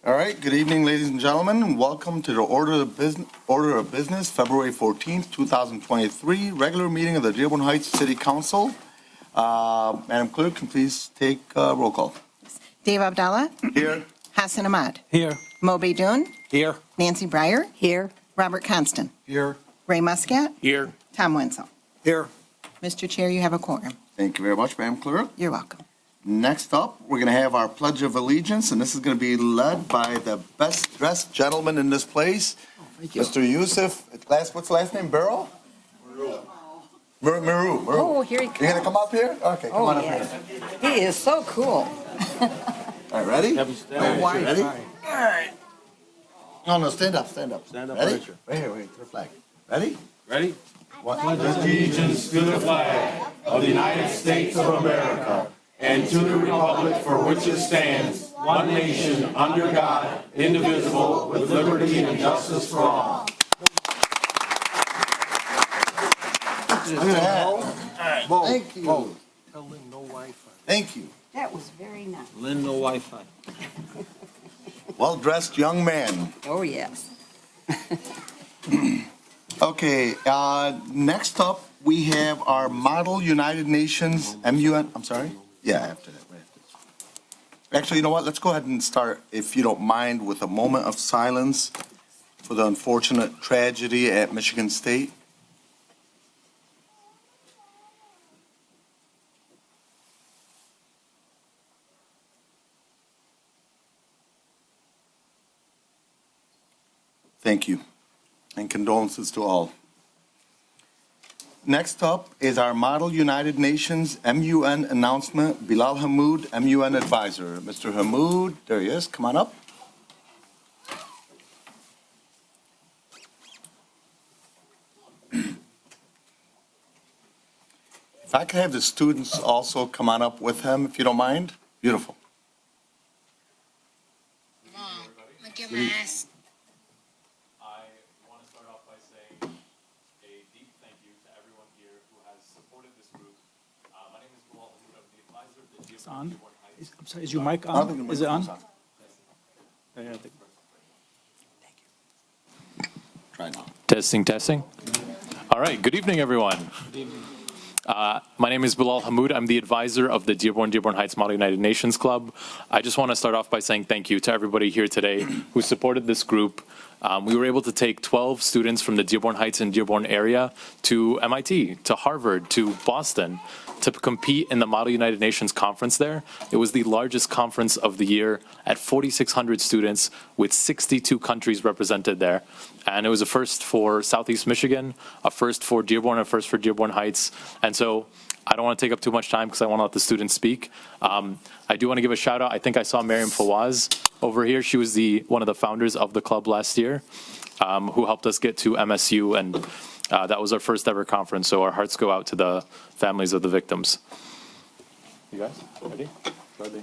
All right, good evening, ladies and gentlemen. Welcome to the Order of Business, February 14th, 2023, regular meeting of the Dearborn Heights City Council. Madam Clerk, can please take roll call. Dave Abdallah. Here. Hassan Ahmad. Here. Mo Beydoun. Here. Nancy Breyer. Here. Robert Constant. Here. Ray Muscat. Here. Tom Wenzel. Here. Mr. Chair, you have a quorum. Thank you very much, Madam Clerk. You're welcome. Next up, we're going to have our Pledge of Allegiance, and this is going to be led by the best-dressed gentleman in this place, Mr. Yusuf. What's the last name? Barrow? Maru. Oh, here he comes. You going to come up here? Okay, come on up yes. here. He is so cool. All right, ready? All right, ready? All right. No, stand up. Stand up, ready? Richard. Right here, to the flag. Ready? Ready? Allegiance to the flag of the United States of America and to the republic for which it stands, one nation, under God, indivisible, with liberty and justice for all. Thank you. Tell Lynn no Wi-Fi. Thank you. That was very nice. Lynn, no Wi-Fi. Well-dressed young man. Oh, yes. Okay, next up, we have our Model United Nations MUN, I'm sorry? Yeah, after that, right after this. Actually, you know what? Let's go ahead and start, if you don't mind, with a moment of silence for the unfortunate tragedy at Michigan State. Thank you, and condolences to all. Next up is our Model United Nations MUN announcement, Bilal Hamoud, MUN advisor. Mr. Hamoud, there he is, come on up. If I could have the students also come on up with him, if you don't mind. Beautiful. Look at my ass. I want to start off by saying a deep thank you to everyone here who has supported this group. My name is Bilal Hamoud. I'm the advisor of the Dearborn Heights. I'm sorry, is your mic I don't think on? the Is it on? microphone's Yeah, I think- Try now. Testing. All right, good evening, everyone. My name is Bilal Hamoud. I'm the advisor of the Dearborn Heights Model United Nations Club. I just want to start off by saying thank you to everybody here today who supported this group. We were able to take 12 students from the Dearborn Heights and Dearborn area to MIT, to Harvard, to Boston, to compete in the Model United Nations conference there. It was the largest conference of the year at 4,600 students with 62 countries represented there. And it was a first for Southeast Michigan, a first for Dearborn, a first for Dearborn Heights. And so I don't want to take up too much time because I want to let the students speak. I do want to give a shout out. I think I saw Miriam Fawaz over here. She was one of the founders of the club last year, who helped us get to MSU, and that was our first ever conference. So our hearts go out to the families of the victims. You guys ready? Ready.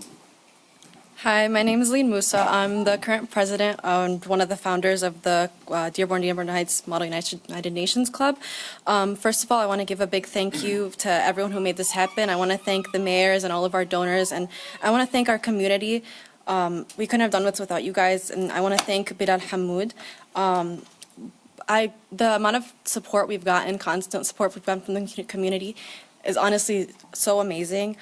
Hi, my name is Lean Musa. I'm the current president and one of the founders of the Dearborn Heights Model United Nations Club. First of all, I want to give a big thank you to everyone who made this happen. I want to thank the mayors and all of our donors, and I want to thank our community. We couldn't have done this without you guys, and I want to thank Bilal Hamoud. The amount of support we've gotten, constant support we've gotten from the community, is honestly so amazing.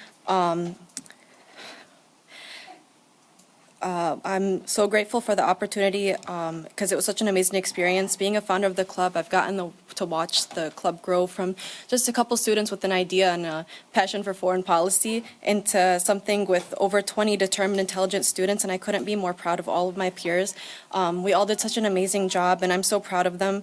I'm so grateful for the opportunity because it was such an amazing experience. Being a founder of the club, I've gotten to watch the club grow from just a couple students with an idea and a passion for foreign policy into something with over 20 determined, intelligent students, and I couldn't be more proud of all of my peers. We all did such an amazing job, and I'm so proud of them.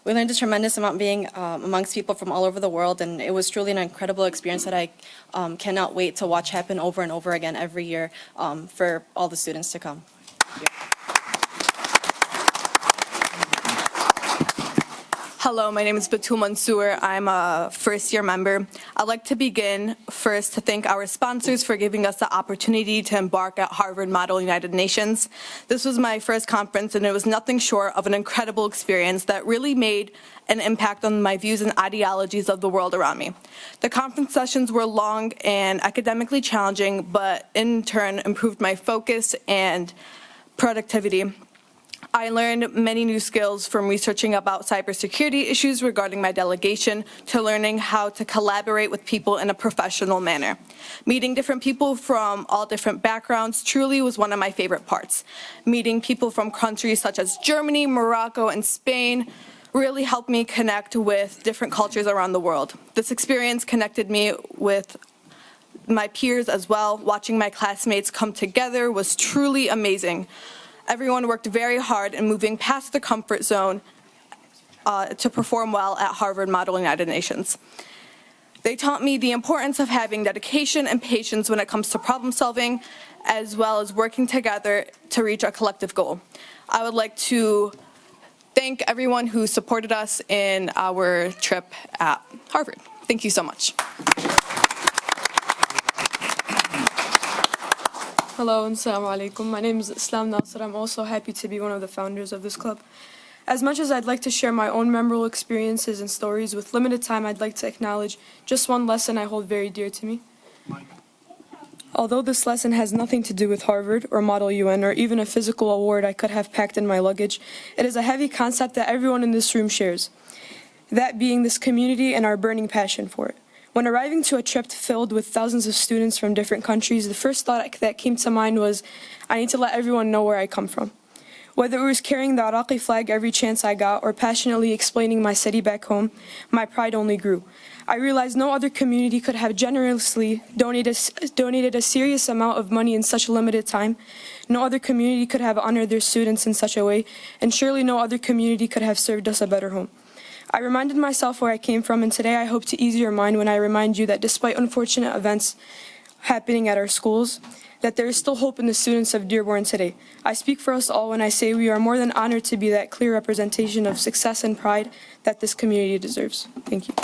We learned a tremendous amount being amongst people from all over the world, and it was truly an incredible experience that I cannot wait to watch happen over and over again every year for all the students to come. Hello, my name is Batul Mansoor. I'm a first-year member. I'd like to begin first to thank our sponsors for giving us the opportunity to embark at Harvard Model United Nations. This was my first conference, and it was nothing short of an incredible experience that really made an impact on my views and ideologies of the world around me. The conference sessions were long and academically challenging, but in turn improved my focus and productivity. I learned many new skills from researching about cybersecurity issues regarding my delegation to learning how to collaborate with people in a professional manner. Meeting different people from all different backgrounds truly was one of my favorite parts. Meeting people from countries such as Germany, Morocco, and Spain really helped me connect with different cultures around the world. This experience connected me with my peers as well. Watching my classmates come together was truly amazing. Everyone worked very hard in moving past the comfort zone to perform well at Harvard Model United Nations. They taught me the importance of having dedication and patience when it comes to problem solving, as well as working together to reach a collective goal. I would like to thank everyone who supported us in our trip at Harvard. Thank you so much. Hello and assalamu alaikum. My name is Islam Nasser. I'm also happy to be one of the founders of this club. As much as I'd like to share my own memorable experiences and stories, with limited time I'd like to acknowledge just one lesson I hold very dear to me. Although this lesson has nothing to do with Harvard or Model UN or even a physical award I could have packed in my luggage, it is a heavy concept that everyone in this room shares, that being this community and our burning passion for it. When arriving to a trip filled with thousands of students from different countries, the first thought that came to mind was, I need to let everyone know where I come from. Whether it was carrying the Iraqi flag every chance I got or passionately explaining my city back home, my pride only grew. I realized no other community could have generously donated a serious amount of money in such a limited time. No other community could have honored their students in such a way, and surely no other community could have served us a better home. I reminded myself where I came from, and today I hope to ease your mind when I remind you that despite unfortunate events happening at our schools, that there is still hope in the students of Dearborn today. I speak for us all when I say we are more than honored to be that clear representation of success and pride that this community deserves. Thank you.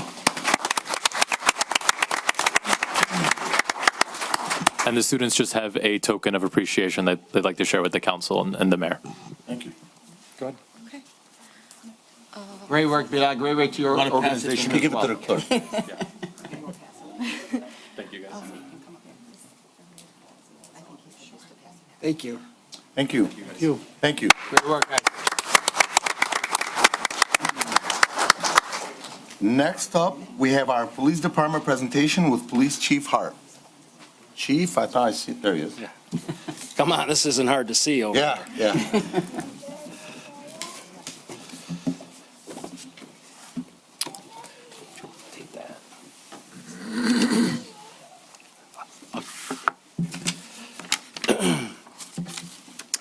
And the students just have a token of appreciation that they'd like to share with the council and the mayor. Thank you. Go ahead. Great work, Bilal. Great work to your organization. You give it to the clerk. Thank you, guys. Thank you. Thank you. Thank you. Great work, guys. Next up, we have our police department presentation with Police Chief Hart. Chief, I thought I see, there he is. Yeah. Come on, this isn't hard to see over Yeah, there. yeah. Take that.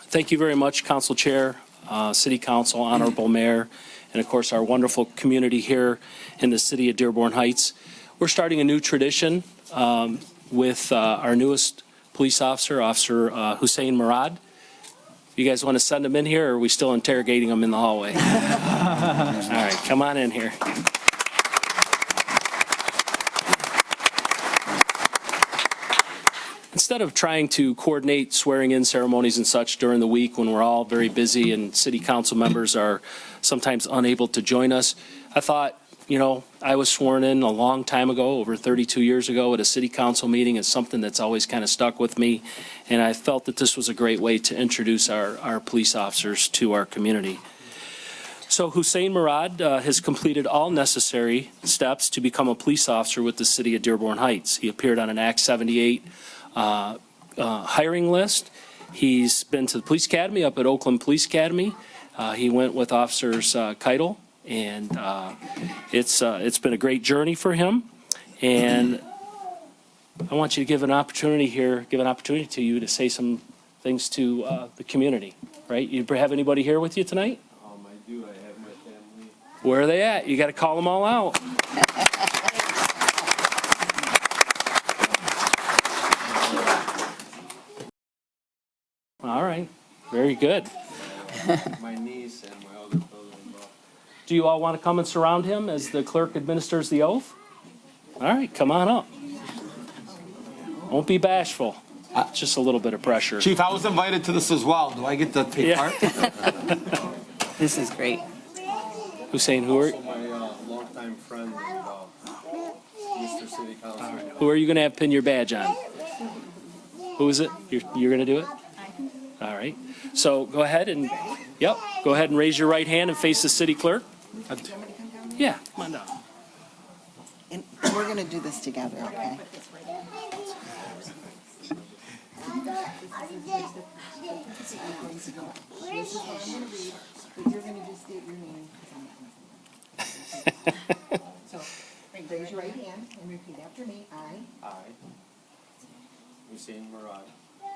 Thank you very much, Council Chair, City Council, Honorable Mayor, and of course our wonderful community here in the city of Dearborn Heights. We're starting a new tradition with our newest police officer, Officer Hussein Murad. You guys want to send him in here, or are we still interrogating him in the hallway? All right, come on in here. Instead of trying to coordinate swearing-in ceremonies and such during the week when we're all very busy and city council members are sometimes unable to join us, I thought, you know, I was sworn in a long time ago, over 32 years ago at a city council meeting. It's something that's always kind of stuck with me, and I felt that this was a great way to introduce our police officers to our community. So Hussein Murad has completed all necessary steps to become a police officer with the city of Dearborn Heights. He appeared on an Act 78 hiring list. He's been to the police academy up at Oakland Police Academy. He went with Officers Keitel, and it's been a great journey for him. And I want you to give an opportunity to you to say some things to the community, right? You have anybody here with you tonight? I do. I have my family. Where are they at? You got to call them all out. All right, very good. My niece and my other brother-in-law. Do you all want to come and surround him as the clerk administers the oath? All right, come on up. Won't be bashful. Just a little bit of pressure. Chief, I was invited to this as well. Do I get to take part? This is great. Hussein, who are, Also my longtime friend and Mr. City Council. who are you going to have pin your badge on? Who is it? You're going to do it? All right. So go ahead and, yep, go ahead and raise your right hand and face the city clerk. Yeah, come on down. And we're going to do this together, okay? But you're going to just state your name. So raise your right hand and repeat after me. I I, Hussein Murad,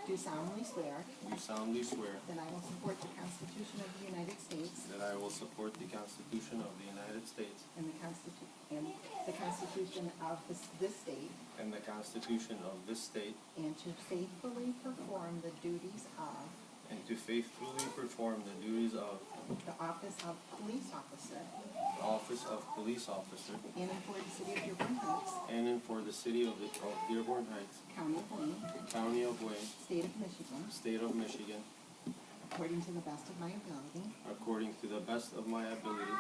do solemnly swear do solemnly swear that I will support the Constitution of the United States that I will support the Constitution of the United States and the Constitution of this state, and the Constitution of this state, and to faithfully perform the duties of and to faithfully perform the duties of the office of police officer the office of police officer in and for the city of Dearborn Heights, in and for the city of Dearborn Heights, county of Wayne, county of Wayne, state of Michigan, state of Michigan, according to the best of my ability. according to the best of my ability.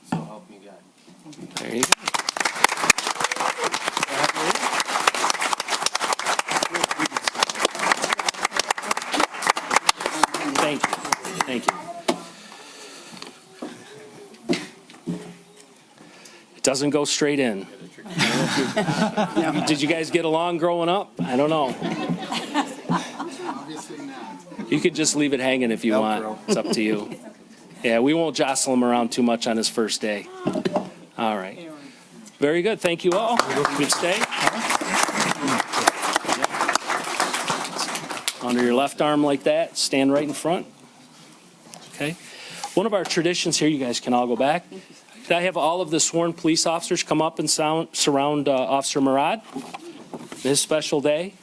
So help me God. There you go. Thank you. Thank you. It doesn't go straight in. Did you guys get along growing up? I don't know. You could just leave it hanging if you want. It's up to you. Yeah, we won't jostle him around too much on his first day. All right. Very good. Thank you all. Good stay. Under your left arm like that. Stand right in front. Okay. One of our traditions here, you guys can all go back. Could I have all of the sworn police officers come up and surround Officer Murad? This special day.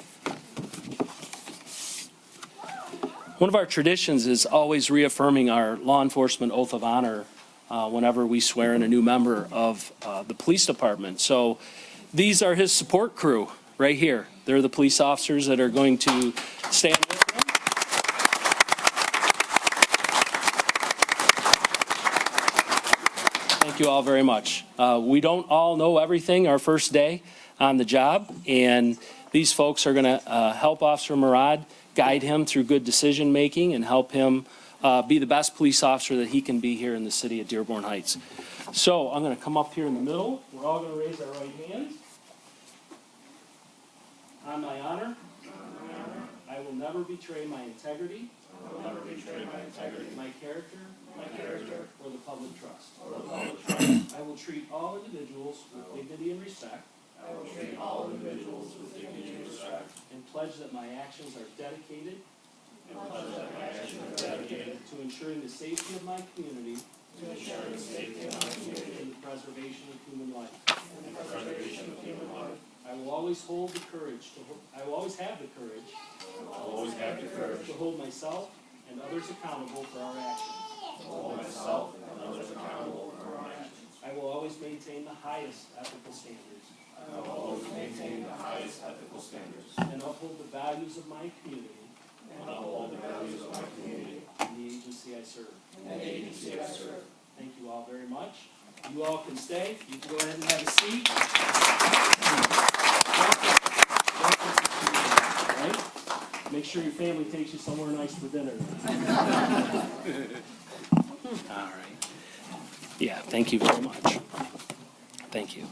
One of our traditions is always reaffirming our law enforcement oath of honor whenever we swear in a new member of the police department. So these are his support crew right here. They're the police officers that are going to stand with him. Thank you all very much. We don't all know everything our first day on the job, and these folks are going to help Officer Murad, guide him through good decision making, and help him be the best police officer that he can be here in the city of Dearborn Heights. So I'm going to come up here in the middle. We're all going to raise our right hands. On my honor, I will never betray my integrity, my character, or the public trust. I will treat all individuals with dignity and respect. And pledge that my actions are dedicated to ensuring the safety of my community and the preservation of human life. I will always have the courage to hold myself and others accountable for our actions. I will always maintain the highest ethical standards. And uphold the values of my community. And the agency I serve. Thank you all very much. You all can stay. You can go ahead and have a seat. Right? Make sure your family takes you somewhere nice for dinner. All right. Yeah, thank you very much. Thank you.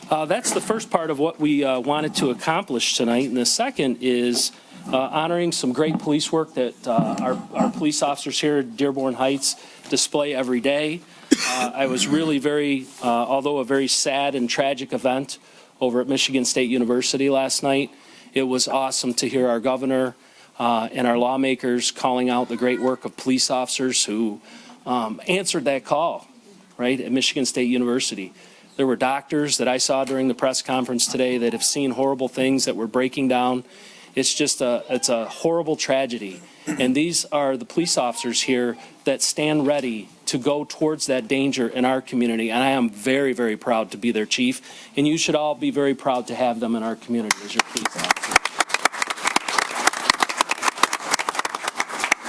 That's the first part of what we wanted to accomplish tonight. And the second is honoring some great police work that our police officers here at Dearborn Heights display every day. I was really although a very sad and tragic event over at Michigan State University last night, it was awesome to hear our governor and our lawmakers calling out the great work of police officers who answered that call, right, at Michigan State University. There were doctors that I saw during the press conference today that have seen horrible things that were breaking down. It's just it's a horrible tragedy. And these are the police officers here that stand ready to go towards that danger in our community. And I am very, very proud to be their chief. And you should all be very proud to have them in our community as your police officers.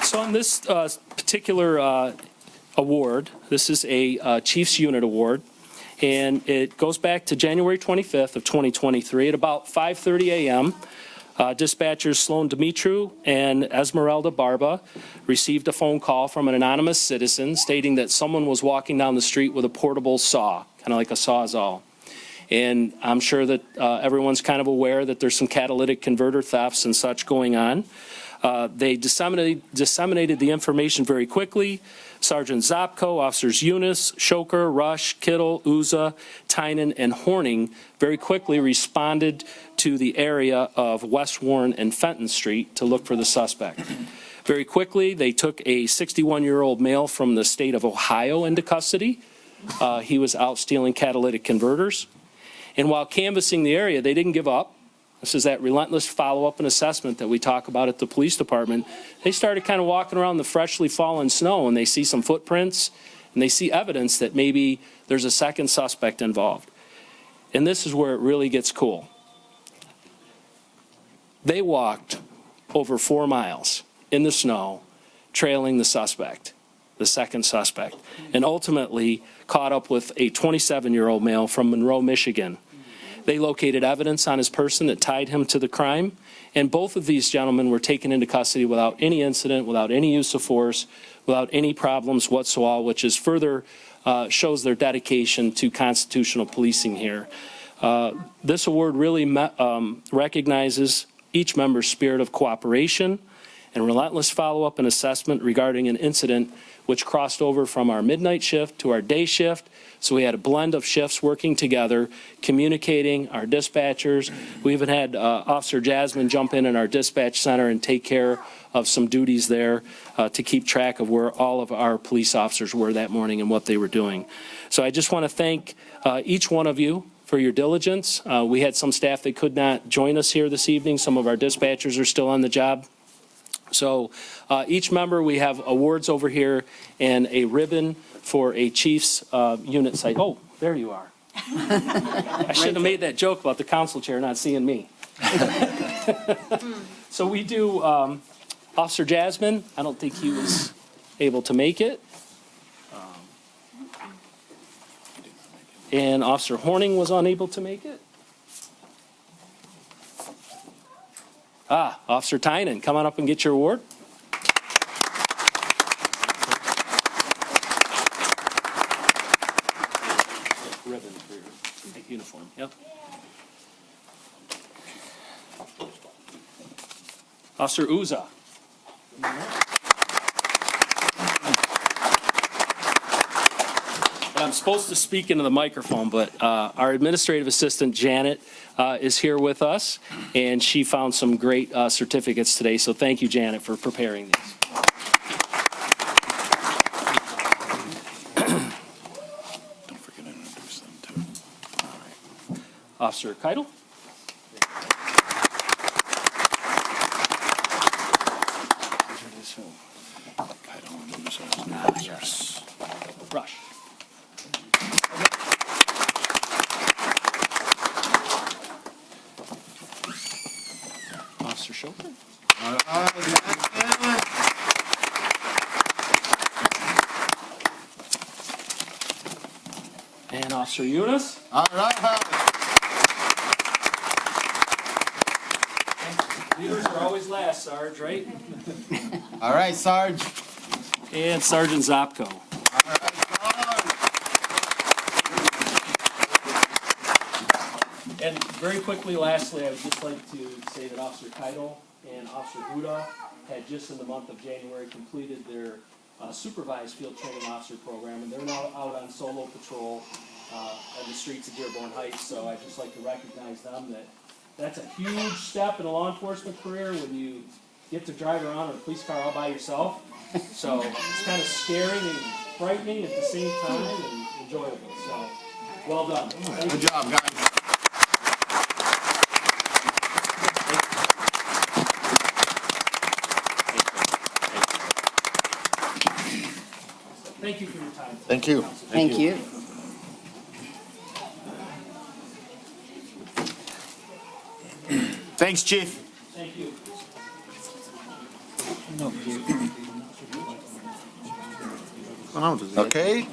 So on this particular award, this is a Chiefs Unit Award, and it goes back to January 25th of 2023 at about 5:30 a.m. Dispatchers Sloan Dimitru and Esmeralda Barba received a phone call from an anonymous citizen stating that someone was walking down the street with a portable saw, kind of like a Sawzall. And I'm sure that everyone's kind of aware that there's some catalytic converter thefts and such going on. They disseminated the information very quickly. Sergeant Zopko, Officers Eunice, Shoker, Rush, Kittle, Uza, Tynan, and Horning very quickly responded to the area of West Warren and Fenton Street to look for the suspect. Very quickly, they took a 61-year-old male from the state of Ohio into custody. He was out stealing catalytic converters. And while canvassing the area, they didn't give up. This is that relentless follow-up and assessment that we talk about at the police department. They started kind of walking around the freshly fallen snow, and they see some footprints, and they see evidence that maybe there's a second suspect involved. And this is where it really gets cool. They walked over 4 miles in the snow, trailing the suspect, the second suspect, and ultimately caught up with a 27-year-old male from Monroe, Michigan. They located evidence on his person that tied him to the crime, and both of these gentlemen were taken into custody without any incident, without any use of force, without any problems whatsoever, which is further shows their dedication to constitutional policing here. This award really recognizes each member's spirit of cooperation and relentless follow-up and assessment regarding an incident which crossed over from our midnight shift to our day shift. So we had a blend of shifts working together, communicating, our dispatchers. We even had Officer Jasmine jump in our dispatch center and take care of some duties there to keep track of where all of our police officers were that morning and what they were doing. So I just want to thank each one of you for your diligence. We had some staff that could not join us here this evening. Some of our dispatchers are still on the job. So each member, we have awards over here and a ribbon for a Chiefs unit site. Oh, there you are. I shouldn't have made that joke about the council chair not seeing me. So we do Officer Jasmine. I don't think he was able to make it. And Officer Horning was unable to make it. Officer Tynan, come on up and get your award. Ribbon for your uniform, yep. Officer Uza. I'm supposed to speak into the microphone, but our administrative assistant, Janet, is here with us, and she found some great certificates today, so thank you, Janet, for preparing these. Don't forget to introduce them, too. All right. Officer Keitel. Yes. Rush. Officer Shoker. And Officer Eunice. All right. Leaders are always last, Sarge, right? All right, Sarge. And Sergeant Zopko. And very quickly, lastly, I would just like to say that Officer Keitel and Officer Buda had just in the month of January completed their supervised field training officer program, and they're now out on solo patrol on the streets of Dearborn Heights. So I'd just like to recognize them. That's a huge step in a law enforcement career when you get to drive around in a police car all by yourself. So it's kind of scary and frightening at the same time and enjoyable. So well done. Good job, guys. Thank you for your time. Thank you. Thank you. Thanks, Chief. Okay,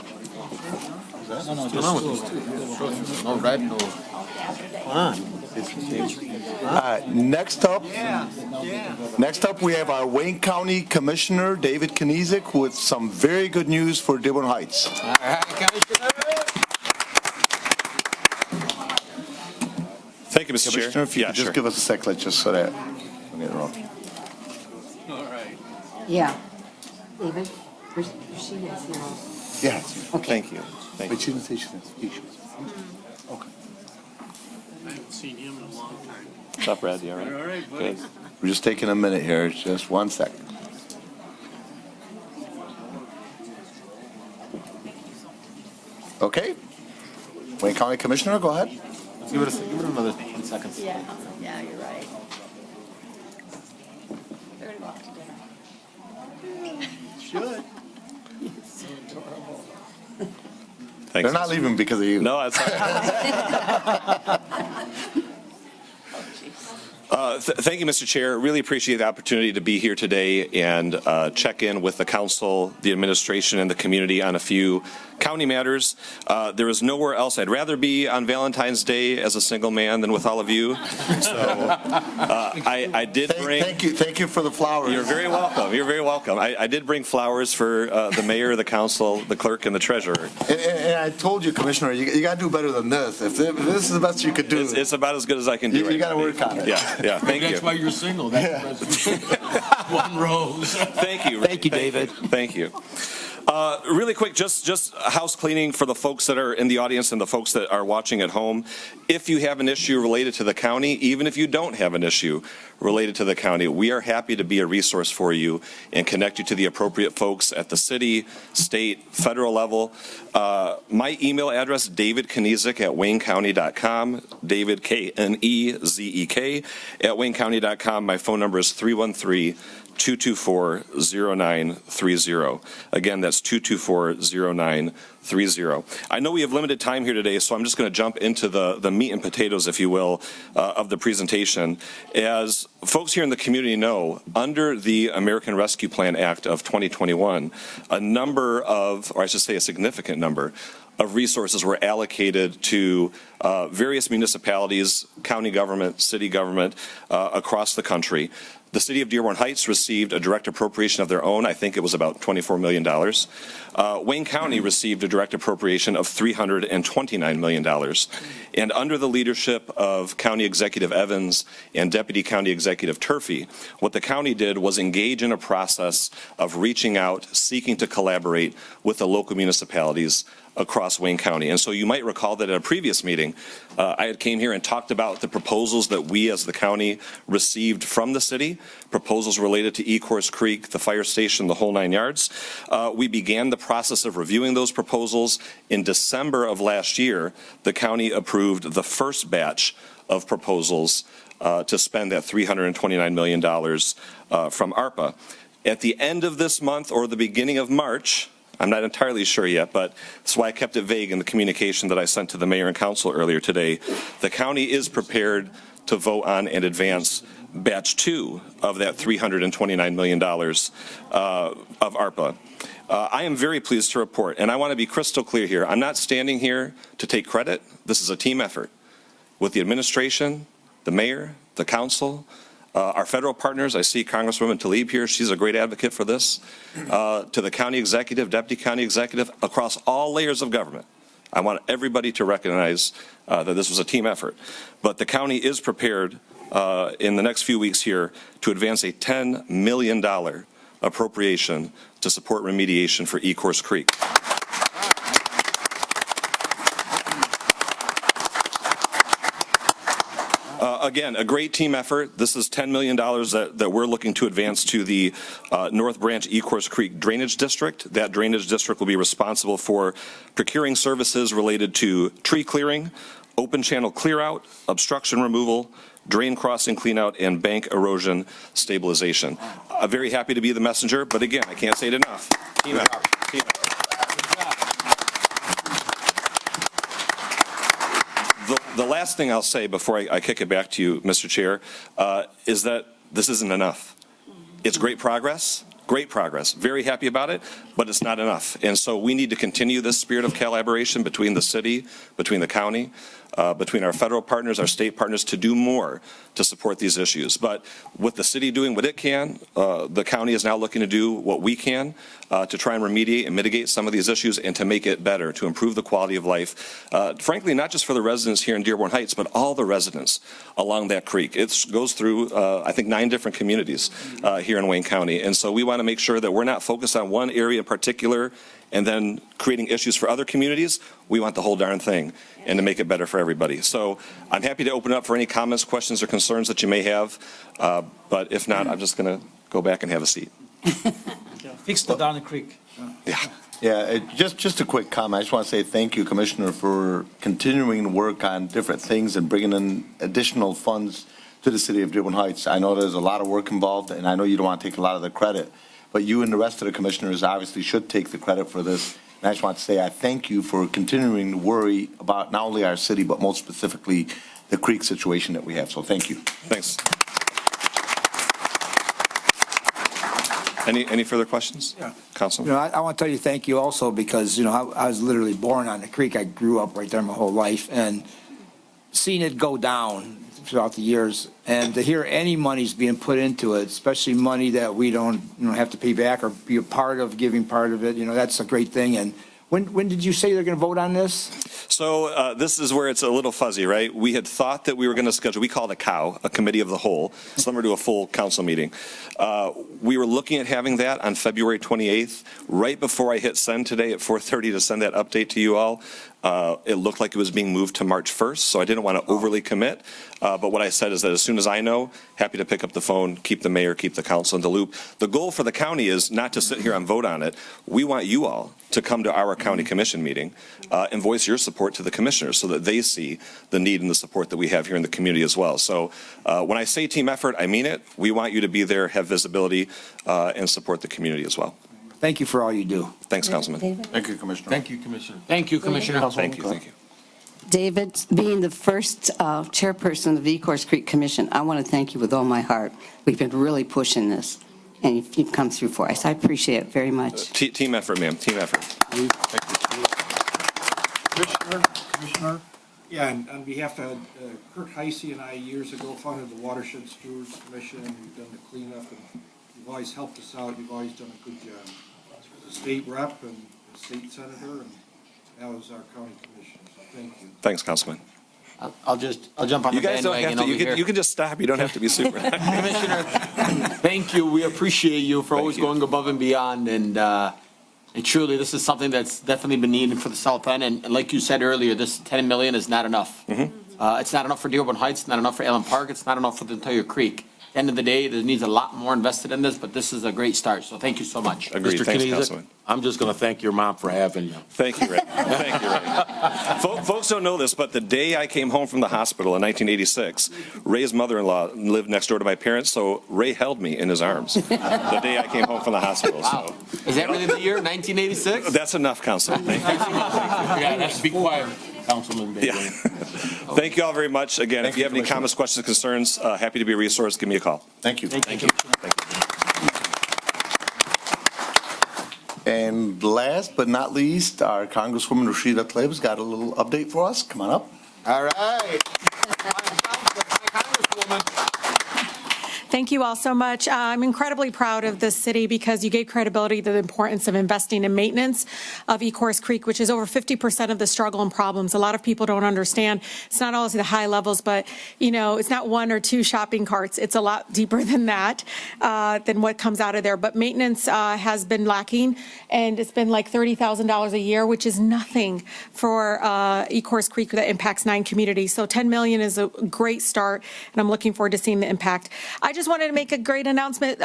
No red, no. next up, we have our Wayne County Commissioner, David Kniezek, with some very good news for Dearborn Heights. All right, Commissioner. Thank you, Mr. Chair. Commissioner, if you Yeah, could just sure. give us a sec, let's just so that, don't get it wrong. Yeah. David, your sheet is here. Yeah. Thank you. Thank But you. she didn't say she was. Okay. What's up, Brad? You all right? Good. We're just taking a minute here, just 1 sec. Okay. Wayne County Commissioner, go ahead. Give it another 10 seconds. Yeah, you're right. Should. Thanks. They're not leaving because of you. No, that's all right. Thank you, Mr. Chair. Really appreciate the opportunity to be here today and check in with the council, the administration, and the community on a few county matters. There is nowhere else I'd rather be on Valentine's Day as a single man than with all of you. So I did bring. Thank you for the flowers. You're very welcome. You're very welcome. I did bring flowers for the mayor, the council, the clerk, and the treasurer. And I told you, Commissioner, you got to do better than this. If this is the best you could do, It's about as good as I can do. you got to work on it. Yeah. Thank you. That's why you're single. That's one rose. Thank you. Thank you, David. Thank you. Really quick, just house cleaning for the folks that are in the audience and the folks that are watching at home. If you have an issue related to the county, even if you don't have an issue related to the county, we are happy to be a resource for you and connect you to the appropriate folks at the city, state, federal level. My email address, davidkniezek@waynecounty.com, David, Knezek, at waynecounty.com. My phone number is 313-224-0930. Again, that's 224-0930. I know we have limited time here today, so I'm just going to jump into the meat and potatoes, if you will, of the presentation. As folks here in the community know, under the American Rescue Plan Act of 2021, a number of, or I should say a significant number, of resources were allocated to various municipalities, county government, city government across the country. The city of Dearborn Heights received a direct appropriation of their own. I think it was about $24 million. Wayne County received a direct appropriation of $329 million. And under the leadership of County Executive Evans and Deputy County Executive Turfy, what the county did was engage in a process of reaching out, seeking to collaborate with the local municipalities across Wayne County. And so you might recall that at a previous meeting, I had came here and talked about the proposals that we as the county received from the city, proposals related to Ecorse Creek, the fire station, the whole 9 yards. We began the process of reviewing those proposals. In December of last year, the county approved the first batch of proposals to spend that $329 million from ARPA. At the end of this month or the beginning of March, I'm not entirely sure yet, but that's why I kept it vague in the communication that I sent to the mayor and council earlier today. The county is prepared to vote on and advance batch 2 of that $329 million of ARPA. I am very pleased to report, and I want to be crystal clear here, I'm not standing here to take credit. This is a team effort with the administration, the mayor, the council, our federal partners. I see Congresswoman Tlaib here. She's a great advocate for this. To the county executive, deputy county executive, across all layers of government. I want everybody to recognize that this was a team effort. But the county is prepared in the next few weeks here to advance a $10 million appropriation to support remediation for Ecorse Creek. Again, a great team effort. This is $10 million that we're looking to advance to the North Branch Ecorse Creek Drainage District. That drainage district will be responsible for procuring services related to tree clearing, open channel clear out, obstruction removal, drain crossing clean out, and bank erosion stabilization. I'm very happy to be the messenger, but again, I can't say it enough. Team effort. Team effort. The last thing I'll say before I kick it back to you, Mr. Chair, is that this isn't enough. It's great progress. Great progress. Very happy about it, but it's not enough. And so we need to continue this spirit of collaboration between the city, between the county, between our federal partners, our state partners, to do more to support these issues. But with the city doing what it can, the county is now looking to do what we can to try and remediate and mitigate some of these issues and to make it better, to improve the quality of life. Frankly, not just for the residents here in Dearborn Heights, but all the residents along that creek. It goes through, I think, 9 different communities here in Wayne County. And so we want to make sure that we're not focused on one area in particular and then creating issues for other communities. We want the whole darn thing and to make it better for everybody. So I'm happy to open up for any comments, questions, or concerns that you may have. But if not, I'm just going to go back and have a seat. Fix the darn creek. Yeah. Yeah, just a quick comment. I just want to say thank you, Commissioner, for continuing to work on different things and bringing in additional funds to the city of Dearborn Heights. I know there's a lot of work involved, and I know you don't want to take a lot of the credit, but you and the rest of the commissioners obviously should take the credit for this. And I just want to say I thank you for continuing to worry about not only our city, but most specifically the creek situation that we have. So thank you. Thanks. Any further questions? Yeah. Councilman? I want to tell you thank you also because, I was literally born on the creek. I grew up right there my whole life and seeing it go down throughout the years and to hear any money's being put into it, especially money that we don't have to pay back or be a part of giving part of it, that's a great thing. And when did you say they're going to vote on this? So this is where it's a little fuzzy, right? We had thought that we were going to schedule, we call it a COW, a committee of the whole, similar to a full council meeting. We were looking at having that on February 28th, right before I hit send today at 4:30 to send that update to you all. It looked like it was being moved to March 1st, so I didn't want to overly commit. But what I said is that as soon as I know, happy to pick up the phone, keep the mayor, keep the council in the loop. The goal for the county is not to sit here and vote on it. We want you all to come to our county commission meeting and voice your support to the commissioners so that they see the need and the support that we have here in the community as well. So when I say team effort, I mean it. We want you to be there, have visibility, and support the community as well. Thank you for all you do. Thanks, Councilman. Thank you, Commissioner. Thank you, Commissioner. Thank you, Commissioner. Thank you. Thank you. David, being the first chairperson of the Ecorse Creek Commission, I want to thank you with all my heart. We've been really pushing this, and you've come through for us. I appreciate it very much. Team effort, ma'am. Team effort. Commissioner, yeah, and on behalf of Kurt Heisey and I, years ago, founded the Watershed Stewards Commission. We've done the cleanup, and you've always helped us out. You've always done a good job. The state rep and the state senator, and now is our county commissioner. So thank you. Thanks, Councilman. I'll jump on You the guys don't bandwagon have to. over here. You can just stop. You don't have to be super. Commissioner, thank you. We appreciate you for always going above and beyond. And truly, this is something that's definitely been needed for the South End. And like you said earlier, this $10 million is not enough. It's not enough for Dearborn Heights. It's not enough for Allen Park. It's not enough for the entire creek. At the end of the day, there needs a lot more invested in this, but this is a great start. So thank you so much. Agreed. Mr. Thanks, Kinesic, Councilman. I'm just going to thank your mom for having you. Thank you, Ray. Thank you, Ray. Folks don't know this, but the day I came home from the hospital in 1986, Ray's mother-in-law lived next door to my parents, so Ray held me in his arms the day I came home from the hospital. Wow. So, Is that really the year, 1986? That's enough, Councilman. Thank you. Yeah, that's be quiet, Councilman. Yeah. Thank you all very much. Again, if you have any comments, questions, concerns, happy to be a resource. Give me a call. Thank you. Thank you. And last but not least, our Congresswoman Rashida Tlaib's got a little update for us. Come on up. All right. Congresswoman. Thank you all so much. I'm incredibly proud of this city because you gave credibility to the importance of investing in maintenance of Ecorse Creek, which is over 50% of the struggle and problems. A lot of people don't understand. It's not always the high levels, but, it's not 1 or 2 shopping carts. It's a lot deeper than that, than what comes out of there. But maintenance has been lacking, and it's been like $30,000 a year, which is nothing for Ecorse Creek that impacts 9 communities. So $10 million is a great start, and I'm looking forward to seeing the impact. I just wanted to make a great announcement.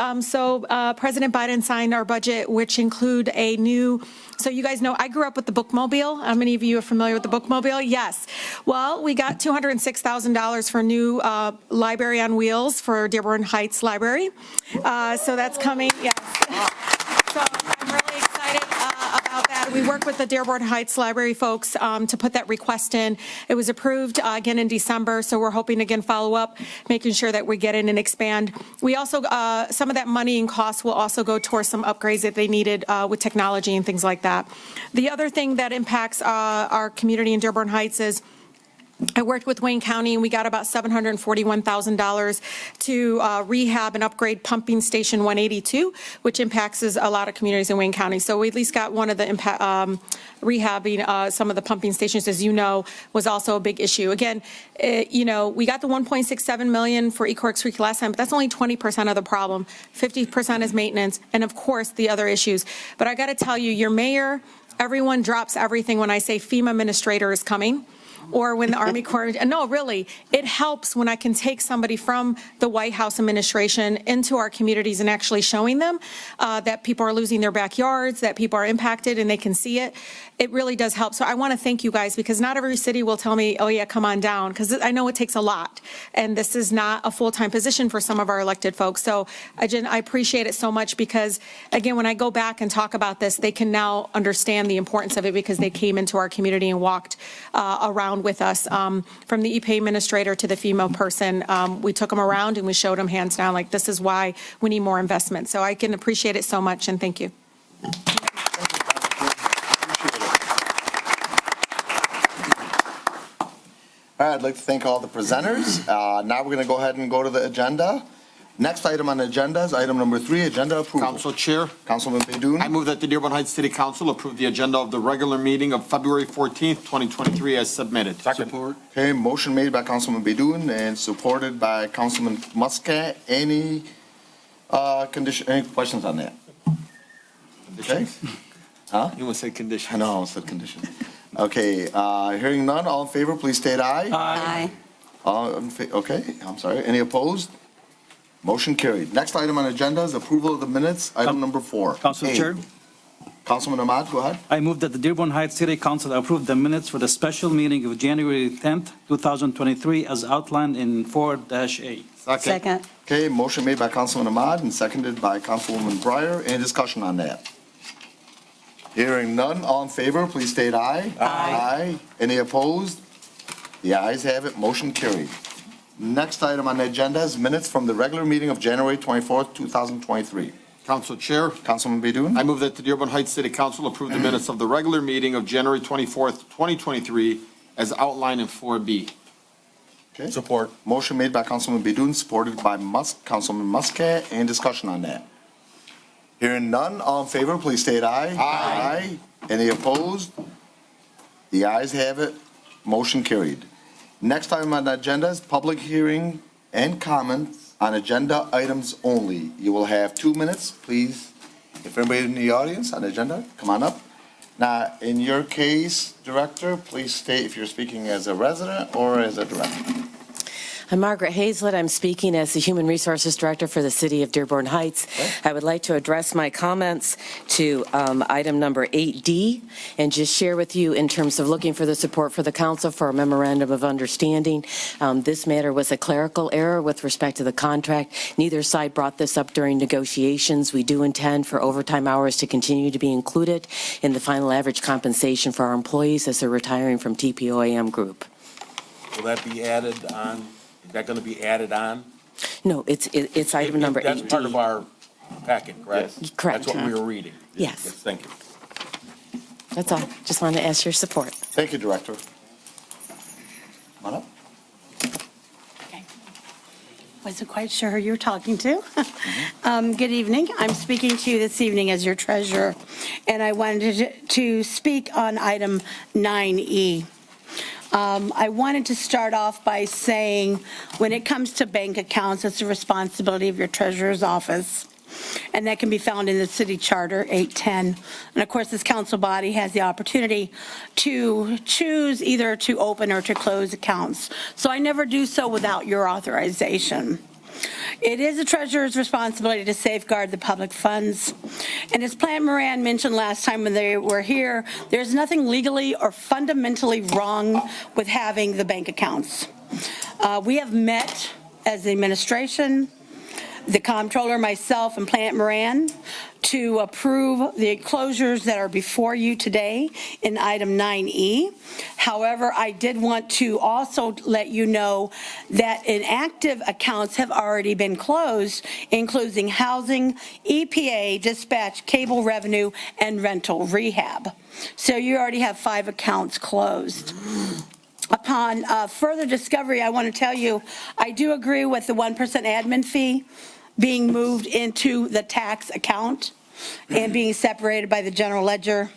President Biden signed our budget, which include a new, so you guys know, I grew up with the Bookmobile. How many of you are familiar with the Bookmobile? Yes. Well, we got $206,000 for new library on wheels for Dearborn Heights Library. So that's coming, yes. So I'm really excited about that. we worked with the Dearborn Heights Library folks to put that request in. It was approved again in December, so we're hoping to again follow up, making sure that we get in and expand. We also, some of that money and costs will also go towards some upgrades that they needed with technology and things like that. The other thing that impacts our community in Dearborn Heights is I worked with Wayne County, and we got about $741,000 to rehab and upgrade pumping station 182, which impacts a lot of communities in Wayne County. So we at least got one of the rehabbing some of the pumping stations, as you know, was also a big issue. Again, we got the $1.67 million for Ecorse Creek last time, but that's only 20% of the problem. 50% is maintenance, and of course, the other issues. But I got to tell you, your mayor, everyone drops everything when I say FEMA administrator is coming. Or when the Army Corps, no, really, it helps when I can take somebody from the White House administration into our communities and actually showing them that people are losing their backyards, that people are impacted, and they can see it. It really does help. So I want to thank you guys, because not every city will tell me, oh yeah, come on down, because I know it takes a lot. And this is not a full-time position for some of our elected folks. So I appreciate it so much, because again, when I go back and talk about this, they can now understand the importance of it, because they came into our community and walked around with us, from the EPA administrator to the FEMA person. We took them around and we showed them hands down, like, this is why we need more investment. So I can appreciate it so much, and thank you. All right, I'd like to thank all the presenters. Now we're going to go ahead and go to the agenda. Next item on the agenda is item number 3, agenda approval. Council Chair. Councilman Baydoun. I move that the Dearborn Heights City Council approve the agenda of the regular meeting of February 14th, 2023 as submitted. Support. Okay, motion made by Councilman Baydoun and supported by Councilman Muscat. Any questions on that? Okay. Huh? You want to say condition? I know, I almost said condition. Okay, hearing none, all in favor, please state aye. Aye. Okay, I'm sorry. Any opposed? Motion carried. Next item on agenda is approval of the minutes, item number 4. Council Chair, Councilman Ahmad, go ahead. I move that the Dearborn Heights City Council approve the minutes for the special meeting of January 10th, 2023, as outlined in 4-A. Second. Okay, motion made by Councilman Ahmad and seconded by Councilwoman Breyer. Any discussion on that? Hearing none, all in favor, please state aye. Aye. Any opposed? The ayes have it, motion carried. Next item on the agenda is minutes from the regular meeting of January 24th, 2023. Council Chair. Councilman Baydoun. I move that the Dearborn Heights City Council approve the minutes of the regular meeting of January 24th, 2023 as outlined in 4B. Okay. Support. Motion made by Councilman Baydoun, supported by Councilman Muscat. Any discussion on that? Hearing none, all in favor, please state aye. Aye. Any opposed? The ayes have it, motion carried. Next item on the agenda is public hearing and comments on agenda items only. You will have 2 minutes, please. If anybody in the audience on the agenda, come on up. Now, in your case, Director, please state if you're speaking as a resident or as a director. I'm Margaret Hazlett. I'm speaking as the Human Resources Director for the City of Dearborn Heights. Okay. I would like to address my comments to item number 8D and just share with you in terms of looking for the support for the council for a memorandum of understanding. This matter was a clerical error with respect to the contract. Neither side brought this up during negotiations. We do intend for overtime hours to continue to be included in the final average compensation for our employees as they're retiring from TPOAM Group. Will that be added on? Is that going to be added on? No, it's item number 8D. That's part of our packet, correct? Yes. Correct. That's what we were reading. Yes. Thank you. That's all. Just wanted to ask your support. Thank you, Director. Come on up. Wasn't quite sure who you were talking to. Good evening. I'm speaking to you this evening as your treasurer, and I wanted to speak on item 9E. I wanted to start off by saying, when it comes to bank accounts, it's the responsibility of your treasurer's office, and that can be found in the city charter 810. And of course, this council body has the opportunity to choose either to open or to close accounts. So I never do so without your authorization. It is the treasurer's responsibility to safeguard the public funds. And as Plant Moran mentioned last time when they were here, there's nothing legally or fundamentally wrong with having the bank accounts. We have met as the administration the comptroller, myself, and Plant Moran to approve the closures that are before you today in item 9E. However, I did want to also let you know that inactive accounts have already been closed, including housing, EPA, dispatch, cable revenue, and rental rehab. So you already have 5 accounts closed. Upon further discovery, I want to tell you, I do agree with the 1% admin fee being moved into the tax account and being separated by the general ledger.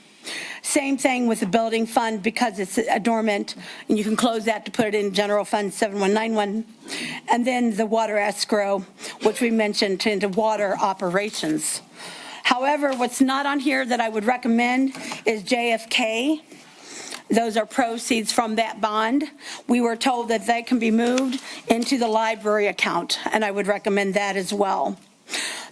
Same thing with the building fund because it's dormant, and you can close that to put it in general fund 7191. And then the water escrow, which we mentioned, into water operations. However, what's not on here that I would recommend is JFK. Those are proceeds from that bond. We were told that that can be moved into the library account, and I would recommend that as well.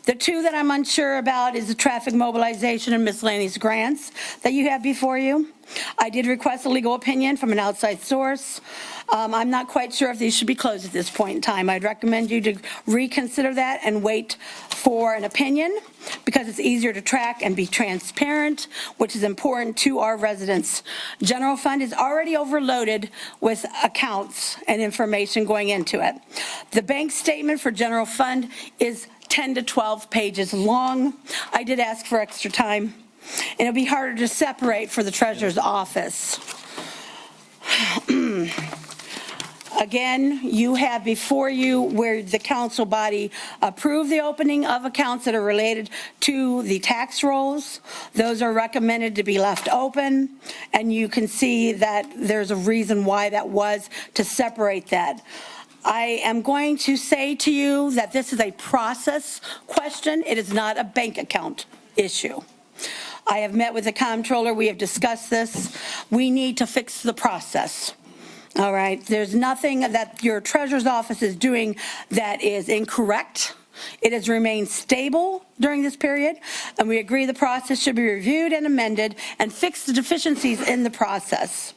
The 2 that I'm unsure about is the traffic mobilization and miscellaneous grants that you have before you. I did request a legal opinion from an outside source. I'm not quite sure if these should be closed at this point in time. I'd recommend you to reconsider that and wait for an opinion because it's easier to track and be transparent, which is important to our residents. General fund is already overloaded with accounts and information going into it. The bank statement for general fund is 10 to 12 pages long. I did ask for extra time. And it'll be harder to separate for the treasurer's office. Again, you have before you where the council body approved the opening of accounts that are related to the tax rolls. Those are recommended to be left open, and you can see that there's a reason why that was to separate that. I am going to say to you that this is a process question. It is not a bank account issue. I have met with the comptroller. We have discussed this. We need to fix the process. All right. There's nothing that your treasurer's office is doing that is incorrect. It has remained stable during this period, and we agree the process should be reviewed and amended and fix the deficiencies in the process.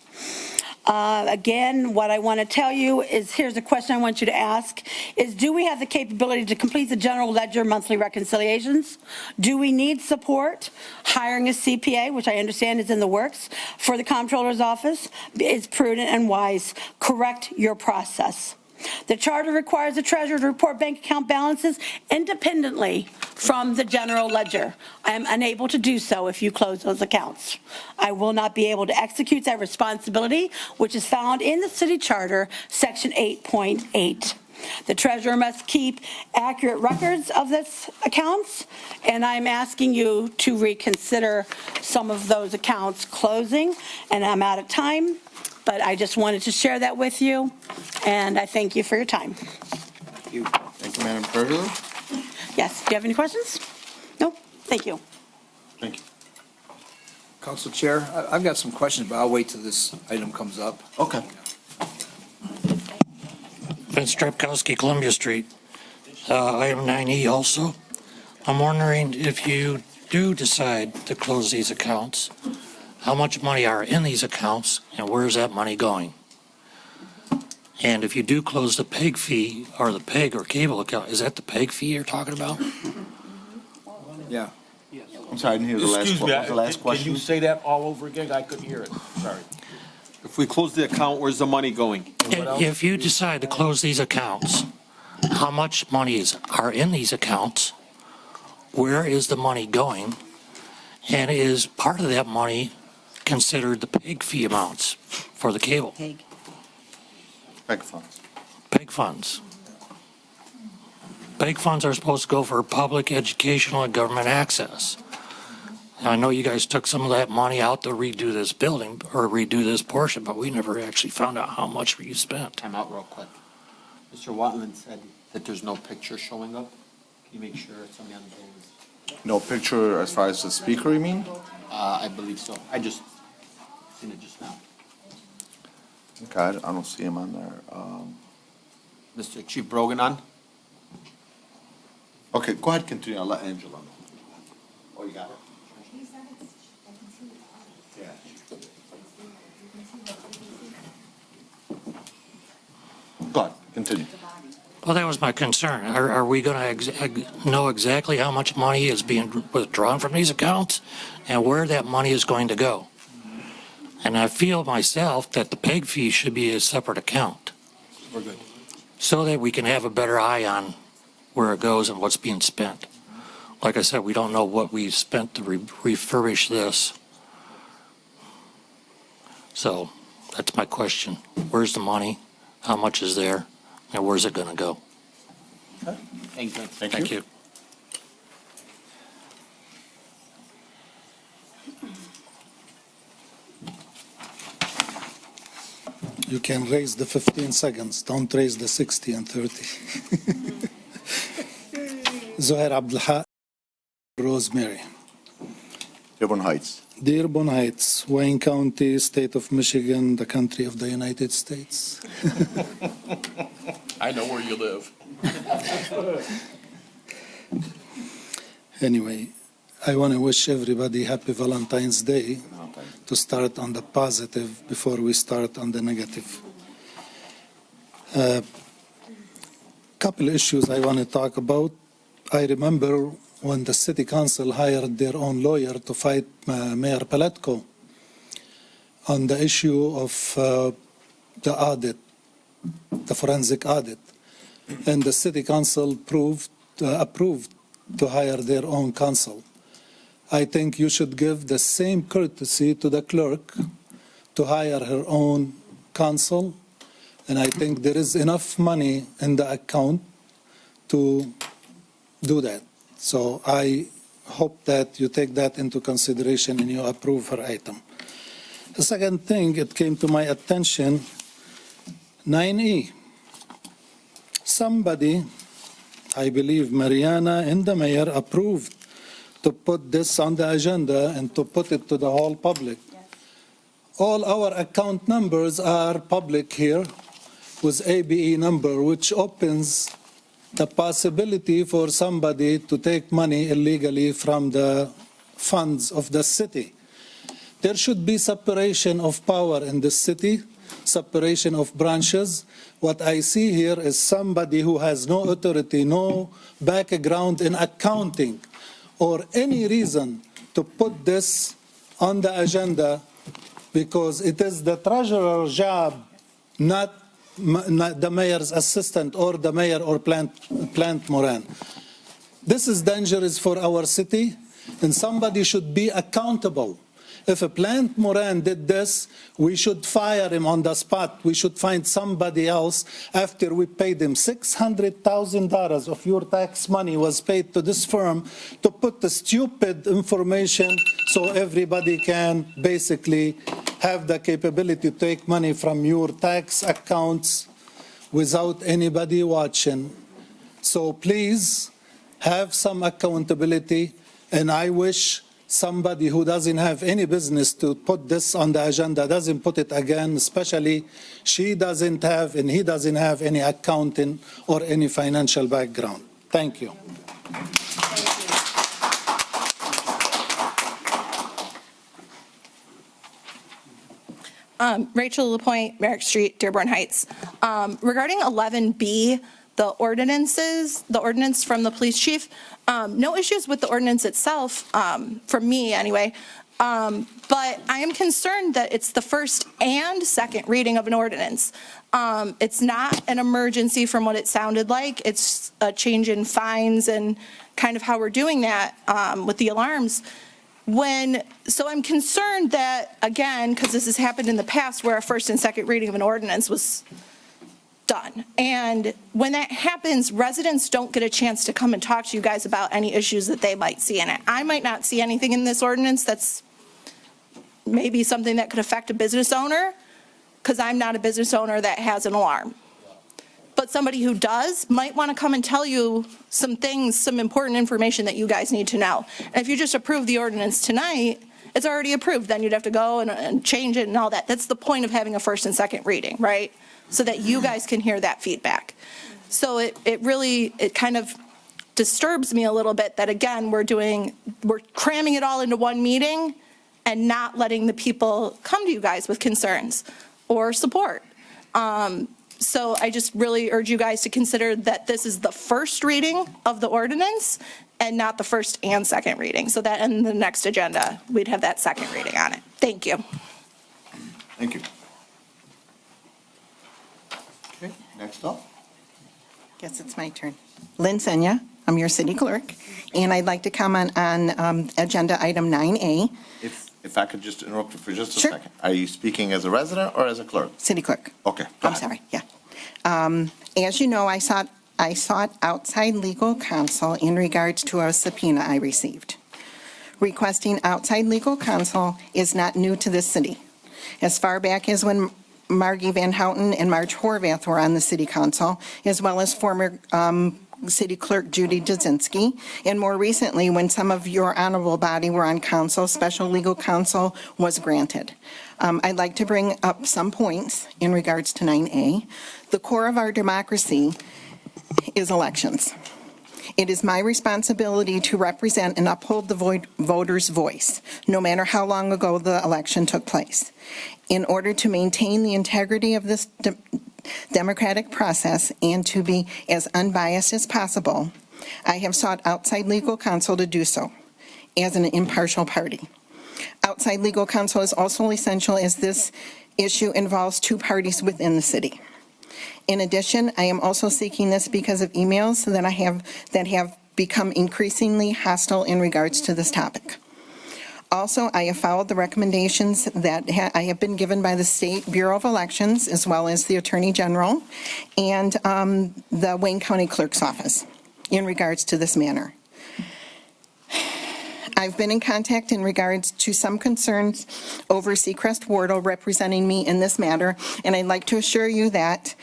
Again, what I want to tell you is, here's a question I want you to ask, is do we have the capability to complete the general ledger monthly reconciliations? Do we need support? Hiring a CPA, which I understand is in the works, for the comptroller's office is prudent and wise. Correct your process. The charter requires the treasurer to report bank account balances independently from the general ledger. I am unable to do so if you close those accounts. I will not be able to execute that responsibility, which is found in the city charter, section 8.8. The treasurer must keep accurate records of this accounts, and I'm asking you to reconsider some of those accounts closing, and I'm out of time. But I just wanted to share that with you, and I thank you for your time. Thank you. Thank you, Madam Treasurer. Yes, do you have any questions? No? Thank you. Thank you. Council Chair, I've got some questions, but I'll wait till this item comes up. Okay. Vince Strepkowski, Columbia Street. Item 9E also. I'm wondering if you do decide to close these accounts, how much money are in these accounts and where is that money going? And if you do close the PEG fee or the PEG or cable account, is that the PEG fee you're talking about? Yeah. I'm sorry, I didn't hear the last, Excuse me, what was the last can question? you say that all over again? I couldn't hear it. Sorry. If we close the account, where's the money going? If you decide to close these accounts, how much money are in these accounts? Where is the money going? And is part of that money considered the PEG fee amounts for the cable? PEG funds. PEG funds. PEG funds are supposed to go for public, educational, and government access. I know you guys took some of that money out to redo this building or redo this portion, but we never actually found out how much you spent. Time out real quick. Mr. Watland said that there's no picture showing up. Can you make sure somebody on the Zoom is? No picture as far as the speaker, you mean? I believe so. I just seen it just now. Okay, I don't see him on there. Mr. Chief Brogan on? Okay, go ahead, continue. I'll let Angela know. Oh, you got it? Yeah. Go ahead, continue. Well, that was my concern. Are we going to know exactly how much money is being withdrawn from these accounts and where that money is going to go? And I feel myself that the PEG fee should be a separate account. We're good. So that we can have a better eye on where it goes and what's being spent. Like I said, we don't know what we spent to refurbish this. So that's my question. Where's the money? How much is there? And where's it going to go? Thank you. Thank you. You can raise the 15 seconds. Don't raise the 60 and 30. Zohair Abdelhaq, Rosemary. Dearborn Heights. Dearborn Heights, Wayne County, State of Michigan, the country of the United States. I know where you live. Anyway, I want to wish everybody happy Valentine's Day, to start on the positive before we start on the negative. Couple issues I want to talk about. I remember when the city council hired their own lawyer to fight Mayor Paletko on the issue of the audit, the forensic audit. And the city council approved to hire their own counsel. I think you should give the same courtesy to the clerk to hire her own counsel. And I think there is enough money in the account to do that. So I hope that you take that into consideration and you approve her item. The second thing, it came to my attention, 9E. Somebody, I believe Mariana and the mayor, approved to put this on the agenda and to put it to the whole public. Yes. All our account numbers are public here with ABE number, which opens the possibility for somebody to take money illegally from the funds of the city. There should be separation of power in the city, separation of branches. What I see here is somebody who has no authority, no background in accounting, or any reason to put this on the agenda, because it is the treasurer's job, not the mayor's assistant or the mayor or Plant Moran. This is dangerous for our city, and somebody should be accountable. If a Plant Moran did this, we should fire him on the spot. We should find somebody else after we paid him. $600,000 of your tax money was paid to this firm to put the stupid information so everybody can basically have the capability to take money from your tax accounts without anybody watching. So please have some accountability, and I wish somebody who doesn't have any business to put this on the agenda doesn't put it again, especially she doesn't have and he doesn't have any accounting or any financial background. Thank you. Rachel LaPointe, Merrick Street, Dearborn Heights. Regarding 11B, the ordinance from the police chief, no issues with the ordinance itself, from me anyway, but I am concerned that it's the first and second reading of an ordinance. It's not an emergency from what it sounded like. It's a change in fines and kind of how we're doing that with the alarms. So I'm concerned that, again, because this has happened in the past where a first and second reading of an ordinance was done. And when that happens, residents don't get a chance to come and talk to you guys about any issues that they might see in it. I might not see anything in this ordinance that's maybe something that could affect a business owner, because I'm not a business owner that has an alarm. But somebody who does might want to come and tell you some things, some important information that you guys need to know. And if you just approve the ordinance tonight, it's already approved. Then you'd have to go and change it and all that. That's the point of having a first and second reading, right? So that you guys can hear that feedback. So it kind of disturbs me a little bit that, again, we're cramming it all into one meeting and not letting the people come to you guys with concerns or support. So I just really urge you guys to consider that this is the first reading of the ordinance and not the first and second reading. So that in the next agenda, we'd have that second reading on it. Thank you. Thank you. Okay, next up. Guess it's my turn. Lynn Senya, I'm your city clerk, and I'd like to comment on agenda item 9A. If I could just interrupt you for just a Sure. second. Are you speaking as a resident or as a clerk? City clerk. Okay. go I'm ahead. sorry, yeah. As you know, I sought outside legal counsel in regards to a subpoena I received. Requesting outside legal counsel is not new to this city. As far back as when Margie Van Houten and Marge Horvath were on the city council, as well as former City Clerk Judy Dzinski, and more recently, when some of your honorable body were on council, special legal counsel was granted. I'd like to bring up some points in regards to 9A. The core of our democracy is elections. It is my responsibility to represent and uphold the voter's voice, no matter how long ago the election took place. In order to maintain the integrity of this democratic process and to be as unbiased as possible, I have sought outside legal counsel to do so as an impartial party. Outside legal counsel is also essential as this issue involves two parties within the city. In addition, I am also seeking this because of emails that have become increasingly hostile in regards to this topic. Also, I have followed the recommendations that I have been given by the State Bureau of Elections, as well as the Attorney General and the Wayne County Clerk's Office in regards to this matter. I've been in contact in regards to some concerns over Seacrest Wardle representing me in this matter, and I'd like to assure you that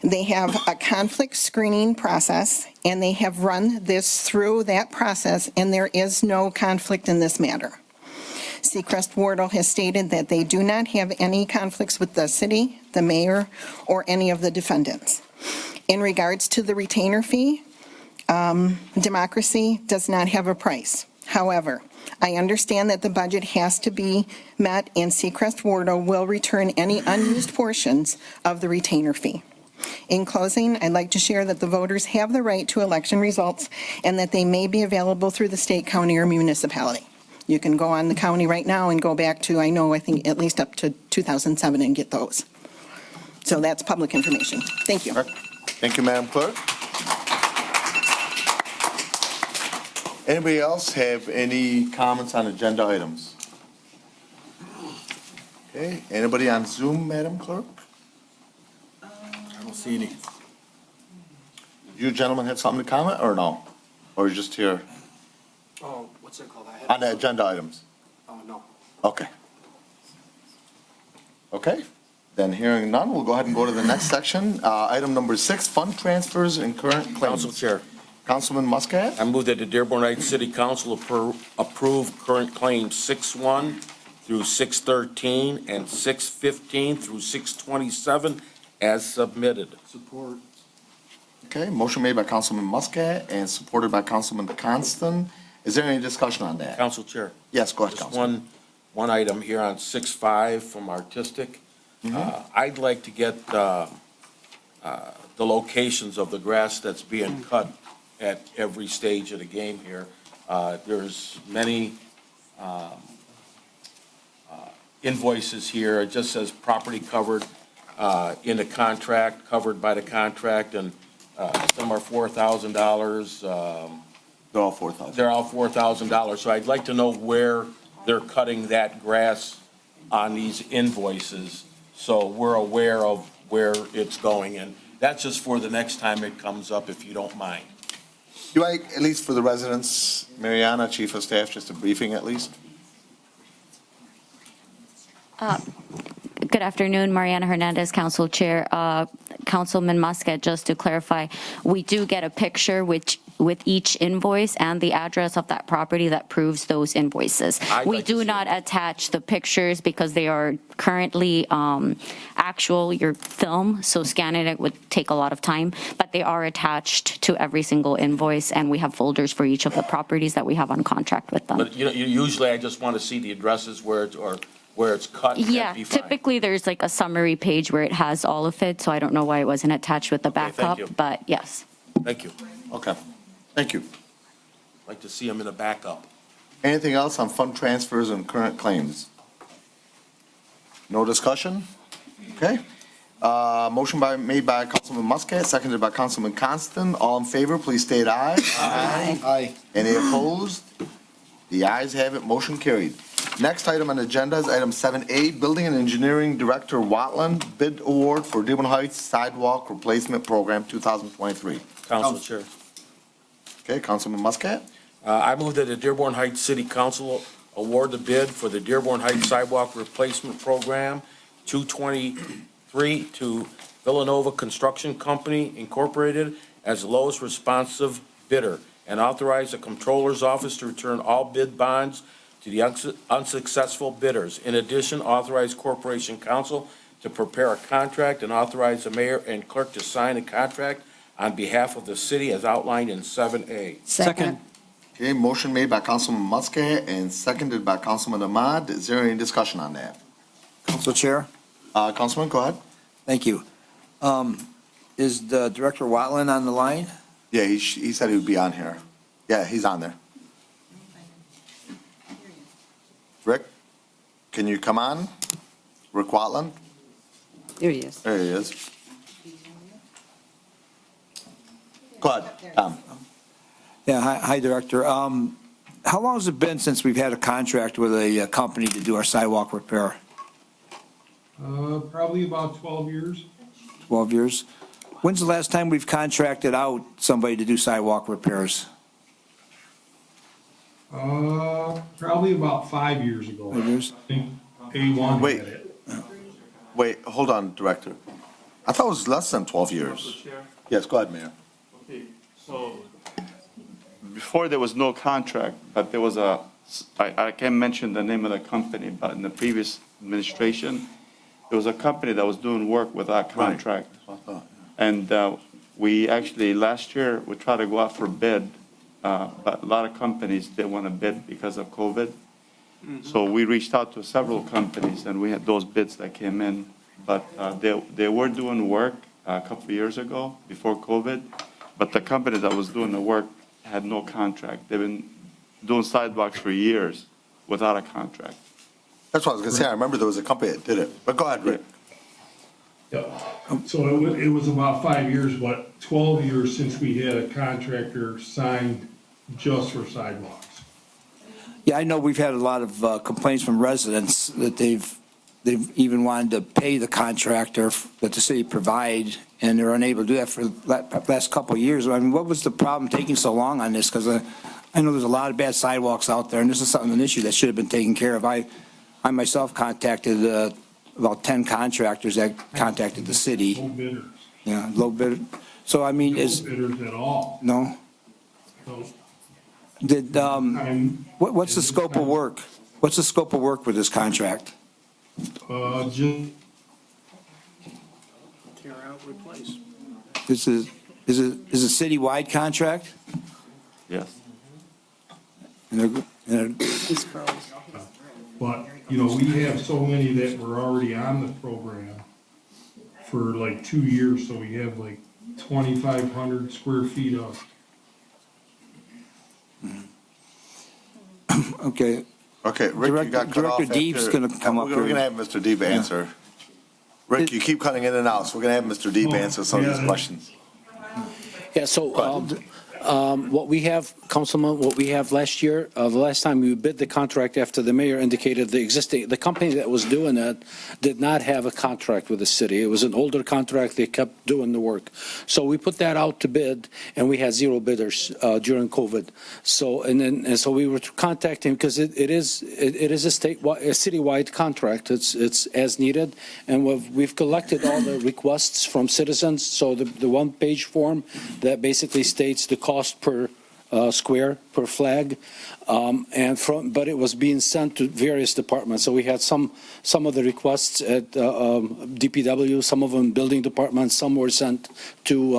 they have a conflict screening process, and they have run this through that process, and there is no conflict in this matter. Seacrest Wardle has stated that they do not have any conflicts with the city, the mayor, or any of the defendants. In regards to the retainer fee, democracy does not have a price. However, I understand that the budget has to be met, and Seacrest Wardle will return any unused portions of the retainer fee. In closing, I'd like to share that the voters have the right to election results and that they may be available through the state, county, or municipality. You can go on the county right now and go back to, I think at least up to 2007 and get those. So that's public information. Thank you. Thank you, Madam Clerk. Anybody else have any comments on agenda items? Okay, anybody on Zoom, Madam Clerk? I don't see any. You gentlemen have something to comment or no? Or you're just here Oh, what's it called? on the agenda items? No. Okay. Okay, then hearing none, we'll go ahead and go to the next section. Item number 6, fund transfers and current claims. Council Chair. Councilman Muscat? I move that the Dearborn Heights City Council approve current claims 6-1 through 6-13 and 6-15 through 6-27 as submitted. Support. Okay, motion made by Councilman Muscat and supported by Councilman Constant. Is there any discussion on that? Council Chair. Yes, go ahead, Just Councilman. one item here on 6-5 from Artistic. I'd like to get the locations of the grass that's being cut at every stage of the game here. There's many invoices here. It just says property covered in the contract, covered by the contract, and some are $4,000. They're all $4,000. They're all $4,000. So I'd like to know where they're cutting that grass on these invoices, so we're aware of where it's going. And that's just for the next time it comes up, if you don't mind. Do I, at least for the residents, Mariana, Chief of Staff, just a briefing at least? Good afternoon, Mariana Hernandez, Council Chair. Councilman Muscat, just to clarify, we do get a picture with each invoice and the address of that property that proves those invoices. We do not attach the pictures because they are currently actual, your film, so scanning it would take a lot of time, but they are attached to every single invoice, and we have folders for each of the properties that we have on contract with them. But usually I just want to see the addresses where where it's cut and Yeah, can't be found. typically there's like a summary page where it has all of it, so I don't know why it wasn't attached with the Okay, thank backup, you. but yes. Thank you. Okay, thank you. Like to see them in a backup. Anything else on fund transfers and current claims? No discussion? Okay. Motion made by Councilman Muscat, seconded by Councilman Constant. All in favor, please state aye. Aye. Any opposed? The ayes have it, motion carried. Next item on the agenda is item 7A, Building and Engineering Director Watland Bid Award for Dearborn Heights Sidewalk Replacement Program 2023. Council Chair. Okay, Councilman Muscat? I move that the Dearborn Heights City Council award the bid for the Dearborn Heights Sidewalk Replacement Program 223 to Villanova Construction Company Incorporated as the lowest responsive bidder, and authorize the Comptroller's Office to return all bid bonds to the unsuccessful bidders. In addition, authorize Corporation Counsel to prepare a contract and authorize the mayor and clerk to sign a contract on behalf of the city as outlined in 7A. Second. Okay, motion made by Councilman Muscat and seconded by Councilman Ahmad. Is there any discussion on that? Council Chair? Councilman, go ahead. Thank you. Is the Director Watland on the line? Yeah, he said he would be on here. Yeah, he's on there. Rick, can you come on? Rick Watland? There he is. There he is. Go ahead, Tom. Yeah, hi, Director. How long has it been since we've had a contract with a company to do our sidewalk repair? Probably about 12 years. 12 years? When's the last time we've contracted out somebody to do sidewalk repairs? Probably about 5 years ago. 5 years? I think A1 Wait. had it. Wait, hold on, Director. I thought it was less than 12 years. Yes, go ahead, Mayor. Okay, so before there was no contract, but there was I can't mention the name of the company, but in the previous administration, there was a company that was doing work with our contract. And we actually, last year, we tried to go out for bid, but a lot of companies didn't want to bid because of COVID. So we reached out to several companies, and we had those bids that came in. But they were doing work a couple of years ago, before COVID, but the company that was doing the work had no contract. They've been doing sidewalks for years without a contract. That's what I was going to say. I remember there was a company that did it. But go ahead, Rick. Yeah. So it was about 5 years, but 12 years since we had a contractor signed just for sidewalks. Yeah, I know we've had a lot of complaints from residents that they've even wanted to pay the contractor that the city provide, and they're unable to do that for the last couple of years. I mean, what was the problem taking so long on this? Because I know there's a lot of bad sidewalks out there, and this is an issue that should have been taken care of. I myself contacted about 10 contractors that contacted the city. No bidders. Yeah, low bidder. So, I mean, No bidders at all. No? So, Did, what's the scope of work? What's the scope of work with this contract? just Tear out, replace. This is a citywide contract? Yes. And they're- But, we have so many that were already on the program for like 2 years, so we have like 2,500 square feet of. Okay. Okay, Rick, you got cut off. Director Deeb's after- gonna come up We're here. going to have Mr. Deeb answer. Rick, you keep cutting in and out, so we're going to have Mr. Deeb answer some of these questions. Yeah, so what we have, Councilman, what we have last year, the last time we bid the contract after the mayor indicated the company that was doing it did not have a contract with the city. It was an older contract. They kept doing the work. So we put that out to bid, and we had 0 bidders during COVID. So so we were contacting, because it is a citywide contract. It's as needed, and we've collected all the requests from citizens. So the one-page form that basically states the cost per square per flag. But it was being sent to various departments. So we had some of the requests at DPW, some of them building departments, some were sent to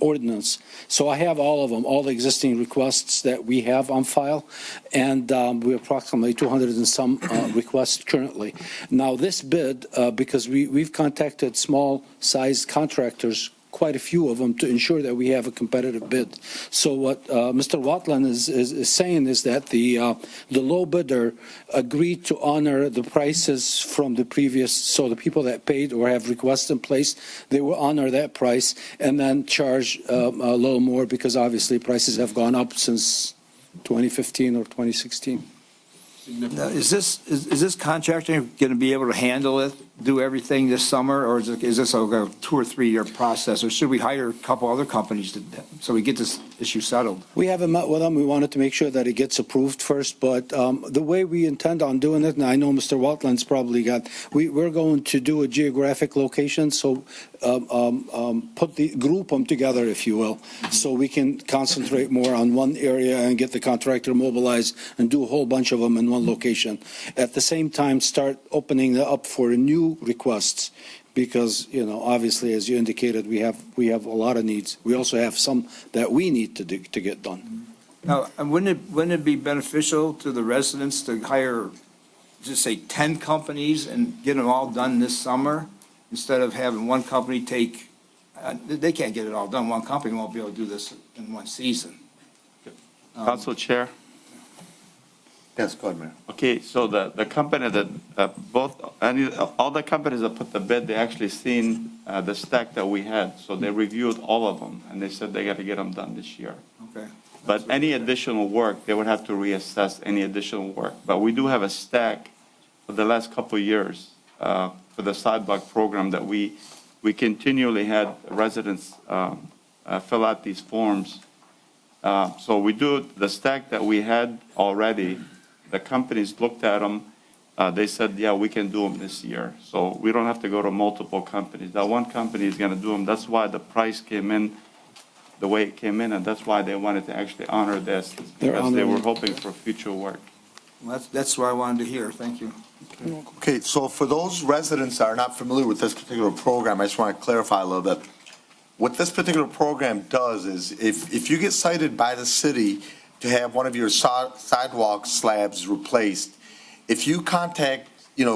ordinance. So I have all of them, all the existing requests that we have on file, and we approximately 200 and some requests currently. Now this bid, because we've contacted small-sized contractors, quite a few of them, to ensure that we have a competitive bid. So what Mr. Watland is saying is that the low bidder agreed to honor the prices from the previous, so the people that paid or have requests in place, they will honor that price and then charge a little more because obviously prices have gone up since 2015 or 2016. Now, is this contractor going to be able to handle it, do everything this summer, or is this a 2 or 3 year process, or should we hire a couple other companies so we get this issue settled? We haven't met with them. We wanted to make sure that it gets approved first, but the way we intend on doing it, and I know Mr. Watland's probably got, we're going to do a geographic location, so group them together, if you will, so we can concentrate more on one area and get the contractor mobilized and do a whole bunch of them in one location. At the same time, start opening it up for new requests, because, obviously, as you indicated, we have a lot of needs. We also have some that we need to get done. Now, and wouldn't it be beneficial to the residents to hire, just say, 10 companies and get them all done this summer, instead of having one company take, they can't get it all done. One company won't be able to do this in one season. Council Chair? Yes, go ahead, Mayor. Okay, so the company that, all the companies that put the bid, they actually seen the stack that we had. So they reviewed all of them, and they said they got to get them done this year. Okay. But any additional work, they would have to reassess any additional work. But we do have a stack for the last couple of years for the sidewalk program that we continually had residents fill out these forms. So we do the stack that we had already. The companies looked at them. They said, yeah, we can do them this year. So we don't have to go to multiple companies. That one company is going to do them. That's why the price came in the way it came in, and that's why they wanted to actually honor this, because they were hoping for future work. Well, that's what I wanted to hear. Thank you. Okay, so for those residents that are not familiar with this particular program, I just want to clarify a little bit. What this particular program does is if you get cited by the city to have one of your sidewalk slabs replaced, if you contact,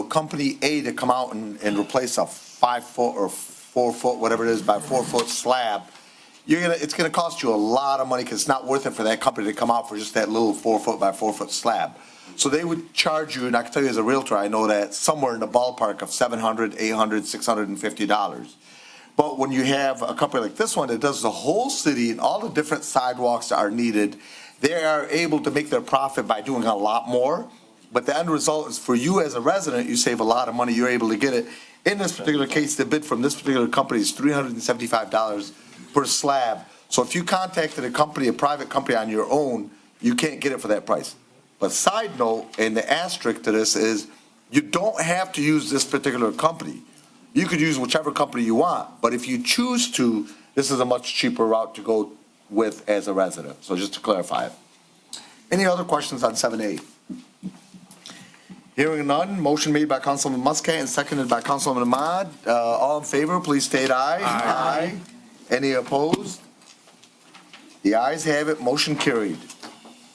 company A to come out and replace a 5 foot or 4 foot, whatever it is, by 4 foot slab, it's going to cost you a lot of money because it's not worth it for that company to come out for just that little 4 foot by 4 foot slab. So they would charge you, and I can tell you as a realtor, I know that somewhere in the ballpark of $700, $800, $650. But when you have a company like this one that does the whole city and all the different sidewalks that are needed, they are able to make their profit by doing a lot more. But the end result is for you as a resident, you save a lot of money. You're able to get it. In this particular case, the bid from this particular company is $375 per slab. So if you contacted a private company on your own, you can't get it for that price. But side note, and the asterisk to this is, you don't have to use this particular company. You could use whichever company you want, but if you choose to, this is a much cheaper route to go with as a resident. So just to clarify it. Any other questions on 7A? Hearing none, motion made by Councilman Muscat and seconded by Councilman Ahmad. All in favor, please state aye. Aye. Any opposed? The ayes have it, motion carried.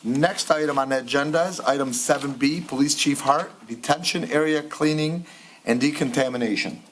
Next item on the agenda is item 7B, Police Chief Hart, detention area cleaning and decontamination.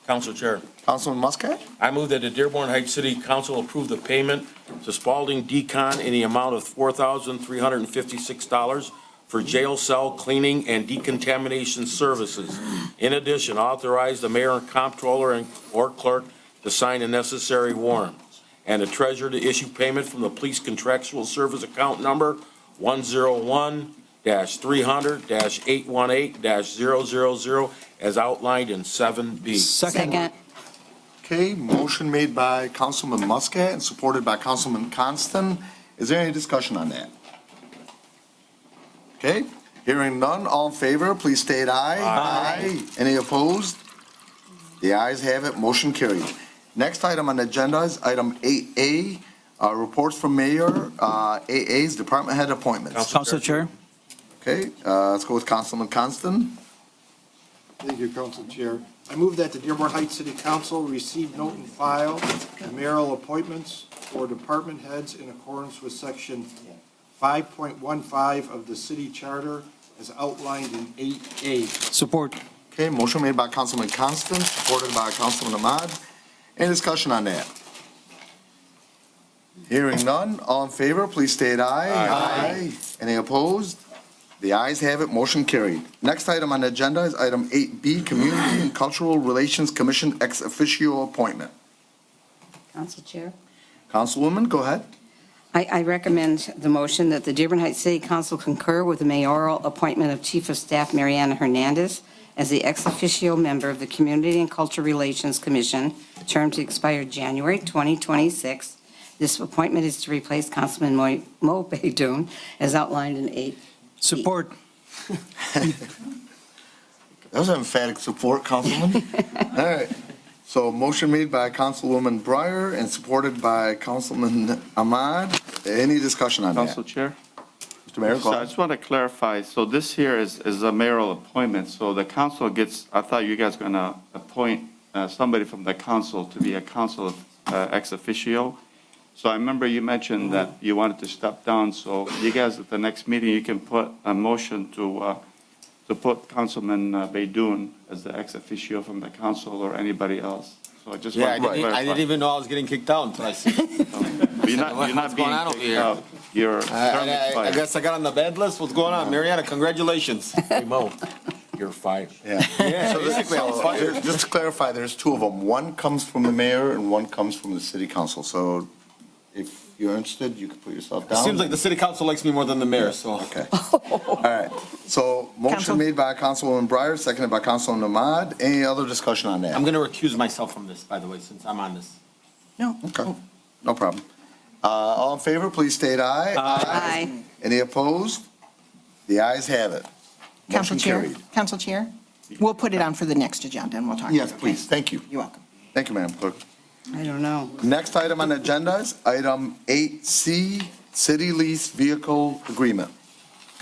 Council Chair. Councilman Muscat? I move that the Dearborn Heights City Council approve the payment to Spalding Decon in the amount of $4,356 for jail cell cleaning and decontamination services. In addition, authorize the mayor and comptroller or clerk to sign the necessary warrants, and the treasurer to issue payment from the police contractual service account number 101-300-818-000 as outlined in 7B. Second. Okay, motion made by Councilman Muscat and supported by Councilman Constant. Is there any discussion on that? Okay, hearing none, all in favor, please state aye. Aye. Any opposed? The ayes have it, motion carried. Next item on the agenda is item 8A, Reports from mayor, AA's department head appointments. Council Chair. Okay, let's go with Councilman Constant. Thank you, Council Chair. I move that the Dearborn Heights City Council receive, note, and file the mayoral appointments for department heads in accordance with Section 5.15 of the city charter as outlined in 8A. Support. Okay, motion made by Councilman Constant, supported by Councilman Ahmad. Any discussion on that? Hearing none, all in favor, please state aye. Aye. Any opposed? The ayes have it, motion carried. Next item on the agenda is item 8B, Community and Cultural Relations Commission ex officio appointment. Council Chair. Councilwoman, go ahead. I recommend the motion that the Dearborn Heights City Council concur with the mayoral appointment of Chief of Staff Mariana Hernandez as the ex officio member of the Community and Cultural Relations Commission, term to expire January 2026. This appointment is to replace Councilman Mo Beydoun as outlined in 8. Support. That was emphatic support, Councilman. All right. So motion made by Councilwoman Breyer and supported by Councilman Ahmad. Any discussion on that? Council Chair? Mr. Mayor, go So I ahead. just want to clarify, so this here is a mayoral appointment, so the council gets, I thought you guys were going to appoint somebody from the council to be a council ex officio. So I remember you mentioned that you wanted to step down, so you guys at the next meeting, you can put a motion to put Councilman Beydoun as the ex officio from the council or anybody else. So I just Yeah, want to clarify. I didn't even know I was getting kicked out until I see. You're not What's being going on over kicked here? out. Your term I expired. guess I got on the bad list. What's going on? Mariana, congratulations. Hey, Mo, you're fired. Yeah. Yeah, So basically, just to clarify, there's two of them. One comes from the mayor and one comes from the city council. So if you're interested, you can put yourself It down. seems like the city council likes me more than the mayor, so. Okay. All right. So motion Council- made by Councilwoman Breyer, seconded by Councilman Ahmad. Any other discussion on that? I'm going to recuse myself from this, by the way, since I'm on this. No. Okay, no problem. All in favor, please state aye. Aye. Any opposed? The ayes have it. Council Motion Chair. carried. Council Chair. We'll put it on for the next agenda and we'll talk. Yes, about it, please, thank you. You're welcome. Thank you, Madam Clerk. I don't know. Next item on the agenda is item 8C, City Lease Vehicle Agreement.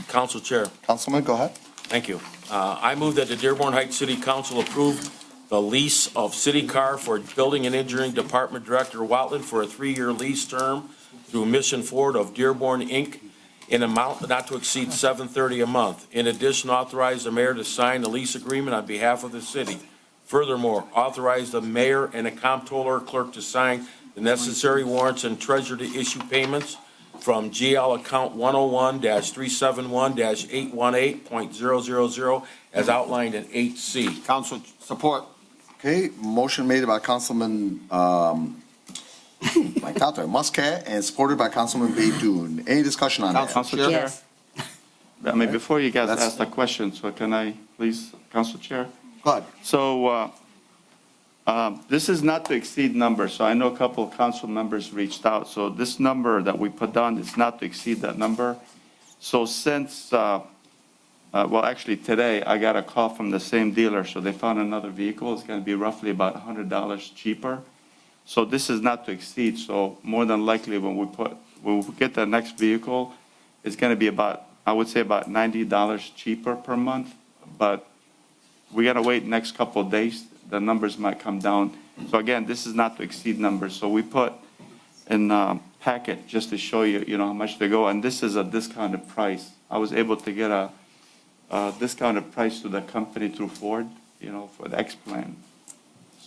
Council Chair, Councilman, go ahead. thank you. I move that the Dearborn Heights City Council approve the lease of city car for Building and Engineering Department Director Watland for a 3-year lease term through Mission Ford of Dearborn, Inc., in amount not to exceed $730 a month. In addition, authorize the mayor to sign the lease agreement on behalf of the city. Furthermore, authorize the mayor and the comptroller clerk to sign the necessary warrants and treasurer to issue payments from GL account 101-371-818.000 as outlined in 8C. Council support. Okay, motion made by Councilman, Mike out there, Muscat, and supported by Councilman Beydoun. Any discussion on that? Council Chair? Yes. I mean, before you guys That's- ask the question, so can I please, Council Chair? Go ahead. So this is not to exceed number, so I know a couple of council members reached out. So this number that we put down is not to exceed that number. So since, well, actually today, I got a call from the same dealer, so they found another vehicle. It's going to be roughly about $100 cheaper. So this is not to exceed, so more than likely when we get the next vehicle, it's going to be about, I would say about $90 cheaper per month, but we got to wait next couple of days. The numbers might come down. So again, this is not to exceed numbers. So we put in a packet just to show you, how much they go. And this is a discounted price. I was able to get a discounted price to the company through Ford, for the X plan.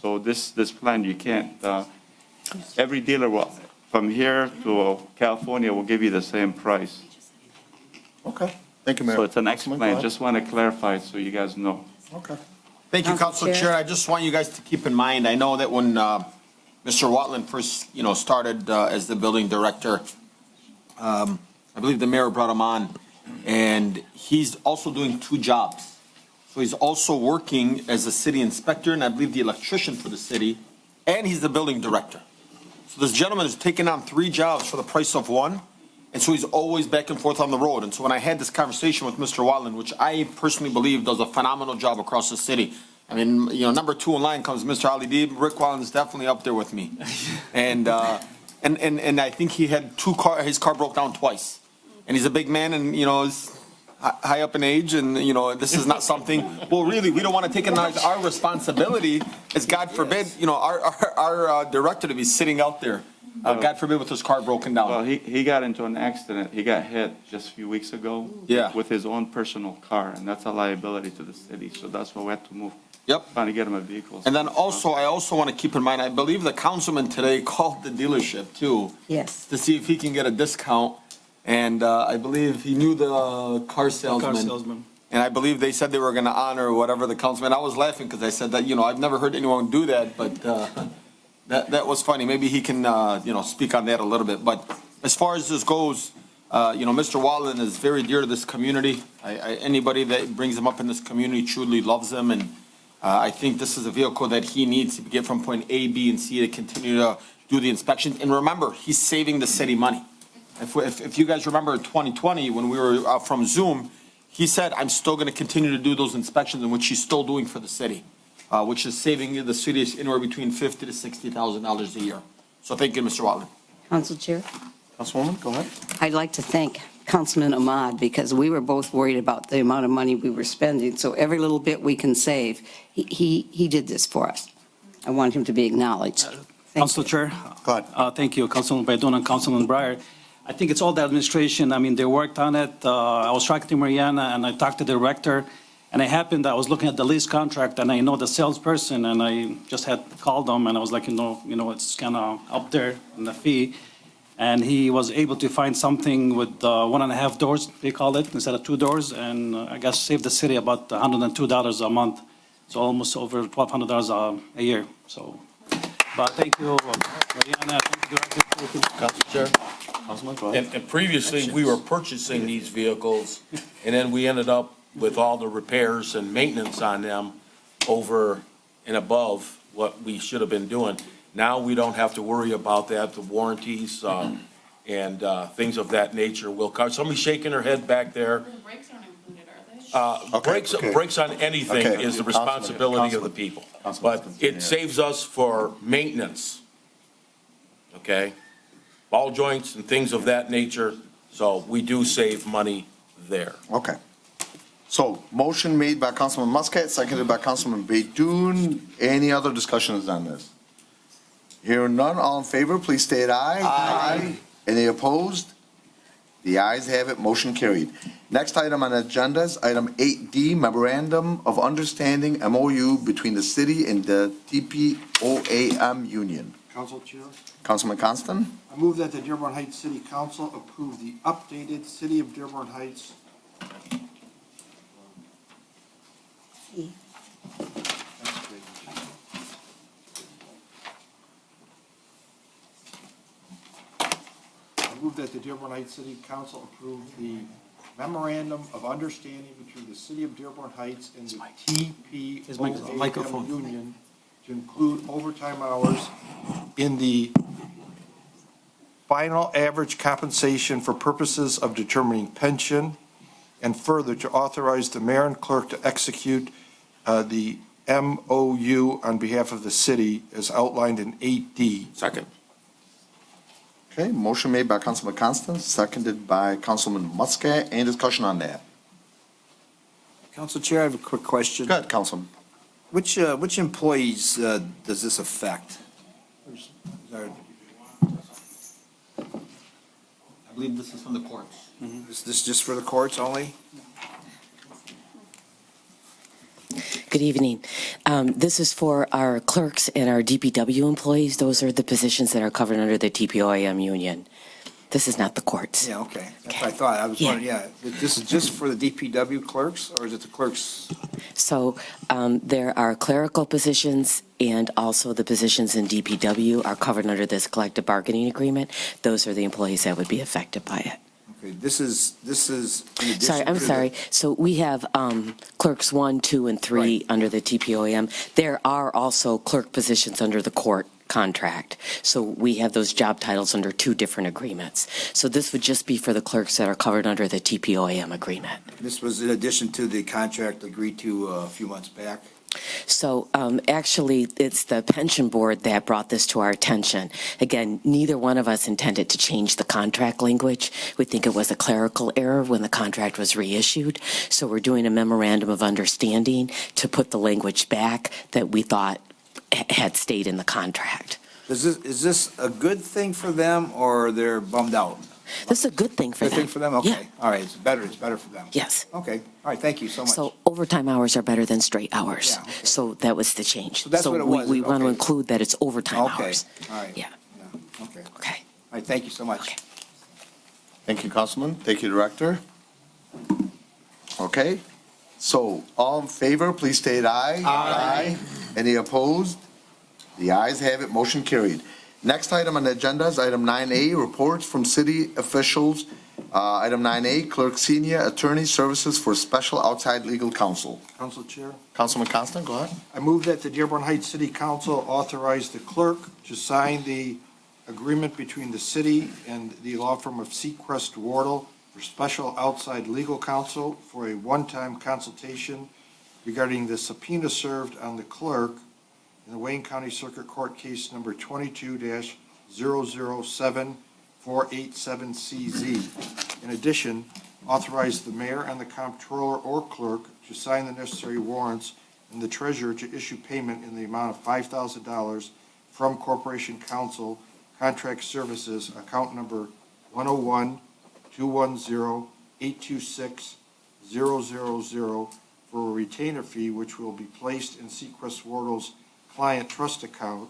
So this plan, you can't, every dealer from here to California will give you the same price. Okay, thank you, Mayor. So it's an X Councilman, go plan. ahead. Just want to clarify it so you guys know. Okay. Thank you, Council Council Chair. Chair. I just want you guys to keep in mind, I know that when Mr. Watland first, started as the building director, I believe the mayor brought him on, and he's also doing 2 jobs. So he's also working as a city inspector, and I believe the electrician for the city, and he's the building director. So this gentleman is taking on 3 jobs for the price of 1, and so he's always back and forth on the road. And so when I had this conversation with Mr. Watland, which I personally believe does a phenomenal job across the city, I mean, number 2 in line comes Mr. Ali Deeb. Rick Watland is definitely up there with me. And And I think he had his car broke down twice. And he's a big man and, is high up in age and, this is not something, well, really, we don't want to take it as our responsibility as God forbid, our director to be sitting out there, God forbid, with his car broken down. Well, he got into an accident. He got hit just a few weeks ago. Yeah. With his own personal car, and that's a liability to the city. So that's why we had to move. Yep. Trying to get him a vehicle. And then also, I also want to keep in mind, I believe the councilman today called the dealership too. Yes. To see if he can get a discount. And I believe he knew the car salesman. And I believe they said they were going to honor whatever the councilman. I was laughing because I said that, I've never heard anyone do that, but that was funny. Maybe he can, speak on that a little bit. But as far as this goes, Mr. Wallen is very dear to this community. Anybody that brings him up in this community truly loves him. And I think this is a vehicle that he needs to get from point A, B, and C to continue to do the inspections. And remember, he's saving the city money. If you guys remember in 2020, when we were from Zoom, he said, I'm still going to continue to do those inspections, in which he's still doing for the city, which is saving the city anywhere between $50,000 to $60,000 a year. So thank you, Mr. Wallen. Council Chair? Councilwoman, go ahead. I'd like to thank Councilman Ahmad because we were both worried about the amount of money we were spending. So every little bit we can save, he did this for us. I want him to be acknowledged. Council Chair. Go ahead. Thank you, Councilman Baydun and Councilman Breyer. I think it's all the administration. I mean, they worked on it. I was talking to Mariana and I talked to the director. And I was looking at the lease contract and I know the salesperson and I just had called them and I was like, it's kind of up there in the fee. And he was able to find something with 1.5 doors, they call it, instead of 2 doors. And I guess saved the city about $102 a month. So almost over $1,200 a year. So, but thank you, Mariana. Thank you, Director. Council Chair. Councilman, go ahead. And previously, we were purchasing these vehicles, and then we ended up with all the repairs and maintenance on them over and above what we should have been doing. Now we don't have to worry about that, the warranties and things of that nature will cover. Somebody's shaking her head back there. Brakes aren't included, are they? Brakes on anything Okay. is the responsibility of the people. But it saves us for maintenance, okay? Ball joints and things of that nature, so we do save money there. Okay. So motion made by Councilman Muscat, seconded by Councilman Baydun. Any other discussions on this? Hearing none, all in favor, please state aye. Aye. Any opposed? The ayes have it, motion carried. Next item on the agenda is item 8D, Memorandum of Understanding, MOU, between the city and the TPOAM Union. Council Chair, Councilman Constant? I move that the Dearborn Heights City Council approve the updated City of Dearborn Heights move that the Dearborn Heights City Council approve the memorandum of understanding between the City of Dearborn Heights and the TPOAM Union to include overtime hours in the final average compensation for purposes of determining pension, and further to authorize the mayor and clerk to execute the MOU on behalf of the city as outlined in 8D. Second. Okay, motion made by Councilman Constant, seconded by Councilman Muscat. Any discussion on that? Council Chair, I have a quick question. Go ahead, Councilman. Which employees does this affect? I believe this is from the courts. Is this just for the courts only? Good evening. This is for our clerks and our DPW employees. Those are the positions that are covered under the TPOAM union. This is not the courts. Yeah, okay. That's what I thought. I was wondering, this is just for the DPW clerks, or is it the clerks? So there are clerical positions and also the positions in DPW are covered under this collective bargaining agreement. Those are the employees that would be affected by it. Okay, this is in addition Sorry, I'm to the- sorry. So we have clerks 1, 2, and 3 under the TPOAM. There are also clerk positions under the court contract. So we have those job titles under 2 different agreements. So this would just be for the clerks that are covered under the TPOAM agreement. This was in addition to the contract agreed to a few months back? So actually, it's the pension board that brought this to our attention. Again, neither one of us intended to change the contract language. We think it was a clerical error when the contract was reissued. So we're doing a memorandum of understanding to put the language back that we thought had stayed in the contract. Is this a good thing for them, or they're bummed out? This is a good thing for Good them. thing for them? Okay. Yeah. All right, it's better for them. Yes. Okay, all right, thank you so much. So overtime hours are better than straight hours. Yeah, okay. So that was the change. So that's what it was, we want to okay. include that it's overtime Okay, hours. all right. Yeah. Okay. Okay. All right, thank you so much. Okay. Thank you, Councilman. Thank you, Director. Okay, so all in favor, please state aye. Aye. Any opposed? The ayes have it, motion carried. Next item on the agenda is item 9A, reports from city officials. Item 9A, Clerk Senior Attorney Services for Special Outside Legal Counsel. Council Chair, Councilman Constant, go ahead. I move that the Dearborn Heights City Council authorize the clerk to sign the agreement between the city and the law firm of Seacrest Wardle for special outside legal counsel for a one-time consultation regarding the subpoena served on the clerk in the Wayne County Circuit Court case number 22-007487CZ. In addition, authorize the mayor and the comptroller or clerk to sign the necessary warrants and the treasurer to issue payment in the amount of $5,000 from Corporation Counsel Contract Services, account number 101-210-826-000 for a retainer fee which will be placed in Seacrest Wardle's client trust account.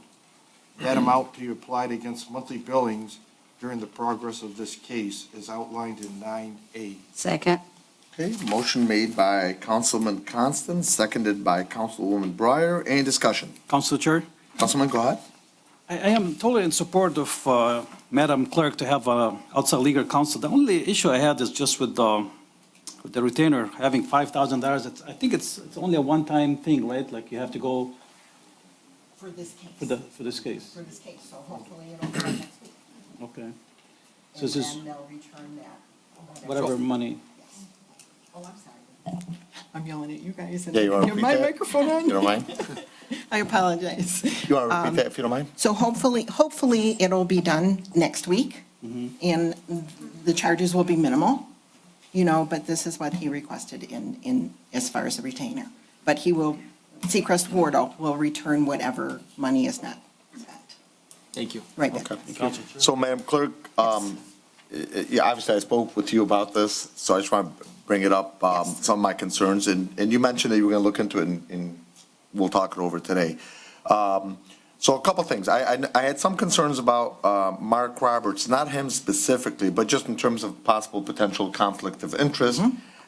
That amount to be applied against monthly billings during the progress of this case is outlined in 9A. Second. Okay, motion made by Councilman Constant, seconded by Councilwoman Breyer. Any discussion? Council Chair, Councilman, go ahead. I am totally in support of Madam Clerk to have outside legal counsel. The only issue I had is just with the retainer having $5,000. I think it's only a one-time thing, right? Like you have to go For this case. for this case. For this case, so hopefully it'll be next week. Okay. And So this is then they'll return that. whatever money. Yes. Oh, I'm sorry. I'm yelling at you guys. Yeah, you want to Have repeat my that? microphone on? You don't mind? I apologize. You want to repeat that if you don't mind? So hopefully it'll be done next week, and the charges will be minimal, but this is what he requested in as far as the retainer. But he will, Seacrest Wardle will return whatever money is not spent. Thank you. Right back. Okay. So, Madam Clerk, yeah, obviously I spoke with you about this, so I just want to bring it up, some of my concerns. And you mentioned that you were going to look into it, and we'll talk it over today. So a couple things. I had some concerns about Mark Roberts, not him specifically, but just in terms of possible potential conflict of interest.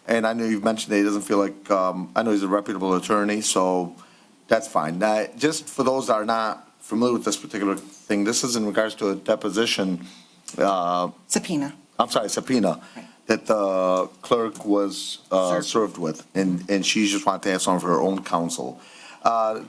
And I know you've mentioned that he doesn't feel like, I know he's a reputable attorney, so that's fine. Now, just for those that are not familiar with this particular thing, this is in regards to a deposition. Subpoena. I'm sorry, subpoena, that the clerk was served with, and she just wanted to have some of her own counsel.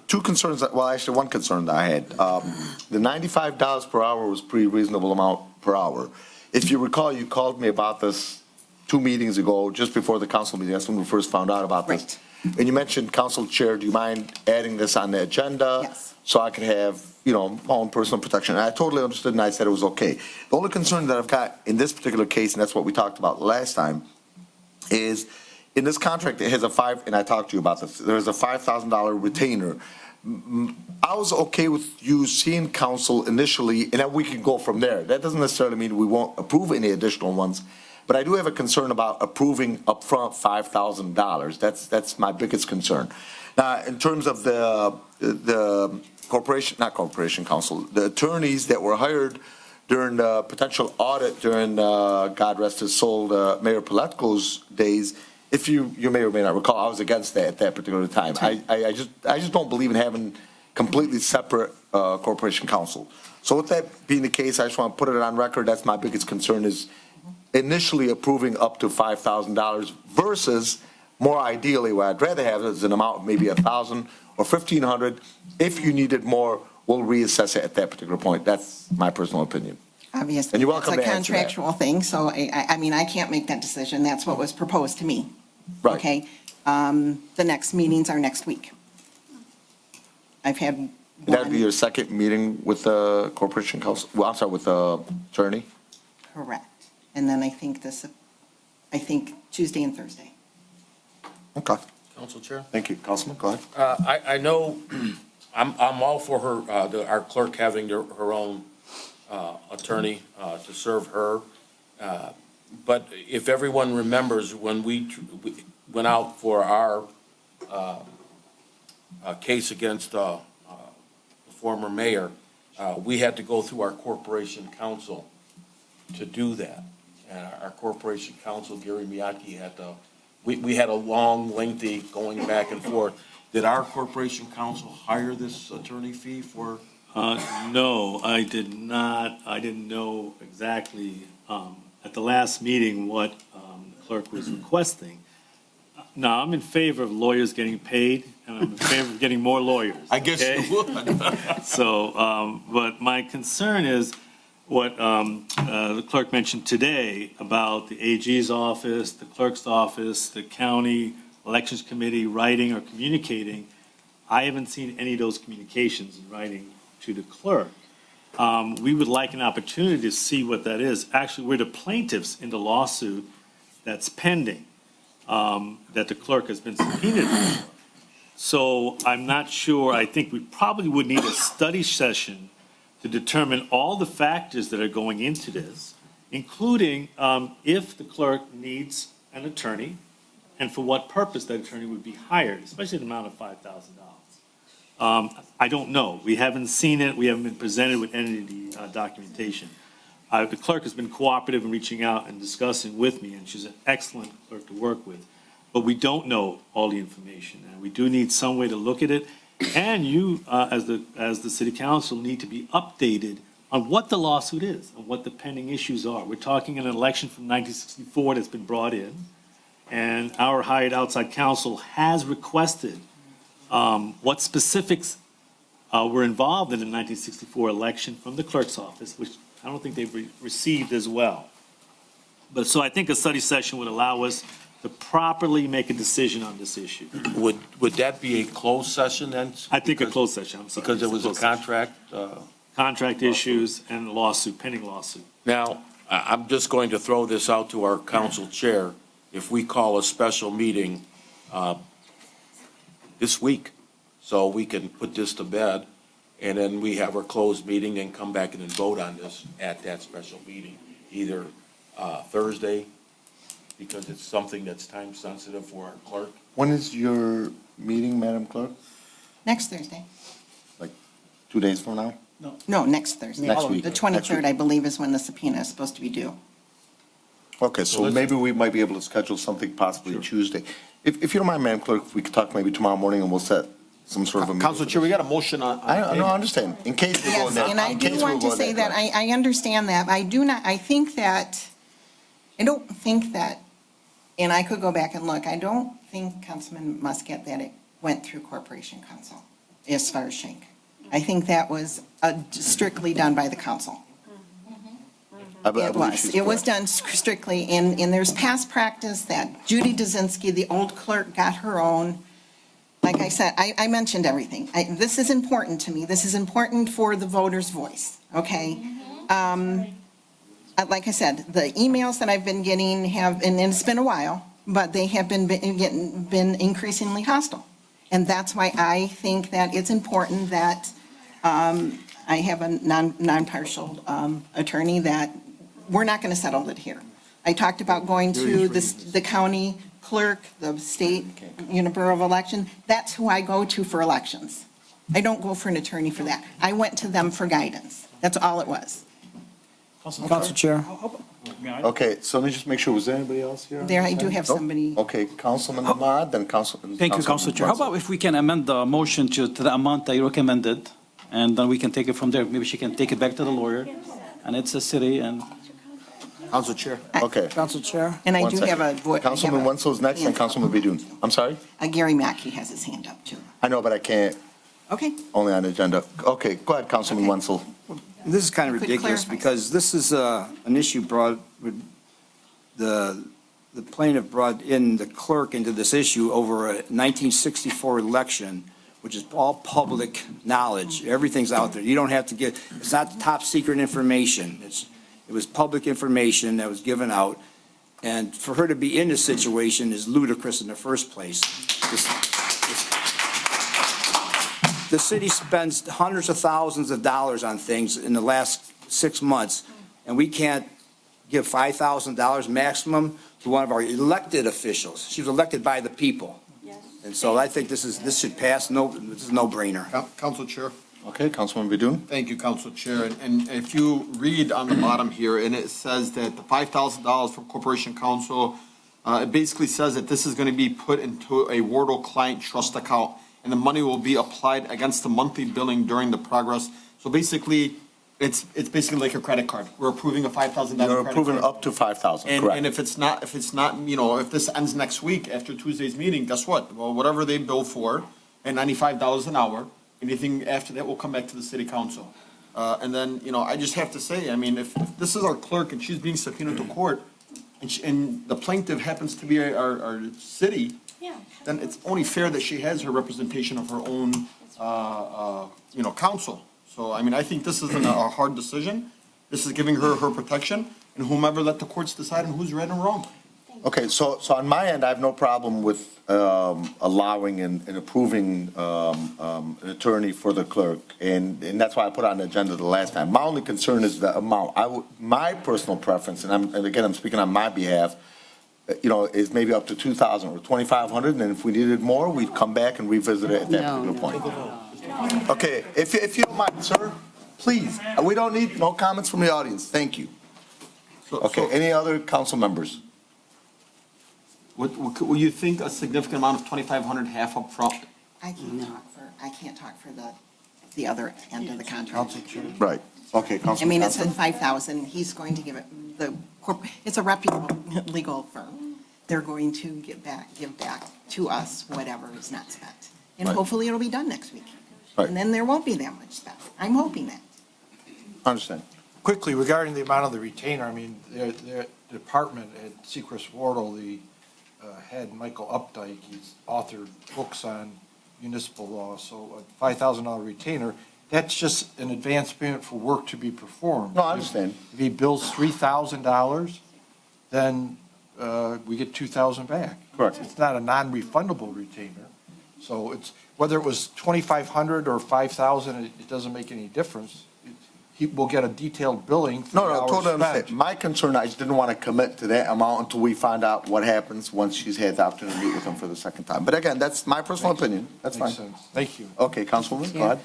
Two concerns, well, actually, one concern that I had. The $95 per hour was pretty reasonable amount per hour. If you recall, you called me about this 2 meetings ago, just before the council meeting. That's when we first found out about this. Right. And you mentioned, Council Chair, do you mind adding this on the agenda? Yes. So I could have, my own personal protection. And I totally understood, and I said it was okay. The only concern that I've got in this particular case, and that's what we talked about last time, is in this contract, it has and I talked to you about this, there's a $5,000 retainer. I was okay with you seeing counsel initially, and then we can go from there. That doesn't necessarily mean we won't approve any additional ones, but I do have a concern about approving upfront $5,000. That's my biggest concern. Now, in terms of the corporation counsel, the attorneys that were hired during the potential audit during, God rest his soul, Mayor Paletko's days, if you may or may not recall, I was against that at that particular time. I just don't believe in having completely separate corporation counsel. So with that being the case, I just want to put it on record. That's my biggest concern, is initially approving up to $5,000 versus more ideally what I'd rather have is an amount of maybe $1,000 or $1,500. If you needed more, we'll reassess it at that particular point. That's my personal opinion. Obviously. And you're welcome It's to a answer that. contractual thing, so I can't make that decision. That's what was proposed to me. Right. Okay? The next meetings are next week. I've had That'd be one, your second meeting with the Corporation Council, well, I'm sorry, with the attorney? correct. And then I think Tuesday and Thursday. Okay, Council Chair? thank you. Councilman, go ahead. I know, I'm all for her, our clerk having her own attorney to serve her. But if everyone remembers, when we went out for our case against the former mayor, we had to go through our corporation counsel to do that. And our corporation counsel, Gary Miyake, we had a long, lengthy going back and forth. Did our corporation counsel hire this attorney fee for? No, I did not. I didn't know exactly at the last meeting what the clerk was requesting. Now, I'm in favor of lawyers getting paid, and I'm in favor of getting more lawyers. I guess okay? you would. So, but my concern is what the clerk mentioned today about the AG's office, the clerk's office, the county elections committee writing or communicating. I haven't seen any of those communications in writing to the clerk. We would like an opportunity to see what that is. Actually, we're the plaintiffs in the lawsuit that's pending, that the clerk has been subpoenaed for. So I'm not sure. I think we probably would need a study session to determine all the factors that are going into this, including if the clerk needs an attorney and for what purpose that attorney would be hired, especially the amount of $5,000. I don't know. We haven't seen it. We haven't been presented with any of the documentation. The clerk has been cooperative in reaching out and discussing with me, and she's an excellent clerk to work with. But we don't know all the information, and we do need some way to look at it. And you, as the city council, need to be updated on what the lawsuit is and what the pending issues are. We're talking an election from 1964 that's been brought in, and our hired outside counsel has requested what specifics were involved in the 1964 election from the clerk's office, which I don't think they've received as well. But so I think a study session would allow us to properly make a decision on this issue. Would that be a closed session then? I think a closed session, I'm sorry. Because there was a contract? Contract issues and lawsuit, pending lawsuit. Now, I'm just going to throw this out to our council chair. If we call a special meeting this week, so we can put this to bed, and then we have our closed meeting and come back and then vote on this at that special meeting, either Thursday, because it's something that's time sensitive for our clerk. When is your meeting, Madam Clerk? Next Thursday. 2 days from now? No, next Thursday. Next week. The Next week. 23rd, I believe, is when the subpoena is supposed to be due. Okay, so maybe we might be able to schedule something possibly Tuesday. If you don't mind, Madam Clerk, if we could talk maybe tomorrow morning and we'll set some sort of a meeting. Council Chair, we got a motion on. I understand, in case we're going Yes, that. and I do want to say that, I understand that. I don't think that, and I could go back and look, I don't think, Councilman Muscat, that it went through Corporation Council as far as Schenck. I think that was strictly done by the council. It was done strictly, and there's past practice that Judy Dzinski, the old clerk, got her own. Like I said, I mentioned everything. This is important to me. This is important for the voter's voice, okay? Like I said, the emails that I've been getting have, and it's been a while, but they have been increasingly hostile. And that's why I think that it's important that I have a non-partial attorney, that we're not going to settle it here. I talked about going to the county clerk, the state Bureau of Election. That's who I go to for elections. I don't go for an attorney for that. I went to them for guidance. That's all it was. Council Chair. Okay, so let me just make sure, was there anybody else here? There, I do have Nope. somebody. Okay, Councilman Ahmad, then Councilman. Thank you, Council Chair. How about if we can amend the motion to the amount that you recommended, and then we can take it from there. Maybe she can take it back to the lawyer, and it's a city, and. Council Chair. Okay. Council Chair. And I One do second. have a. Councilman Wenzel's next, and Councilman Bedun. I'm sorry? Gary Mackey has his hand up, too. I know, but I can't, Okay. only on the agenda. Okay, go ahead, Councilman Wenzel. This is kind of Could ridiculous clarify. because this is an issue brought, the plaintiff brought in the clerk into this issue over a 1964 election which is all public knowledge. Everything's out there. You don't have to get, it's not top secret information. It was public information that was given out. And for her to be in this situation is ludicrous in the first place. The city spends hundreds of thousands of dollars on things in the last 6 months, and we can't give $5,000 maximum to one of our elected officials. She was elected by the people. And so I think this should pass. This is a no-brainer. Council Chair. Okay, Councilman Bedun? Thank you, Council Chair. And if you read on the bottom here, and it says that the $5,000 from Corporation Council, it basically says that this is going to be put into a Wardle client trust account, and the money will be applied against the monthly billing during the progress. So basically, it's basically like a credit card. We're approving a $5,000 credit card. You're approving up to 5,000, correct. And if it's not, if this ends next week after Tuesday's meeting, guess what? Well, whatever they bill for, at $95 an hour, anything after that will come back to the city council. And then, I just have to say, I mean, if this is our clerk and she's being subpoenaed to court, and the plaintiff happens to be our city, then it's only fair that she has her representation of her own, counsel. So, I mean, I think this isn't a hard decision. This is giving her her protection, and whomever let the courts decide on who's right and wrong. Okay, so on my end, I have no problem with allowing and approving an attorney for the clerk, and that's why I put it on the agenda the last time. My only concern is the amount. My personal preference, and again, I'm speaking on my behalf, is maybe up to 2,000 or 2,500, and if we needed more, we'd come back and revisit it at that particular point. Okay, if you don't mind, sir, please, we don't need no comments from the audience. Thank you. Okay, any other council members? Would you think a significant amount of 2,500 half up front? I can't talk for the other end of the contract. Right, okay, I Councilman mean, it's Constant? at 5,000, he's going to give it, it's a reputable legal firm. They're going to give back to us whatever is not spent. And Right. hopefully it'll be done next week. Right. And then there won't be that much spent. I'm hoping that. Understand. Quickly, regarding the amount of the retainer, I mean, their department at Sechrest Wardle, the head, Michael Updike, he's authored books on municipal law, so a $5,000 retainer, that's just an advance payment for work to be performed. No, I understand. If he bills $3,000, then we get $2,000 back. Correct. It's not a non-refundable retainer. So it's, whether it was 2,500 or 5,000, it doesn't make any difference. He will get a detailed billing for the No, hours totally understand. spent. My concern, I just didn't want to commit to that amount until we find out what happens once she's had the opportunity to meet with him for the second time. But again, that's my personal opinion. That's fine. Makes sense. Thank you. Okay, Councilwoman, go ahead.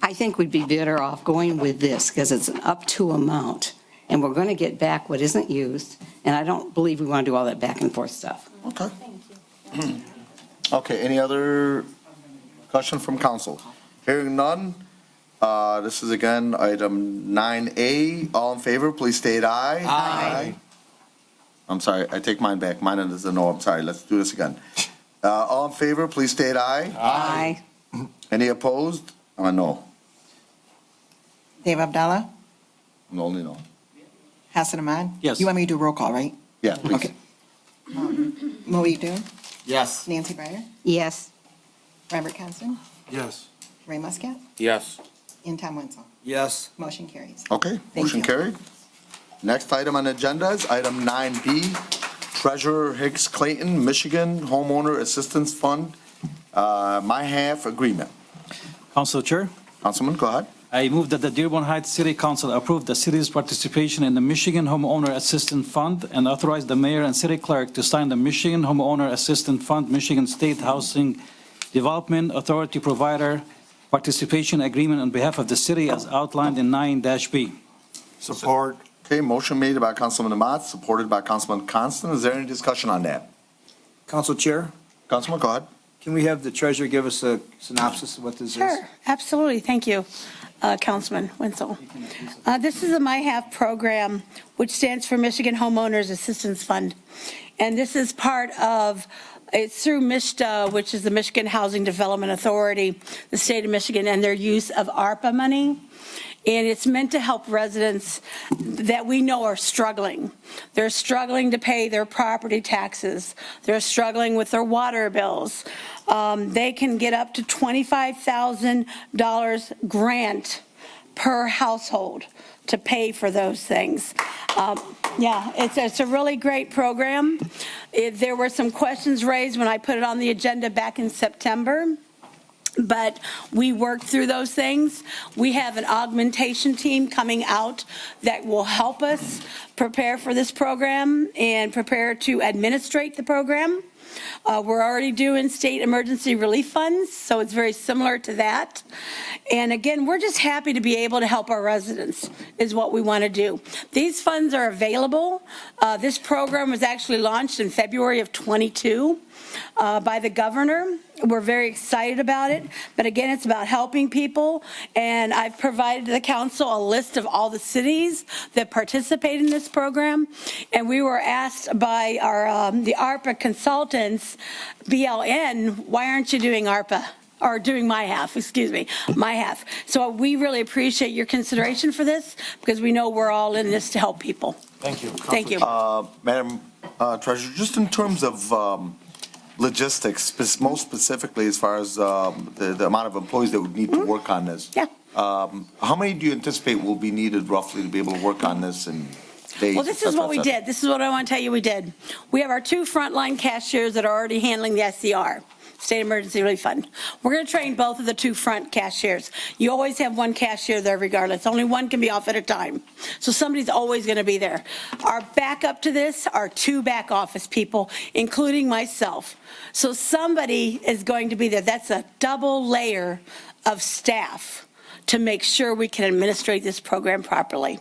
I think we'd be better off going with this because it's an up to amount, and we're going to get back what isn't used, and I don't believe we want to do all that back and forth stuff. Okay. Okay, any other question from council? Hearing none, this is again item 9A. All in favor, please state aye. Aye. I'm sorry, I take mine back. Mine is a no. I'm sorry. Let's do this again. All in favor, please state aye. Aye. Any opposed? No. Dave Abdallah? No, only no. Hassan Ahmad? Yes. You want me to do roll call, right? Yeah, please. Okay. Moe Dun? Yes. Nancy Breyer? Yes. Robert Constant? Yes. Ray Muscat? Yes. And Tom Wenzel? Yes. Motion carries. Okay, Thank motion you. carried. Next item on the agenda is item 9B, Treasurer Hicks Clayton, Michigan Homeowner Assistance Fund, my half agreement. Council Chair, Councilman, go ahead. I move that the Dearborn Heights City Council approve the city's participation in the Michigan Homeowner Assistance Fund and authorize the mayor and city clerk to sign the Michigan Homeowner Assistance Fund, Michigan State Housing Development Authority Provider Participation Agreement on behalf of the city as outlined in 9-B. Support. Okay, motion made by Councilman Ahmad, supported by Councilman Constant. Is there any discussion on that? Council Chair, Councilman, go ahead. can we have the treasurer give us a synopsis of what this is? Sure, absolutely. Thank you, Councilman Wenzel. This is a My Half program, which stands for Michigan Homeowners Assistance Fund. And this is part of, it's through MISTA, which is the Michigan Housing Development Authority, the state of Michigan, and their use of ARPA money. And it's meant to help residents that we know are struggling. They're struggling to pay their property taxes. They're struggling with their water bills. they can get up to $25,000 grant per household to pay for those things. Yeah, it's a really great program. There were some questions raised when I put it on the agenda back in September, but we worked through those things. We have an augmentation team coming out that will help us prepare for this program and prepare to administrate the program. We're already doing state emergency relief funds, so it's very similar to that. And again, we're just happy to be able to help our residents is what we want to do. These funds are available. This program was actually launched in February of 22 by the governor. We're very excited about it. But again, it's about helping people. And I've provided to the council a list of all the cities that participate in this program. And we were asked by our the ARPA consultants, BLN, why aren't you doing ARPA? Or doing my half, excuse me, my half. So we really appreciate your consideration for this because we know we're all in this to help people. Thank you. Thank you. Madam Treasurer, just in terms of logistics, most specifically as far as the amount of employees that would need to work on this. Yeah. How many do you anticipate will be needed roughly to be able to work on this and days? Well, this is what we did. This is what I want to tell you we did. We have our 2 frontline cashiers that are already handling the SCR. State Emergency Relief Fund. We're going to train both of the 2 front cashiers. You always have 1 cashier there regardless. Only 1 can be off at a time. So somebody's always going to be there. Our backup to this are 2 back office people, including myself. So somebody is going to be there. That's a double layer of staff to make sure we can administrate this program properly.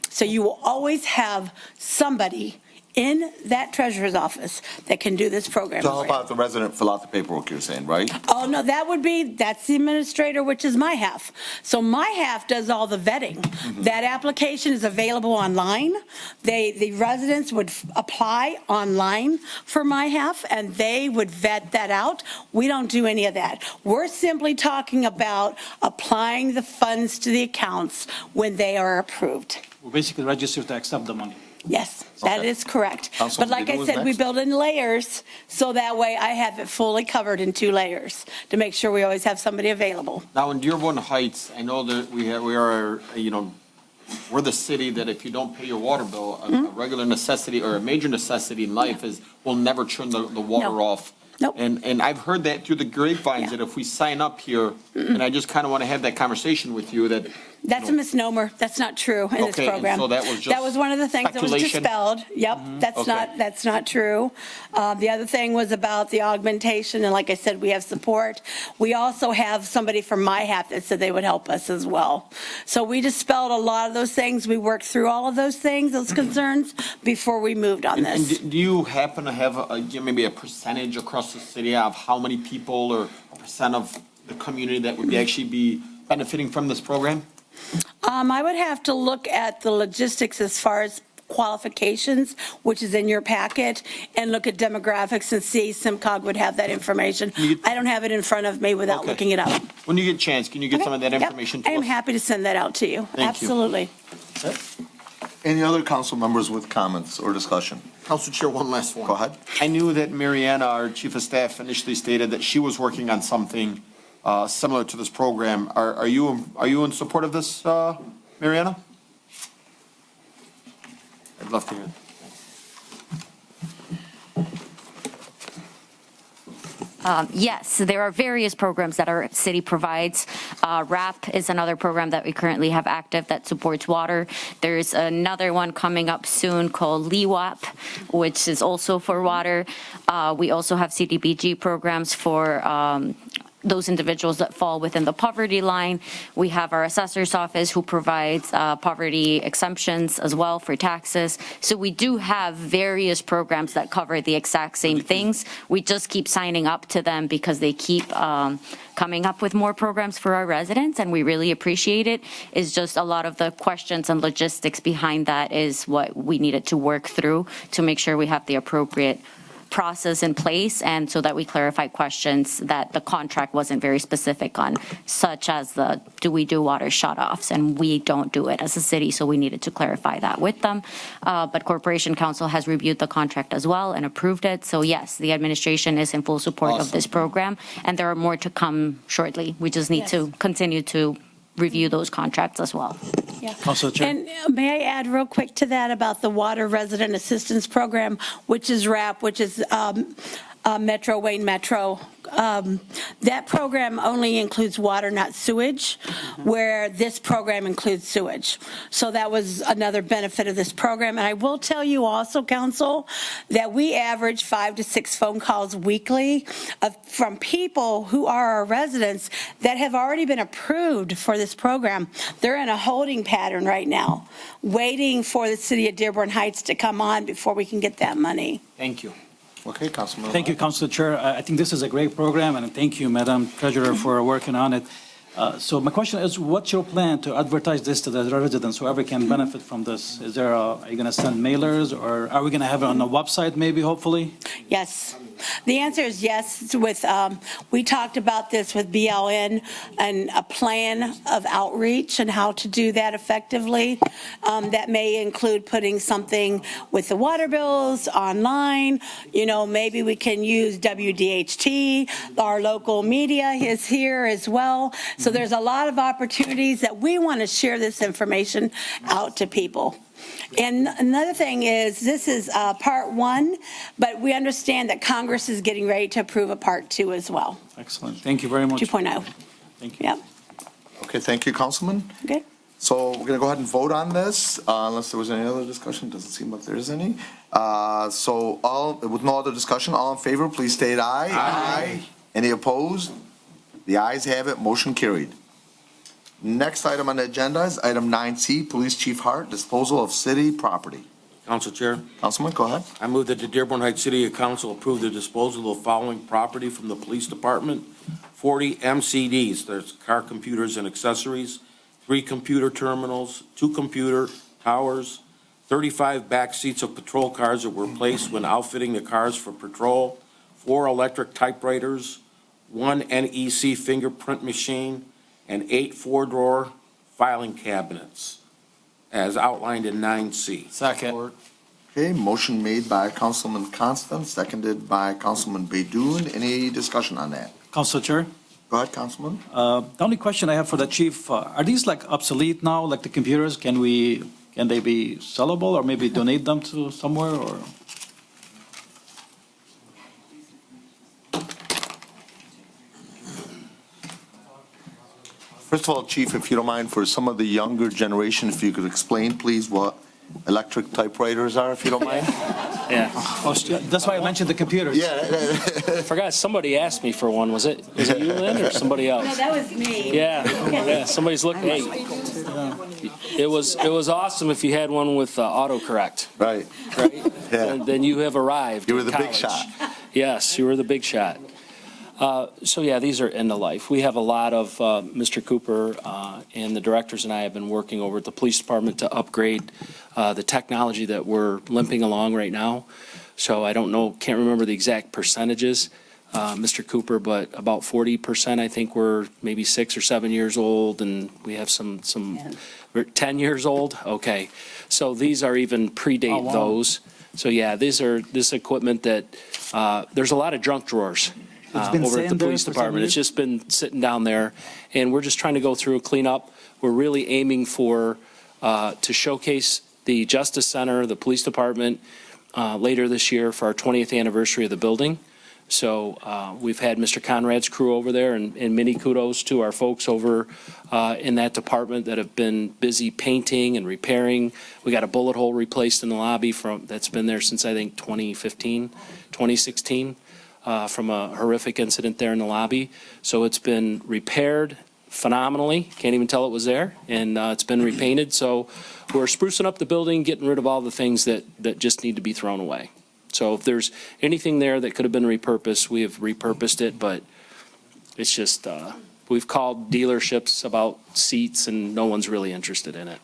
So you will always have somebody in that treasurer's office that can do this program. So how about the resident fill out the paperwork, you're saying, right? Oh, no, that's the administrator, which is my half. So my half does all the vetting. That application is available online. The residents would apply online for my half, and they would vet that out. We don't do any of that. We're simply talking about applying the funds to the accounts when they are approved. We're basically registered to accept the money. Yes, that is correct. Councilman But like I Biggs said, we next. build in layers, so that way I have it fully covered in 2 layers to make sure we always have somebody available. Now, in Dearborn Heights, I know that we are, we're the city that if you don't pay your water bill, a regular necessity or a major necessity in life is we'll never turn the water No. off. Nope. And I've heard that through the grapevines that if we sign up here, and I just kind of want to have that conversation with you that. That's a misnomer. That's not true in this Okay, and program. so that was just one of the things that was speculation? dispelled. Yep, Okay. that's not true. The other thing was about the augmentation, and like I said, we have support. We also have somebody from my half that said they would help us as well. So we dispelled a lot of those things. We worked through all of those things, those concerns, before we moved on And this. do you happen to have maybe a percentage across the city of how many people or a percent of the community that would actually be benefiting from this program? I would have to look at the logistics as far as qualifications, which is in your packet, and look at demographics and see SimCog would have that information. I don't have it in front of me without Okay. looking it up. When you get a chance, can you get some of that Yep. information to I am us? happy to send that out to you. Thank you. Absolutely. Any other council members with comments or discussion? Council Chair, one last one. Go ahead. I knew that Mariana, our Chief of Staff, initially stated that she was working on something similar to this program. Are you in support of this, Mariana? I'd love to hear it. Yes, there are various programs that our city provides. RAP is another program that we currently have active that supports water. There's another one coming up soon called LEWAP, which is also for water. We also have CDBG programs for those individuals that fall within the poverty line. We have our assessor's office who provides poverty exemptions as well for taxes. So we do have various programs that cover the exact same things. We just keep signing up to them because they keep coming up with more programs for our residents, and we really appreciate it. It's just a lot of the questions and logistics behind that is what we needed to work through to make sure we have the appropriate process in place, and so that we clarify questions that the contract wasn't very specific on, such as do we do water shutoffs? And we don't do it as a city, so we needed to clarify that with them. But Corporation Council has reviewed the contract as well and approved it. So yes, the administration is in full support of this program, and there are more to come shortly. We just need to continue to review those contracts as well. Yeah. Councilor Chair. And may I add real quick to that about the Water Resident Assistance Program, which is RAP, which is Metro, Wayne Metro. That program only includes water, not sewage, where this program includes sewage. So that was another benefit of this program. And I will tell you also, Council, that we average 5 to 6 phone calls weekly from people who are our residents that have already been approved for this program. They're in a holding pattern right now, waiting for the city of Dearborn Heights to come on before we can get that money. Thank you. Okay, Councilman. Thank you, Councilor Chair. I think this is a great program, and thank you, Madam Treasurer, for working on it. So my question is, what's your plan to advertise this to the residents, whoever can benefit from this? Are you going to send mailers, or are we going to have it on the website maybe, hopefully? Yes. The answer is yes. We talked about this with BLN and a plan of outreach and how to do that effectively. That may include putting something with the water bills online. Maybe we can use WDHT. Our local media is here as well. So there's a lot of opportunities that we want to share this information out to people. And another thing is, this is part 1, but we understand that Congress is getting ready to approve a part 2 as well. Excellent. Thank you very much. 2.0. Thank you. Yep. Okay, thank you, Councilman. Okay. So we're going to go ahead and vote on this, unless there was any other discussion. Doesn't seem like there is any. With no other discussion, all in favor, please state aye. Aye. Any opposed? The ayes have it, motion carried. Next item on the agenda is item 9C, Police Chief Hart, disposal of city property. Council Chair, Councilman, go ahead. I move that the Dearborn Heights City Council approve the disposal of following property from the police department: 40 MCDs, there's car computers and accessories, 3 computer terminals, 2 computer towers, 35 back seats of patrol cars that were placed when outfitting the cars for patrol, 4 electric typewriters, 1 NEC fingerprint machine, and 8 4-drawer filing cabinets, as outlined in 9C. Second. Okay, motion made by Councilman Constant, seconded by Councilman Baidoon. Any discussion on that? Councilor Chair. Go ahead, Councilman. The only question I have for the chief, are these like obsolete now, like the computers? Can they be sellable or maybe donate them to somewhere, or? First of all, Chief, if you don't mind, for some of the younger generation, if you could explain, please, what electric typewriters are, if you don't mind? Yeah. That's why I mentioned the computers. Yeah. I forgot, somebody asked me for one. Was it you, Lynn, or somebody else? No, that was me. Yeah, somebody's looking. Hey, it was awesome if you had one with autocorrect. Right. Yeah. And then you have arrived. You were the in big college. shot. Yes, you were the big shot. So yeah, these are end of life. We have a lot of, Mr. Cooper and the directors and I have been working over at the police department to upgrade the technology that we're limping along right now. So I don't know, can't remember the exact percentages, Mr. Cooper, but about 40%, I think, were maybe 6 or 7 years old, and we have some 10 years old. Okay, so these are even predate those. So yeah, this equipment that there's a lot of junk drawers. Over at the police department. It's just been sitting down there, and we're just trying to go through a cleanup. We're really aiming to showcase the Justice Center, the police department, later this year for our 20th anniversary of the building. So we've had Mr. Conrad's crew over there, and many kudos to our folks over in that department that have been busy painting and repairing. We got a bullet hole replaced in the lobby that's been there since, I think, 2016. From a horrific incident there in the lobby. So it's been repaired phenomenally. Can't even tell it was there. And it's been repainted. So we're sprucing up the building, getting rid of all the things that just need to be thrown away. So if there's anything there that could have been repurposed, we have repurposed it. But it's just, we've called dealerships about seats, and no one's really interested in it.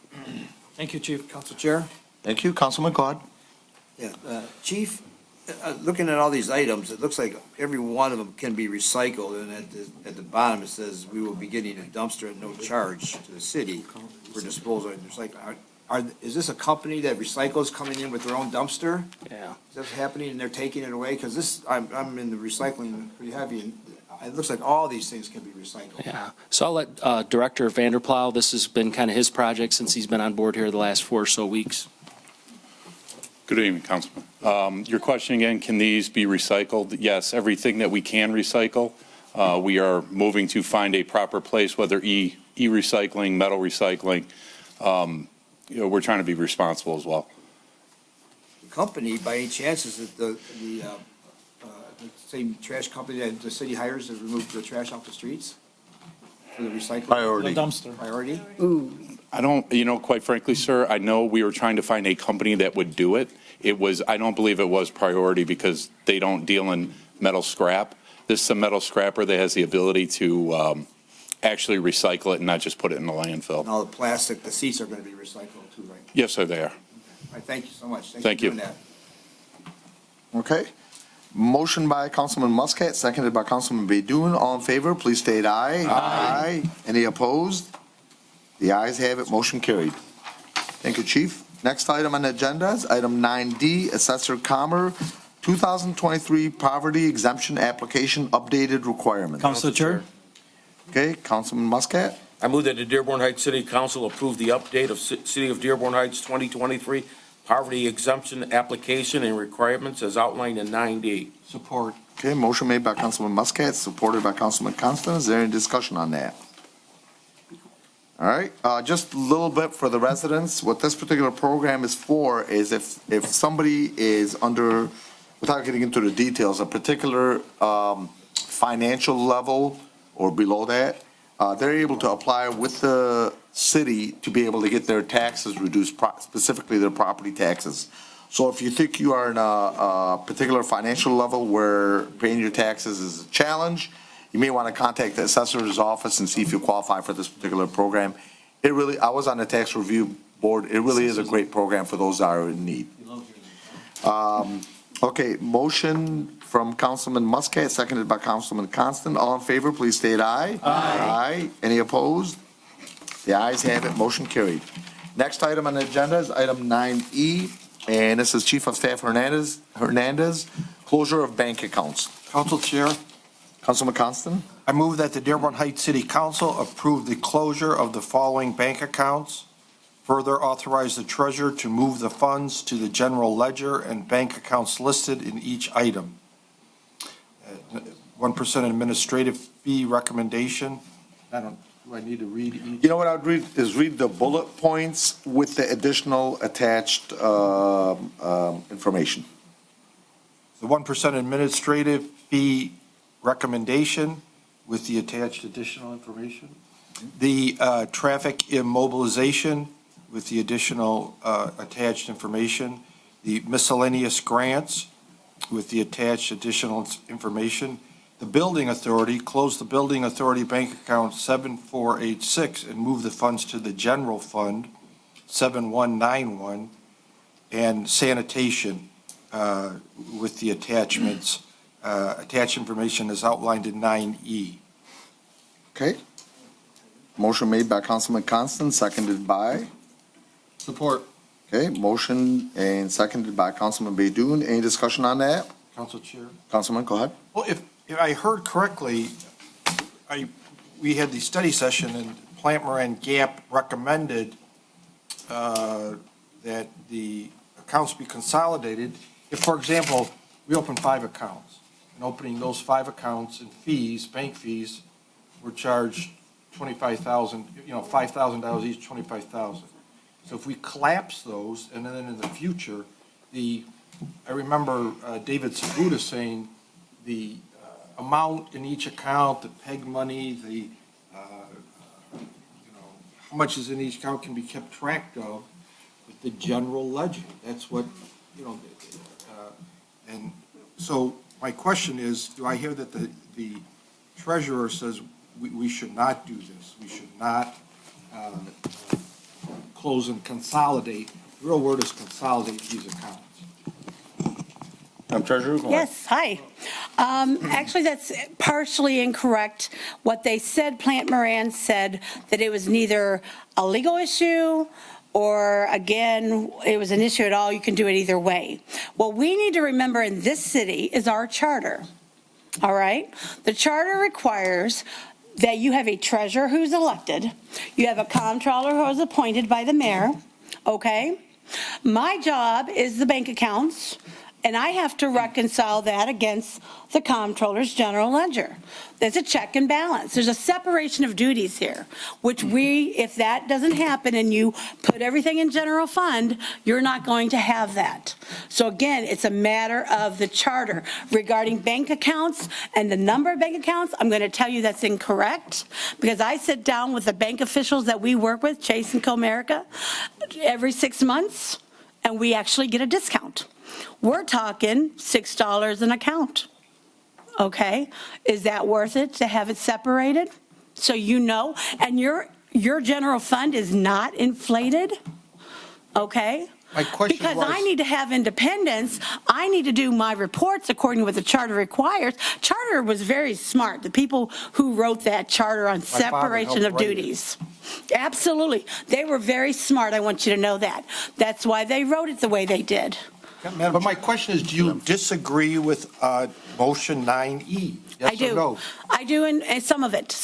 Thank you, Chief. Council Chair? Thank you, Councilman, go ahead. Yeah, Chief, looking at all these items, it looks like every one of them can be recycled, and at the bottom, it says, we will be getting a dumpster at no charge to the city for disposal. It's like, is this a company that recycles coming in with their own dumpster? Yeah. Is that happening, and they're taking it away? Because this, I'm in the recycling pretty heavy, and it looks like all these things can be recycled. Yeah. So I'll let Director Vanderplow, this has been kind of his project since he's been on board here the last 4 or so weeks. Good evening, Councilman. Your question again, can these be recycled? Yes, everything that we can recycle. We are moving to find a proper place, whether e-recycling, metal recycling. We're trying to be responsible as well. The company, by any chance, is it the same trash company that the city hires to remove the trash off the streets? For the recycling? Priority. The dumpster. Priority? I don't, quite frankly, sir, I know we were trying to find a company that would do it. I don't believe it was Priority because they don't deal in metal scrap. This is a metal scrapper that has the ability to actually recycle it and not just put it in the landfill. And all the plastic, the seats are going to be recycled too, right? Yes, sir, they are. All right, thank you so much. Thank you. for doing that. Okay. Motion by Councilman Muscat, seconded by Councilman Baydoun. All in favor, please state aye. Aye. Any opposed? The ayes have it, motion carried. Thank you, Chief. Next item on the agenda is item 9D, Assessor Commer, 2023 Poverty Exemption Application Updated Requirements. Council Chair. Okay, Councilman Muscat. I move that the Dearborn Heights City Council approve the update of City of Dearborn Heights 2023 poverty exemption application and requirements as outlined in 9D. Support. Okay, motion made by Councilman Muscat, supported by Councilman Constant. Is there any discussion on that? All right, just a little bit for the residents. What this particular program is for is if somebody is under, without getting into the details, a particular financial level or below that, they're able to apply with the city to be able to get their taxes reduced, specifically their property taxes. So if you think you are in a particular financial level where paying your taxes is a challenge, you may want to contact the assessor's office and see if you qualify for this particular program. I was on the tax review board. It really is a great program for those that are in need. Okay, motion from Councilman Muscat, seconded by Councilman Constant. All in favor, please state aye. Aye. Any opposed? The ayes have it, motion carried. Next item on the agenda is item 9E, and this is Chief of Staff Hernandez, closure of bank accounts. Council Chair, Councilman Constant? I move that the Dearborn Heights City Council approve the closure of the following bank accounts. Further authorize the treasurer to move the funds to the general ledger and bank accounts listed in each item. 1% administrative fee recommendation. Do I need to read each? You know what I'd read is the bullet points with the additional attached information. The 1% administrative fee recommendation with the attached additional information. The traffic immobilization with the additional attached information. The miscellaneous grants with the attached additional information. The building authority, close the building authority bank account 7486 and move the funds to the general fund 7191, and sanitation with the attachments. Attached information is outlined in 9E. Okay. Motion made by Councilman Constant, seconded by? Support. Okay, motion and seconded by Councilman Baydoun. Any discussion on that? Council Chair. Councilman, go ahead. Well, if I heard correctly, we had the study session and Plant Moran Gap recommended that the accounts be consolidated. If, for example, we open 5 accounts, and opening those 5 accounts and fees, bank fees, were charged $25,000, $5,000 each, $25,000. So if we collapse those, and then in the future, I remember David Sabuda saying the amount in each account, the PEG money, how much is in each account can be kept track of with the general ledger. That's what, and so my question is, do I hear that the treasurer says we should not do this? We should not close and consolidate. The real word is consolidate these accounts. Madam Treasurer, go ahead. Yes, hi. Actually, that's partially incorrect. What they said, Plant Moran said that it was neither a legal issue or, again, it was an issue at all. You can do it either way. What we need to remember in this city is our charter, all right? The charter requires that you have a treasurer who's elected, you have a comptroller who is appointed by the mayor, okay? My job is the bank accounts, and I have to reconcile that against the comptroller's general ledger. There's a check and balance. There's a separation of duties here, which if that doesn't happen and you put everything in general fund, you're not going to have that. So again, it's a matter of the charter. Regarding bank accounts and the number of bank accounts, I'm going to tell you that's incorrect, because I sit down with the bank officials that we work with, Chase and Comerica, every 6 months, and we actually get a discount. We're talking $6 an account, okay? Is that worth it to have it separated? So you know, and your general fund is not inflated, okay? My question Because was- I need to have independence, I need to do my reports according to what the charter requires. Charter was very smart, the people who wrote that charter on separation of helped write it. duties. Absolutely, they were very smart, I want you to know that. That's why they wrote it the way they did. But my question is, do you disagree with motion 9E? Yes I do. or no? I do, and some of it.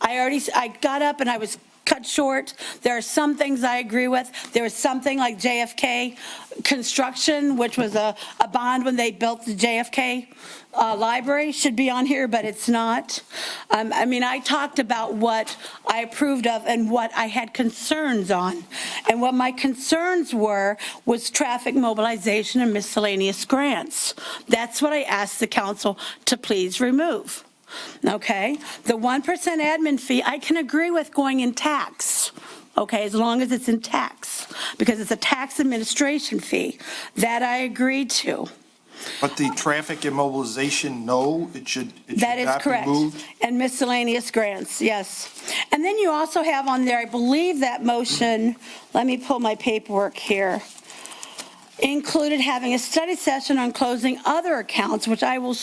I got up and I was cut short. There are some things I agree with. There was something like JFK construction, which was a bond when they built the JFK library, should be on here, but it's not. I mean, I talked about what I approved of and what I had concerns on. And what my concerns were was traffic mobilization and miscellaneous grants. That's what I asked the council to please remove. Okay? The 1% admin fee, I can agree with going in tax. Okay, as long as it's in tax, because it's a tax administration fee. That I agreed to. But the traffic immobilization, no, it should That is not be correct. moved? And miscellaneous grants, yes. And then you also have on there, I believe that motion, let me pull my paperwork here, included having a study session on closing other accounts, which I will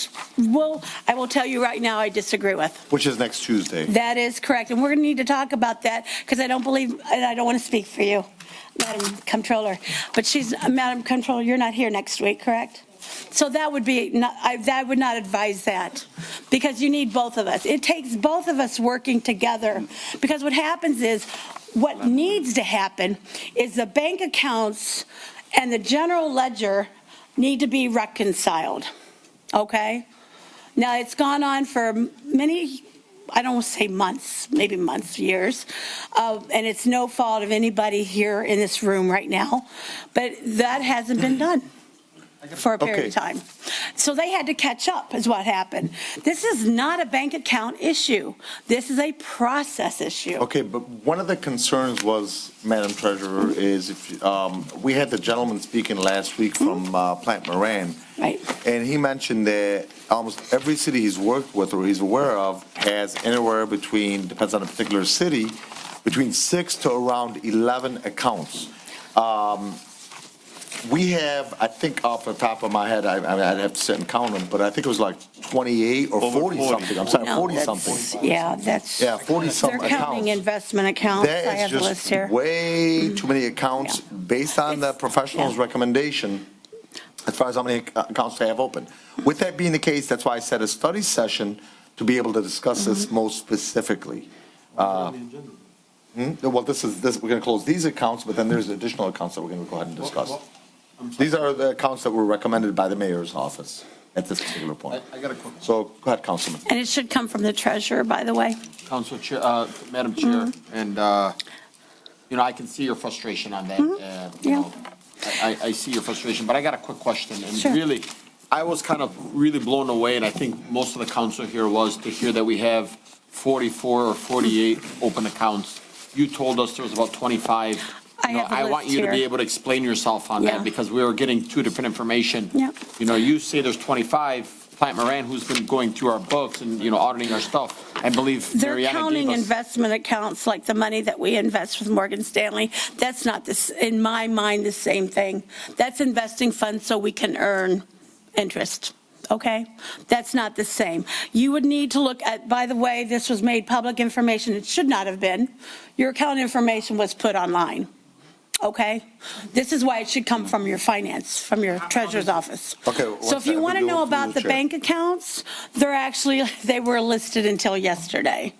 tell you right now I disagree with. Which is next Tuesday. That is correct. And we're going to need to talk about that, because I don't believe, and I don't want to speak for you, Madam Comptroller. But Madam Comptroller, you're not here next week, correct? So that would be, I would not advise that, because you need both of us. It takes both of us working together, because what happens is, what needs to happen is the bank accounts and the general ledger need to be reconciled, okay? Now, it's gone on for many, I don't want to say months, maybe months, years, and it's no fault of anybody here in this room right now, but that hasn't been done for a period of time. So they had to catch up is what happened. This is not a bank account issue. This is a process issue. Okay, but one of the concerns was, Madam Treasurer, is if, we had the gentleman speaking last week from Plant Moran. Right. And he mentioned that almost every city he's worked with or he's aware of has anywhere between, depends on a particular city, between 6 to around 11 accounts. We have, I think off the top of my head, I'd have to sit and count them, but I think it was like 28 or 40 something. I'm sorry, No, 40 that's- something. Yeah, that's. Yeah, 40 some They're counting accounts. investment accounts. I That have is the list just here. way too many accounts based on the professional's recommendation as far as how many accounts they have open. With that being the case, that's why I said a study session to be able to discuss this most specifically. Well, we're going to close these accounts, but then there's additional accounts that we're going to go ahead and discuss. These are the accounts that were recommended by the mayor's office at this particular point. I got a quick. So, go ahead, Councilman. And it should come from the treasurer, by the way. Council Chair, Madam Chair, and, I can see your frustration on that. You know, I see your frustration, but I got a quick question. And Sure. really, I was kind of really blown away, and I think most of the council here was to hear that we have 44 or 48 open accounts. You told us there was about 25. I have the I want list you to be here. able to explain yourself on Yeah. that, because we were getting two different information. Yep. You say there's 25. Plant Moran, who's been going through our books and, auditing our stuff, I believe They're Mariana counting gave us. investment accounts like the money that we invest with Morgan Stanley. That's not this, in my mind, the same thing. That's investing funds so we can earn, interest, okay? That's not the same. You would need to look at, by the way, this was made public information. It should not have been. Your account information was put online, okay? This is why it should come from your finance, from your treasurer's office. Okay. So if you want to know about the bank accounts, they were listed until yesterday.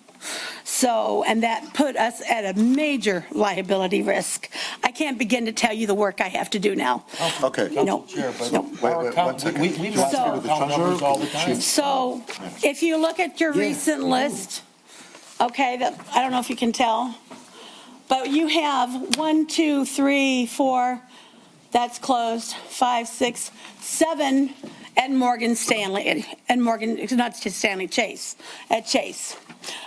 So, and that put us at a major liability risk. I can't begin to tell you the work I have to do now. Okay. No. Wait, 1 second. We Do you want to speak with the account numbers treasurer? all the time. So if you look at your recent list, okay, I don't know if you can tell, but you have 1, 2, 3, 4, that's closed, 5, 6, 7 at Morgan Stanley, not just Stanley, Chase, at Chase.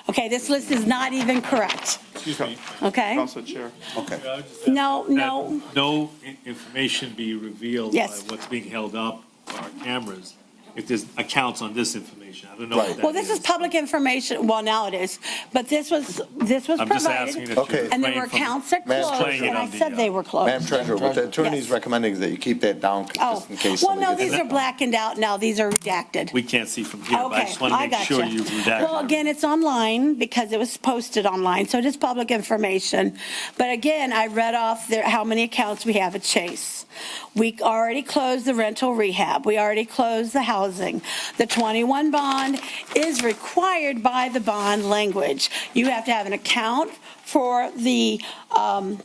Okay, this list is not even correct. Excuse me. Okay? Council Chair. Okay. No. That no information be revealed by Yes. what's being held up on our cameras if there's accounts on this information. I don't know what that is. Well, this is public information, well, now it is, but this was I'm just asking provided, if Okay. you're and there were refrain from accounts that Madam closed, Treasurer. and I said they were closed. Madam Treasurer, what the attorney's Yes. recommending is that you keep that down just in case Well, somebody no, gets these are blackened out now, these are redacted. We can't see from here, but I Okay, just want to I make got sure you. you redact. Well, again, it's online because it was posted online, so it is public information. But again, I read off how many accounts we have at Chase. We already closed the rental rehab. We already closed the housing. The 21 bond is required by the bond language. You have to have an account for the, for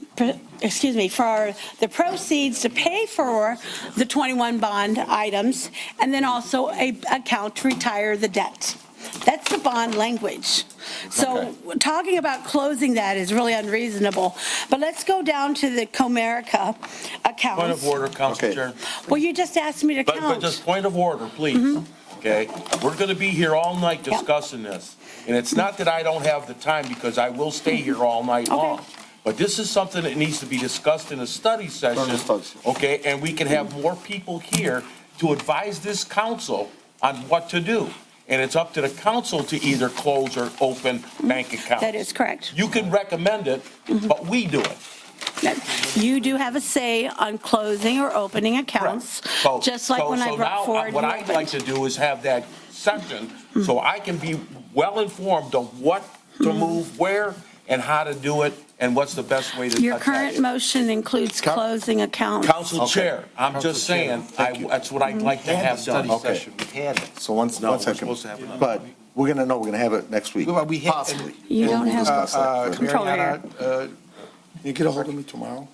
the proceeds to pay for the 21 bond items, and then also an account to retire the debt. That's the bond language. So talking about closing that is really unreasonable. But let's go down to the Comerica accounts. Point of order, Council Chair. Well, you just asked me to But count. just point of order, please, okay? We're going to be here all night discussing this. And it's not that I don't have the time, because I will stay here all night long. But this is something that needs to be discussed in a study session, okay? And we can have more people here to advise this council on what to do. And it's up to the council to either close or open bank accounts. That is correct. You can recommend it, but we do it. You do have a say on closing or opening accounts, just like when I brought forward. What I'd like to do is have that session so I can be well informed of what to move where and how to do it and what's the best way to. Your current motion includes closing accounts. Council Chair, I'm just saying, that's what I'd like to have study session. We had it. So one second. But we're gonna have it next week. Well, we had- Possibly. You don't We'll have discuss that. control here. Can you get a hold of me tomorrow?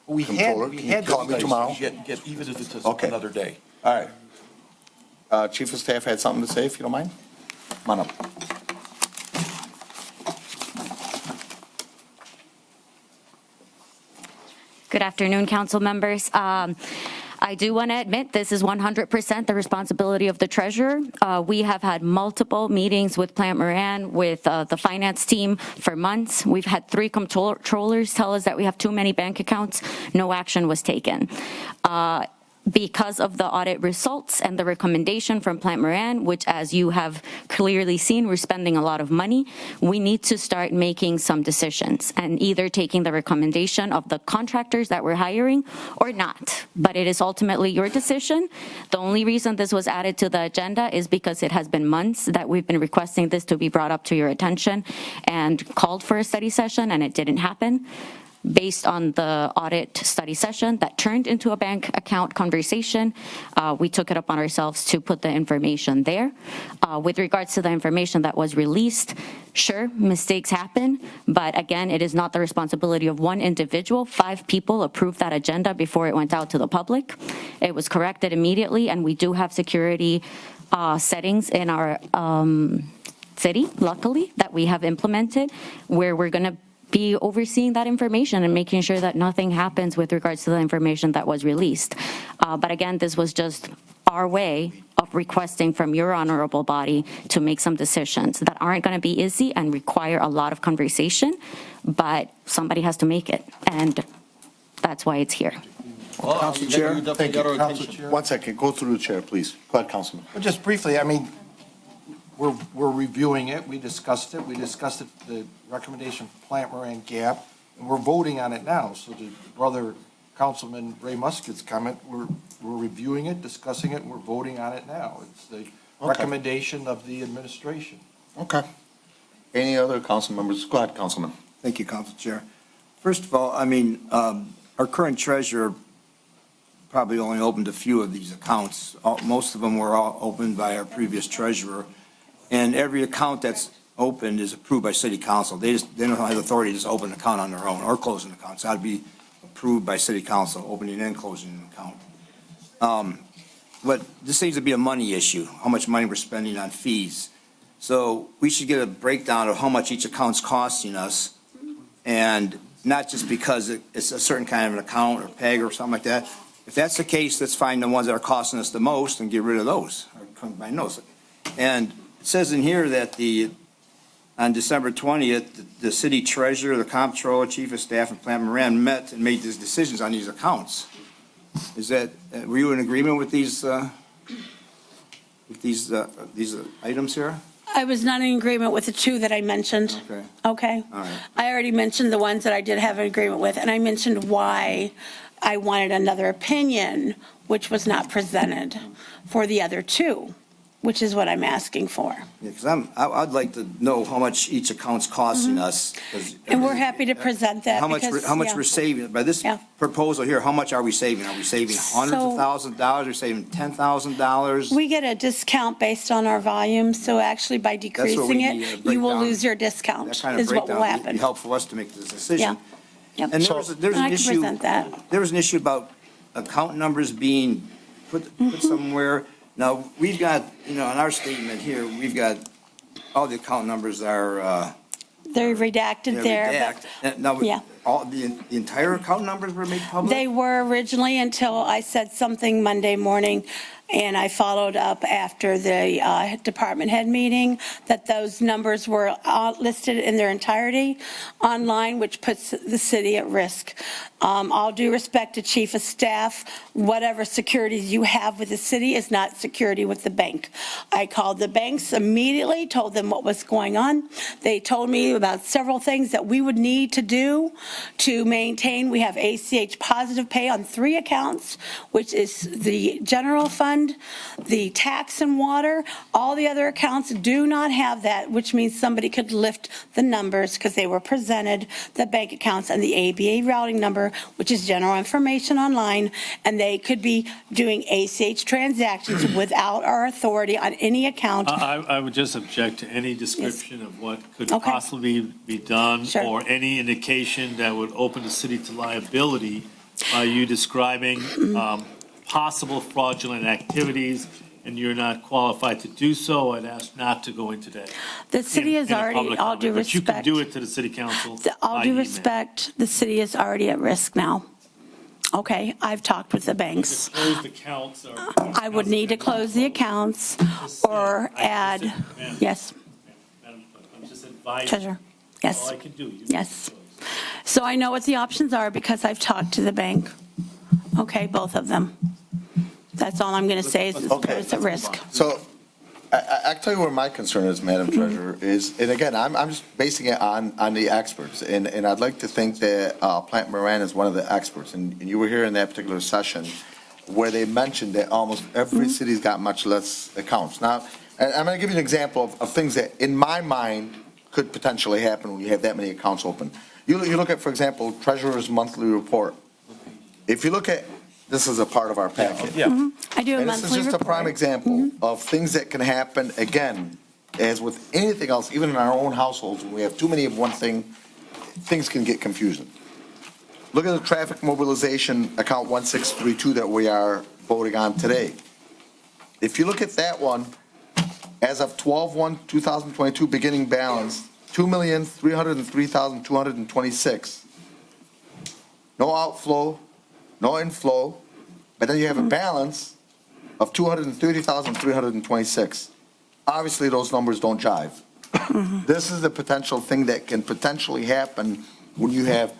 Controller, Can you call me tomorrow? Even if it's Okay. another day. All right. Chief of Staff had something to say, if you don't mind? Come on up. Good afternoon, council members. I do want to admit this is 100% the responsibility of the treasurer. We have had multiple meetings with Plant Moran, with the finance team for months. We've had 3 controllers tell us that we have too many bank accounts. No action was taken. Because of the audit results and the recommendation from Plant Moran, which, as you have clearly seen, we're spending a lot of money, we need to start making some decisions and either taking the recommendation of the contractors that we're hiring or not. But it is ultimately your decision. The only reason this was added to the agenda is because it has been months that we've been requesting this to be brought up to your attention and called for a study session, and it didn't happen. Based on the audit study session that turned into a bank account conversation, we took it upon ourselves to put the information there. With regards to the information that was released, sure, mistakes happen, but again, it is not the responsibility of one individual. 5 people approved that agenda before it went out to the public. It was corrected immediately, and we do have security settings in our city, luckily, that we have implemented, where we're going to be overseeing that information and making sure that nothing happens with regards to the information that was released. But again, this was just our way of requesting from your honorable body to make some decisions that aren't going to be easy and require a lot of conversation, but somebody has to make it, and that's why it's here. Council Chair? Thank you. Council Chair. 1 second, go through the chair, please. Go ahead, Councilman. Well, just briefly, I mean, we're reviewing it, we discussed it, the recommendation from Plant Moran Gap, and we're voting on it now, so the brother Councilman Ray Muscat's comment, we're reviewing it, discussing it, and we're voting on it now. It's the recommendation of the administration. Okay. Any other council members? Go ahead, Councilman. Thank you, Council Chair. First of all, I mean, our current treasurer probably only opened a few of these accounts. Most of them were all opened by our previous treasurer. And every account that's opened is approved by city council. They don't have authority to just open an account on their own or close an account. So that'd be approved by city council, opening and closing an account. But this seems to be a money issue, how much money we're spending on fees. So we should get a breakdown of how much each account's costing us, and not just because it's a certain kind of an account or PEG or something like that. If that's the case, let's find the ones that are costing us the most and get rid of those, or combine those. And it says in here that on December 20th, the city treasurer, the comptroller, chief of staff, and Plant Moran met and made these decisions on these accounts. Is that, were you in agreement with these items here? I was not in agreement with the two that I mentioned. Okay. Okay? All right. I already mentioned the ones that I did have an agreement with, and I mentioned why I wanted another opinion, which was not presented for the other two, which is what I'm asking for. Yeah, because I'd like to know how much each account's costing us. And we're happy to present that. How much because, we're saving. By this proposal here, how much are we saving? Are we saving hundreds of thousands of dollars? Are we saving $10,000? We get a discount based on our volume, so actually by decreasing it, you will lose your discount, That kind of is what will breakdown would happen. be helpful for us to make this decision. Yep. And there's And an I can issue. present that. There was an issue about account numbers being put somewhere. Now, we've got, in our statement here, we've got, all the account numbers are, They're redacted there. redacted. Now, Yeah. all the entire account numbers were made public? They were originally until I said something Monday morning, and I followed up after the department head meeting, that those numbers were listed in their entirety online, which puts the city at risk. All due respect to chief of staff, whatever securities you have with the city is not security with the bank. I called the banks immediately, told them what was going on. They told me about several things that we would need to do to maintain. We have ACH positive pay on 3 accounts, which is the general fund, the tax and water. All the other accounts do not have that, which means somebody could lift the numbers because they were presented, the bank accounts and the ABA routing number, which is general information online, and they could be doing ACH transactions without our authority on any account. I would just object to any description of what could possibly be done or any indication that would open the city to liability by you describing possible fraudulent activities, and you're not qualified to do so. I'd ask not to go into that. The city is in a already, public all due comment, but you can respect. do it to the city council. All by due email. respect, the city is already at risk now. Okay, I've talked with the banks. Closed accounts are. I would need to close the accounts or add, yes, Madam, I'm just advising. treasurer, yes. All I can do. Yes. So I know what the options are because I've talked to the bank. Okay, both of them. That's all I'm going to say is it's at risk. So I tell you where my concern is, Madam Treasurer, is, and again, I'm just basing it on the experts. And I'd like to think that Plant Moran is one of the experts. And you were here in that particular session where they mentioned that almost every city's got much less accounts. Now, and I'm going to give you an example of things that, in my mind, could potentially happen when you have that many accounts open. You look at, for example, Treasurer's monthly report. If you look at, this is a part of our packet. I do a And this monthly is just a prime report. example of things that can happen, again, as with anything else, even in our own households, when we have too many of one thing, things can get confusing. Look at the traffic mobilization account 1632 that we are voting on today. If you look at that one, as of 12/1/2022, beginning balance, 2,303,226. No outflow, no inflow, but then you have a balance of 230,326. Obviously, those numbers don't jive. This is the potential thing that can potentially happen when you have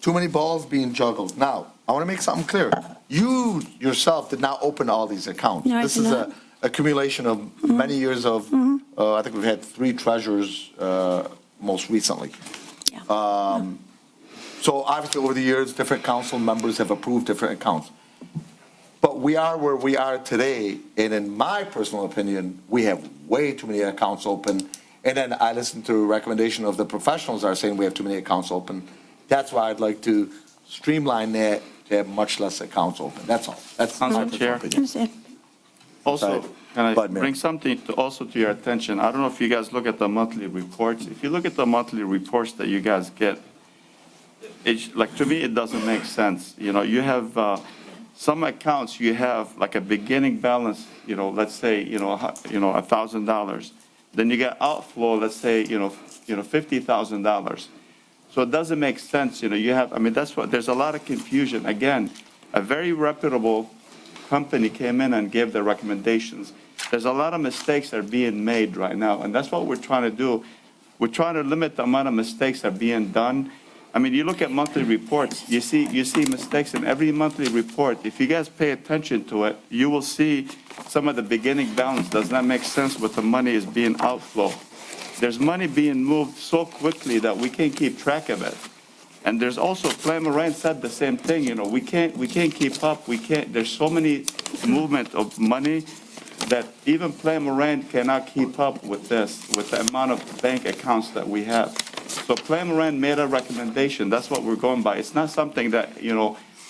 too many balls being juggled. Now, I want to make something clear. You yourself did not open all these accounts. No, I This did is not. a accumulation of many years of, I think we've had 3 treasurers most recently. So obviously, over the years, different council members have approved different accounts. But we are where we are today, and in my personal opinion, we have way too many accounts open. And then I listened to a recommendation of the professionals are saying we have too many accounts open. That's why I'd like to streamline that to have much less accounts open. That's all. That's my Council personal Chair. opinion. Also, can I Bud, Mayor. bring something also to your attention? I don't know if you guys look at the monthly reports. If you look at the monthly reports that you guys get, it's, like, to me, it doesn't make sense. You know, you have, some accounts, you have like a beginning balance, you know, let's say, $1,000. Then you get outflow, let's say, $50,000. So it doesn't make sense, you have, I mean, that's what, there's a lot of confusion. Again, a very reputable company came in and gave their recommendations. There's a lot of mistakes that are being made right now, and that's what we're trying to do. We're trying to limit the amount of mistakes that are being done. I mean, you look at monthly reports, you see mistakes in every monthly report. If you guys pay attention to it, you will see some of the beginning balance does not make sense what the money is being outflow. There's money being moved so quickly that we can't keep track of it. And there's also, Plan Moran said the same thing, we can't keep up, there's so many movement of money that even Plan Moran cannot keep up with this, with the amount of bank accounts that we have. So Plan Moran made a recommendation, that's what we're going by. It's not something that,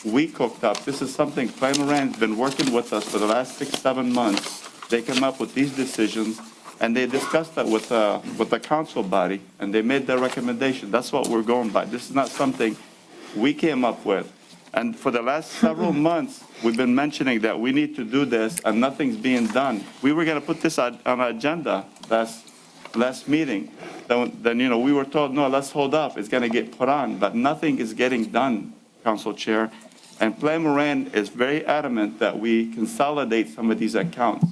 we cooked up. This is something Plan Moran's been working with us for the last 6-7 months. They came up with these decisions, and they discussed that with the council body, and they made their recommendation. That's what we're going by. This is not something we came up with. And for the last several months, we've been mentioning that we need to do this, and nothing's being done. We were going to put this on our agenda last meeting. Then, we were told, no, let's hold up. It's going to get put on, but nothing is getting done, Council Chair. And Plan Moran is very adamant that we consolidate some of these accounts.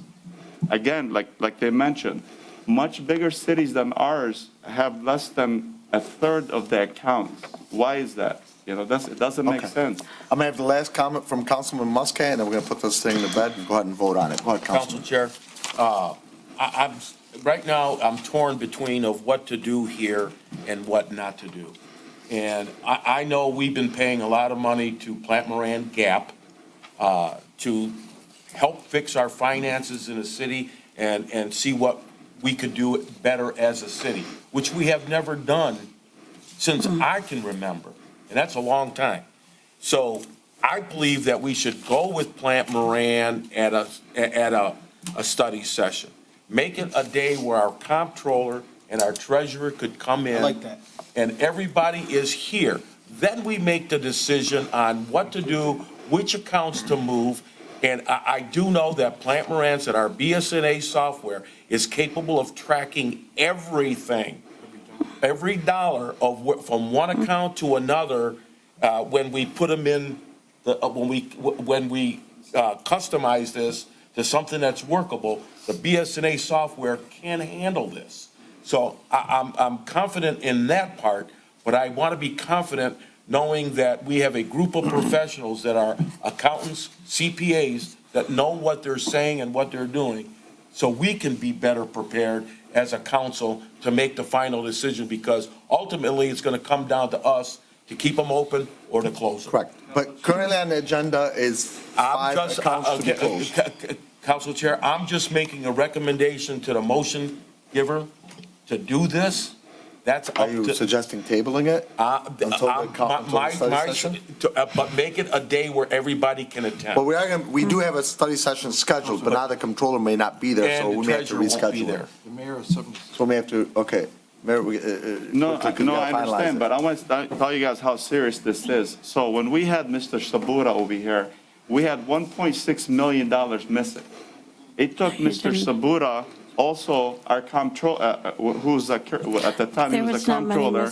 Again, like they mentioned, much bigger cities than ours have less than a third of the accounts. Why is that? It doesn't make sense. I'm going to have the last comment from Councilman Muscat, and then we're going to put this thing to bed and go ahead and vote on it. Go ahead, Council Councilman. Chair, right now, I'm torn between of what to do here and what not to do. And I know we've been paying a lot of money to Plant Moran Gap to help fix our finances in the city and see what we could do better as a city, which we have never done since I can remember, and that's a long time. So I believe that we should go with Plant Moran at a study session. Make it a day where our comptroller and our treasurer could come in. I like that. And everybody is here. Then we make the decision on what to do, which accounts to move. And I do know that Plant Moran said our BSNA software is capable of tracking everything, every dollar from one account to another when we put them in, when we customize this to something that's workable. The BSNA software can handle this. So I'm confident in that part, but I want to be confident knowing that we have a group of professionals that are accountants, CPAs, that know what they're saying and what they're doing, so we can be better prepared as a council to make the final decision, because ultimately it's going to come down to us to keep them open or to close them. Correct. But currently on the agenda is 5 accounts to be closed. Council Chair, I'm just making a recommendation to the motion giver to do this. That's up to. Are you suggesting tabling it? Until the study session? But make it a day where everybody can attend. But we do have a study session scheduled, but now the controller may not be there, so And we the may have to treasurer won't be reschedule there. it. The mayor is something. So we may have to, okay. Mayor, No, quickly, no, we I gotta finalize understand, it. but I want to tell you guys how serious this is. So when we had Mr. Sabura over here, we had $1.6 million missing. It took Mr. Sabura, also our comptroller, who's at the time he was a comptroller.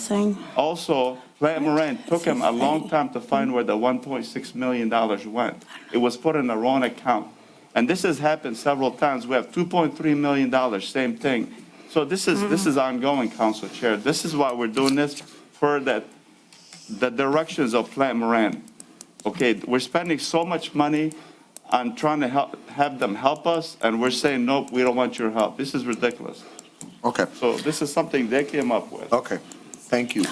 Also, Plant Moran took him a long time to find where the $1.6 million went. It was put in the wrong account. And this has happened several times. We have $2.3 million, same thing. So this is ongoing, Council Chair. This is why we're doing this, for the directions of Plant Moran. Okay, we're spending so much money on trying to have them help us, and we're saying, nope, we don't want your help. This is ridiculous. Okay. So this is something they came up with. Okay, thank you.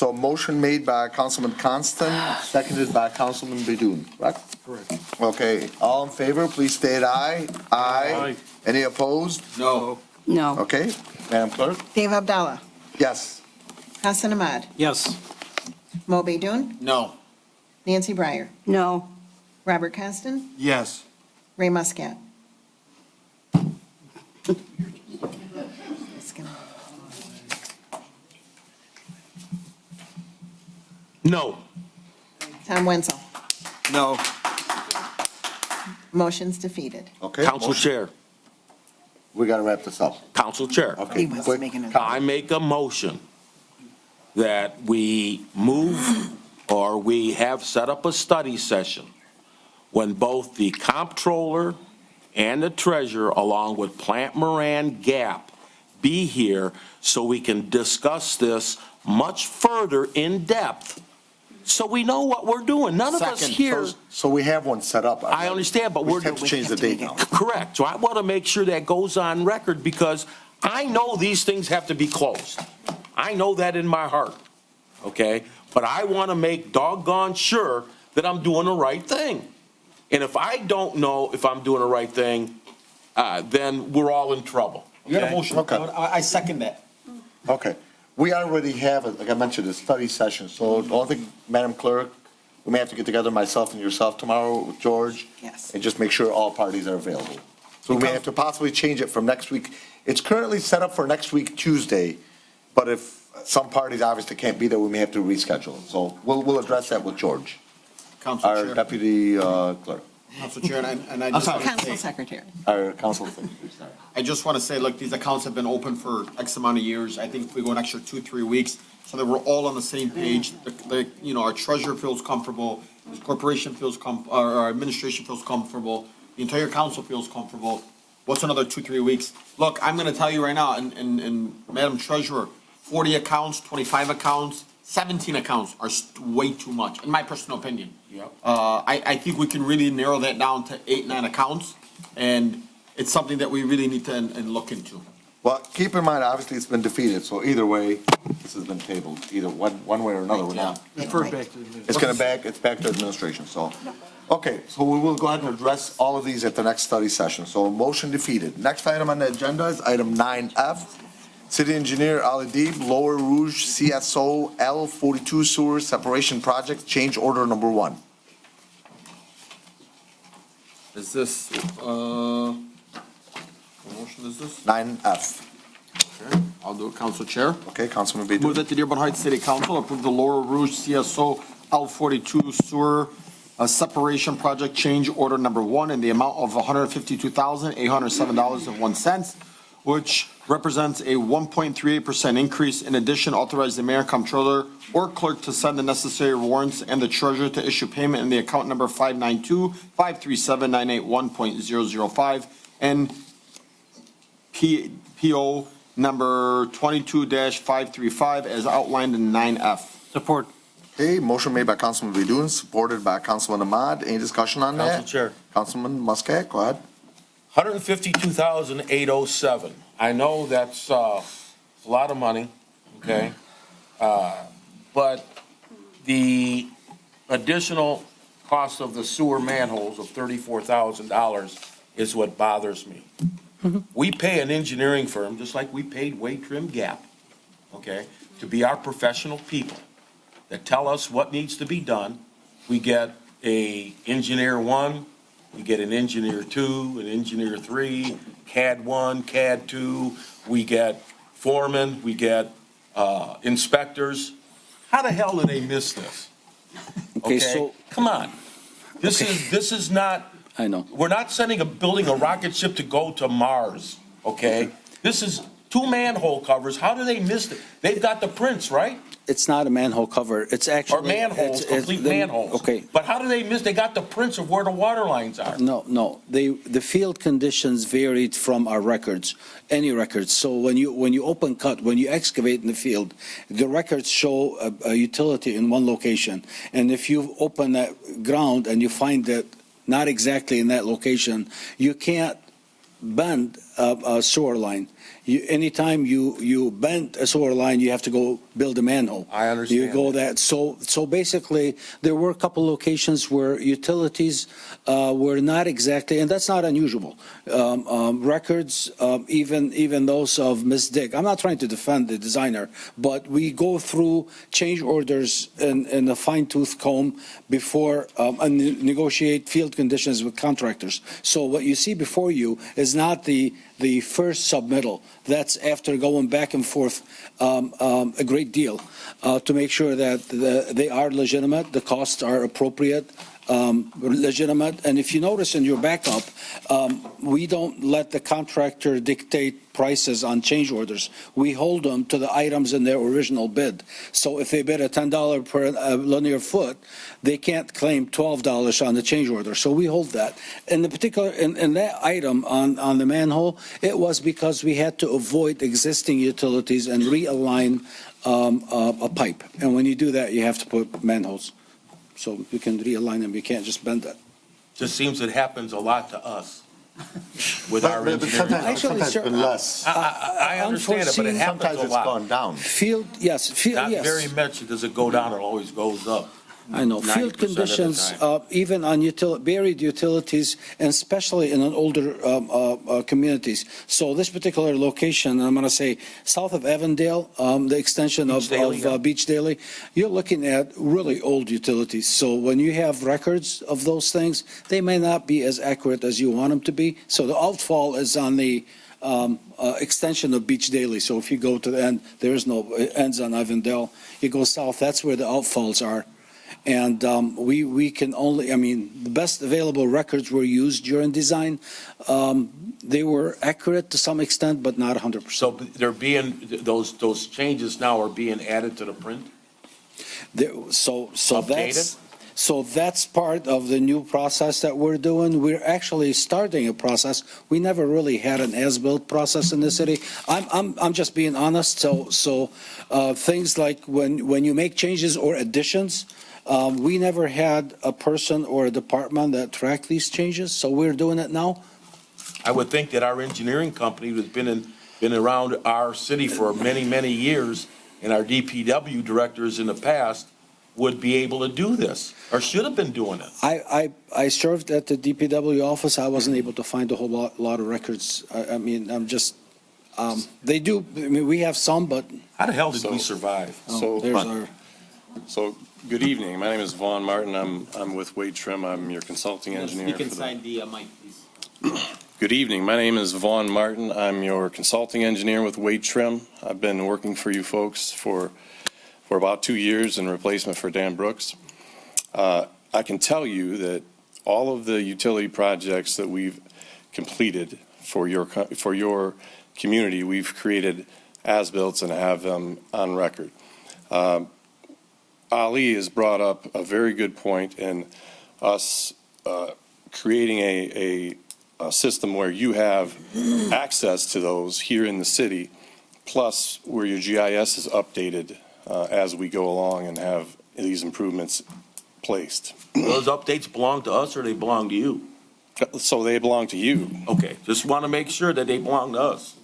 So a motion made by Councilman Constant, seconded by Councilman Bedun, correct? Correct. Okay, all in favor, please state aye. Aye. Any opposed? No. No. Okay, Madam Clerk? Dave Abdallah. Yes. Hassan Ahmad. Yes. Mo Baidoon. No. Nancy Breyer. No. Robert Constant. Yes. Ray Muscat. No. Tom Wenzel. No. Motion's defeated. Okay. Council motion- Chair, We gotta wrap this up. Council Chair. Okay, He was quick. making a- I make a motion that we move or we have set up a study session when both the comptroller and the treasurer, along with Plant Moran Gap, be here so we can discuss this much further in depth, so we know what we're doing. None of us Second. here, So we have one set up. I understand, but We we're. just have to change the date now. Correct. So I want to make sure that goes on record because I know these things have to be closed. I know that in my heart, okay? But I want to make doggone sure that I'm doing the right thing. And if I don't know if I'm doing the right thing, then we're all in trouble. You got a okay? motion. Okay. I second that. Okay. We already have, like I mentioned, a study session, so the only thing, Madam Clerk, we may have to get together, myself and yourself tomorrow with George. Yes. And just make sure all parties are available. So we may have to possibly change it from next week. It's currently set up for next week, Tuesday, but if some parties obviously can't be there, we may have to reschedule. So we'll address that with George, Council our Chair. deputy clerk, Council Chair, and I I'm just sorry. want to Council say, Secretary. our council secretary, sorry. I just want to say, look, these accounts have been open for X amount of years. I think if we go an extra 2-3 weeks, so that we're all on the same page, our treasurer feels comfortable, the corporation feels our administration feels comfortable, the entire council feels comfortable. What's another 2-3 weeks? Look, I'm going to tell you right now, and Madam Treasurer, 40 accounts, 25 accounts, 17 accounts are way too much, in my personal opinion. Yep. I think we can really narrow that down to 8-9 accounts, and it's something that we really need to look into. Well, keep in mind, obviously, it's been defeated, so either way, this has been tabled, either one way or another, we're not. Refer back to the It's back to administration, so. Okay, so we will go ahead and address all of these at the next study session, so motion defeated. Next item on the agenda is item 9F. City Engineer Ali Deeb, Lower Rouge CSO L42 Sewer Separation Project, change order number 1. Is this, what motion is this? 9F. Okay, I'll do it, Council Chair. Okay, Councilman Move Bedun. that the Dearborn Heights City Council approve the Laurel Rouge CSO L42 Sewer Separation Project Change Order Number 1 in the amount of $152,807.01, which represents a 1.38% increase. In addition, authorize the mayor and comptroller or clerk to send the necessary warrants and the treasurer to issue payment in the account number 592-537-981.005 and PO number 22-535 as outlined in 9F. Support. Okay, motion made by Councilman Bedun, supported by Councilman Ahmad. Any discussion on Council that? Chair. Councilman Muscat, go ahead. 152,807. I know that's a lot of money, okay? But the additional cost of the sewer manholes of $34,000 is what bothers me. We pay an engineering firm, just like we paid Wade Trim Gap, okay, to be our professional people that tell us what needs to be done. We get a engineer 1, we get an engineer 2, an engineer 3, CAD 1, CAD 2, we get foremen, we get inspectors. How the hell did they miss this? Okay, so, Come on. This is not, I know. we're not building a rocket ship to go to Mars, okay? This is 2 manhole covers. How do they miss it? They've got the prints, right? It's not a manhole cover, it's actually. Or manholes, complete manholes. Okay. But how do they miss? They got the prints of where the water lines are. No, the field conditions varied from our records, any records. So when you open cut, when you excavate in the field, the records show a utility in one location. And if you open that ground and you find that not exactly in that location, you can't bend sewer line. Anytime you bend a sewer line, you have to go build a manhole. I understand You go that. So basically, there were a couple locations where utilities were not exactly, and that's not unusual. Records, even those of Ms. Dick. I'm not trying to defend the designer, but we go through change orders in a fine-tooth comb before and negotiate field conditions with contractors. So what you see before you is not the first submittal. That's after going back and forth a great deal to make sure that they are legitimate, the costs are appropriate, legitimate. And if you notice in your backup, we don't let the contractor dictate prices on change orders. We hold them to the items in their original bid. So if they bid a $10 per linear foot, they can't claim $12 on the change order. So we hold that. In the particular, in that item on the manhole, it was because we had to avoid existing utilities and realign a pipe. And when you do that, you have to put manholes. So you can realign them. You can't just bend that. Just seems it happens a lot to us with our But engineering. sometimes it's been less. I understand it, but it happens Sometimes a it's lot. gone down. Field, yes. Not very much does it go down, it always goes up. I know. 90% Field of the conditions, time. even on buried utilities, and especially in an older communities. So this particular location, I'm going to say south of Avondale, the extension of Beach Daily, you're looking at really old utilities. So when you have records of those things, they may not be as accurate as you want them to be. So the outfall is on the extension of Beach Daily. So if you go to the end, there is no, it ends on Avondale. You go south, that's where the outfalls are. And we can only, I mean, the best available records were used during design. They were accurate to some extent, but not 100%. So they're being, those changes now are being added to the print? So that's part of the new process that we're doing. We're actually starting a process. We never really had an as-built process in the city. I'm just being honest. So things like when you make changes or additions, we never had a person or a department that tracked these changes, so we're doing it now. I would think that our engineering company who's been around our city for many, many years, and our DPW directors in the past would be able to do this, or should have been doing it. I served at the DPW office. I wasn't able to find a whole lot of records. I mean, I'm just, they do, I mean, we have some, but. How the hell did we survive? So, good evening. My name is Vaughn Martin. I'm with Wade Trim. I'm your consulting engineer. You can sign the mic, please. Good evening. My name is Vaughn Martin. I'm your consulting engineer with Wade Trim. I've been working for you folks for about 2 years in replacement for Dan Brooks. I can tell you that all of the utility projects that we've completed for your community, we've created as-built and have them on record. Ali has brought up a very good point in us creating a system where you have access to those here in the city, plus where your GIS is updated as we go along and have these improvements placed. Those updates belong to us or they belong to you? So they belong to you. Okay, just want to make sure that they belong to us.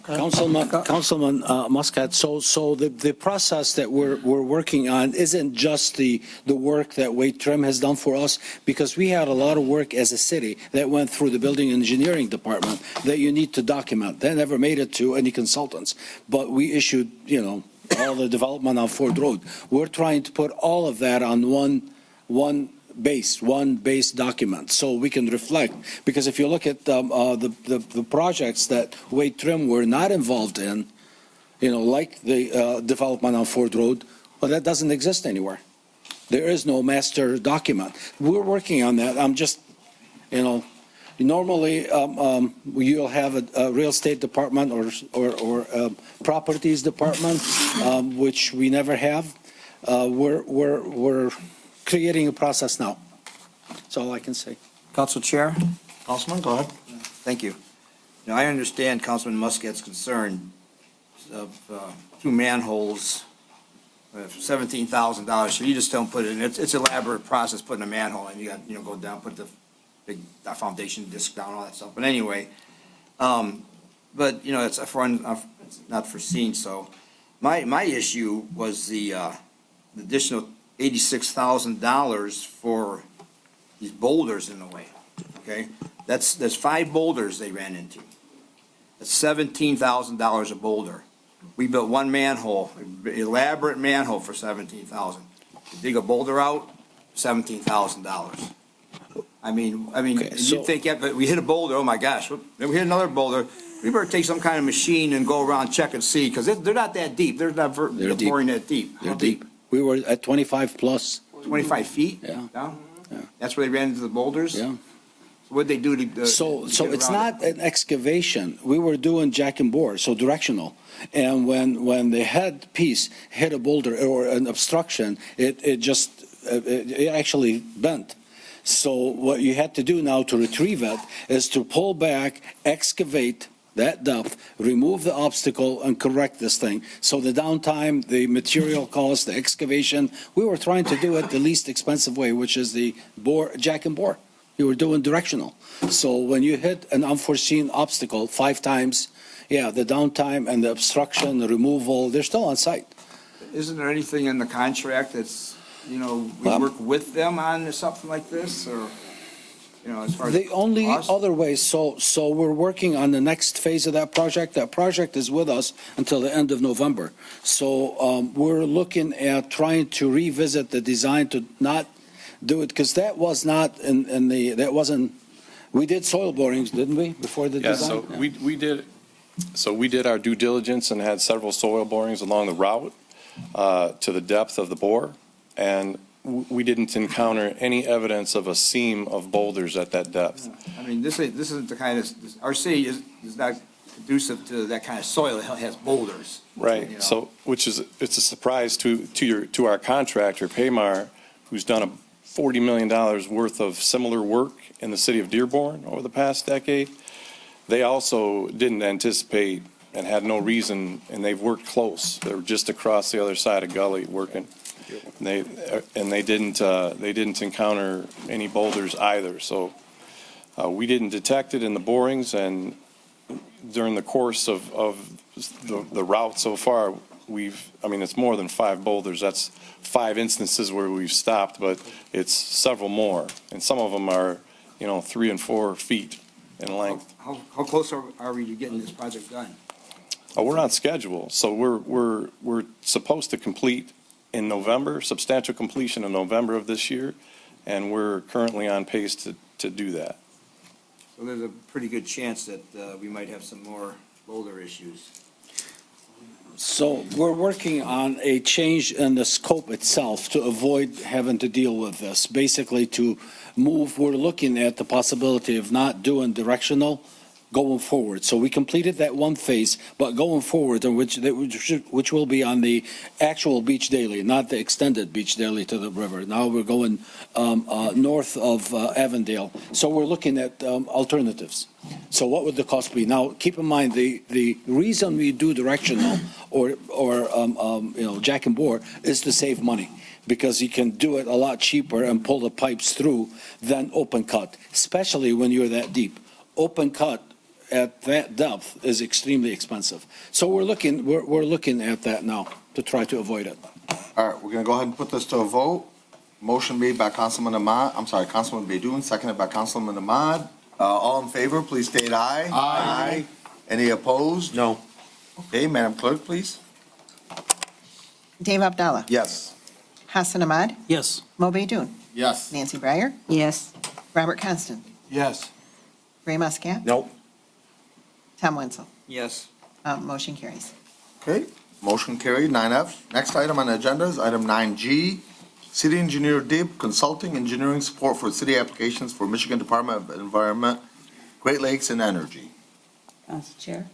Councilman Muscat, so the process that we're working on isn't just the work that Wade Trim has done for us, because we had a lot of work as a city that went through the building engineering department that you need to document. That never made it to any consultants, but we issued, all the development on Ford Road. We're trying to put all of that on one base document, so we can reflect. Because if you look at the projects that Wade Trim were not involved in, like the development on Ford Road, well, that doesn't exist anywhere. There is no master document. We're working on that. I'm just, normally you'll have a real estate department or properties department, which we never have. We're creating a process now. That's all I can say. Council Chair? Councilman, go ahead. Thank you. Now, I understand Councilman Muscat's concern of 2 manholes, $17,000. So you just don't put it in. It's elaborate process putting a manhole in. You got, go down, put the big foundation disc down, all that stuff. But anyway, but, you know, it's it's not foreseen, so my issue was the additional $86,000 for these boulders in the way, okay? There's 5 boulders they ran into. That's $17,000 a boulder. We built one manhole, elaborate manhole for $17,000. Dig a boulder out, $17,000. I mean, Okay, so- you think, yeah, but we hit a boulder, oh my gosh, then we hit another boulder. We better take some kind of machine and go around, check and see, because they're not that deep. They're not They're deep. boring that deep. They're deep. We were at 25 plus. 25 feet Yeah. down? That's where they ran into the boulders? Yeah. What'd they do to? So get it's around not an excavation. We were doing jack and bore, so directional. And when the head piece hit a boulder or an obstruction, it actually bent. So what you had to do now to retrieve it is to pull back, excavate that depth, remove the obstacle, and correct this thing. So the downtime, the material cost, the excavation, we were trying to do it the least expensive way, which is the jack and bore. You were doing directional. So when you hit an unforeseen obstacle 5 times, yeah, the downtime and the obstruction, the removal, they're still on site. Isn't there anything in the contract that's, you know, we work with them on something like this, or, you know, as far as? The only cost? other way, so we're working on the next phase of that project. That project is with us until the end of November. So we're looking at trying to revisit the design to not do it, because that was not we did soil borings, didn't we, before the Yeah, design? so we did our due diligence and had several soil borings along the route to the depth of the bore, and we didn't encounter any evidence of a seam of boulders at that depth. I mean, this isn't the kind of, our city is not conducive to that kind of soil that has boulders. you know. Right, so, it's a surprise to our contractor, Paymar, who's done a $40 million worth of similar work in the city of Dearborn over the past decade. They also didn't anticipate and had no reason, and they've worked close. They were just across the other side of Gully working. And they didn't encounter any boulders either. So we didn't detect it in the borings, and during the course of the route so far, it's more than 5 boulders. That's 5 instances where we've stopped, but it's several more. And some of them are, 3 and 4 feet in length. How close are we to getting this project done? We're on schedule. So we're supposed to complete in November, substantial completion in November of this year, and we're currently on pace to do that. So there's a pretty good chance that we might have some more boulder issues. So we're working on a change in the scope itself to avoid having to deal with this. Basically, to move, we're looking at the possibility of not doing directional going forward. So we completed that one phase, but going forward, which will be on the actual beach daily, not the extended beach daily to the river. Now we're going north of Avondale. So we're looking at alternatives. So what would the cost be? Now, keep in mind, the reason we do directional or jack and bore is to save money, because you can do it a lot cheaper and pull the pipes through than open cut, especially when you're that deep. Open cut at that depth is extremely expensive. So we're looking at that now to try to avoid it. All right, we're going to go ahead and put this to a vote. Motion made by Councilman Baidoon, seconded by Councilman Ahmad. All in favor, please state aye. Aye. Any opposed? No. Okay, Madam Clerk, please. Dave Abdallah. Yes. Hassan Ahmad. Yes. Mo Baidoon. Yes. Nancy Breyer. Yes. Robert Constant. Yes. Ray Muscat. Nope. Tom Wenzel. Yes. Motion carries. Okay, motion carried, 9F. Next item on the agenda is item 9G, City Engineer DIB Consulting Engineering Support for City Applications for Michigan Department of Environment, Great Lakes and Energy. Council Chair.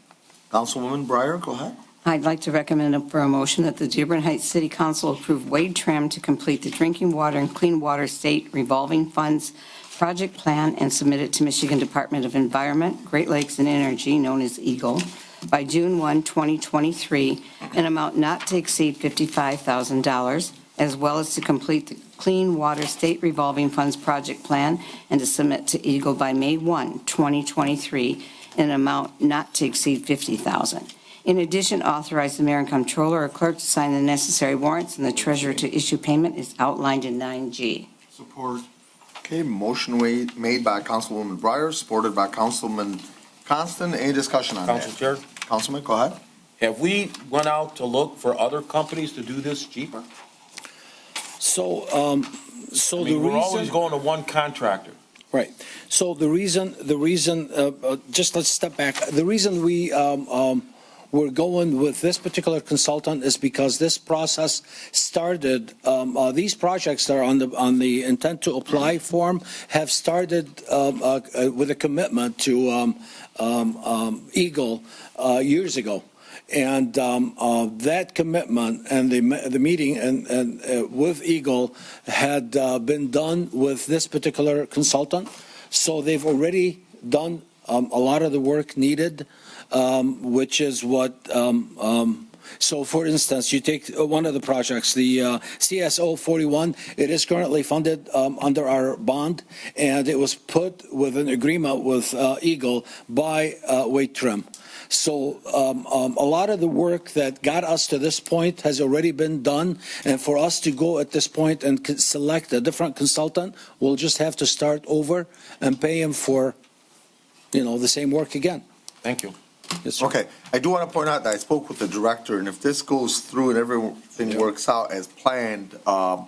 Councilwoman Breyer, go ahead. I'd like to recommend for a motion that the Dearborn Heights City Council approve Wade Trim to complete the Drinking Water and Clean Water State Revolving Funds project plan and submit it to Michigan Department of Environment, Great Lakes and Energy, known as EGLE, by June 1, 2023, an amount not to exceed $55,000, as well as to complete the Clean Water State Revolving Funds Project Plan and to submit to Eagle by May 1, 2023, in an amount not to exceed $50,000. In addition, authorize the mayor and comptroller or clerk to sign the necessary warrants and the treasurer to issue payment is outlined in 9G. Support. Okay, motion made by Councilwoman Breyer, supported by Councilman Constant. Any discussion on that? Council Chair, Councilman, go ahead. have we went out to look for other companies to do this cheaper? So, I the mean, we're always reason, going to one contractor. right. So the reason, just let's step back. The reason we're going with this particular consultant is because this process started, these projects that are on the intent to apply form have started with a commitment to Eagle years ago. And that commitment and the meeting and with Eagle had been done with this particular consultant. So they've already done a lot of the work needed, which is what, so for instance, you take one of the projects, the CSO 41, it is currently funded under our bond, and it was put with an agreement with Eagle by Wade Trim. So a lot of the work that got us to this point has already been done, and for us to go at this point and select a different consultant, we'll just have to start over and pay him for, the same work again. Thank you. Yes, sir. Okay, I do want to point out that I spoke with the director, and if this goes through and everything works out as planned,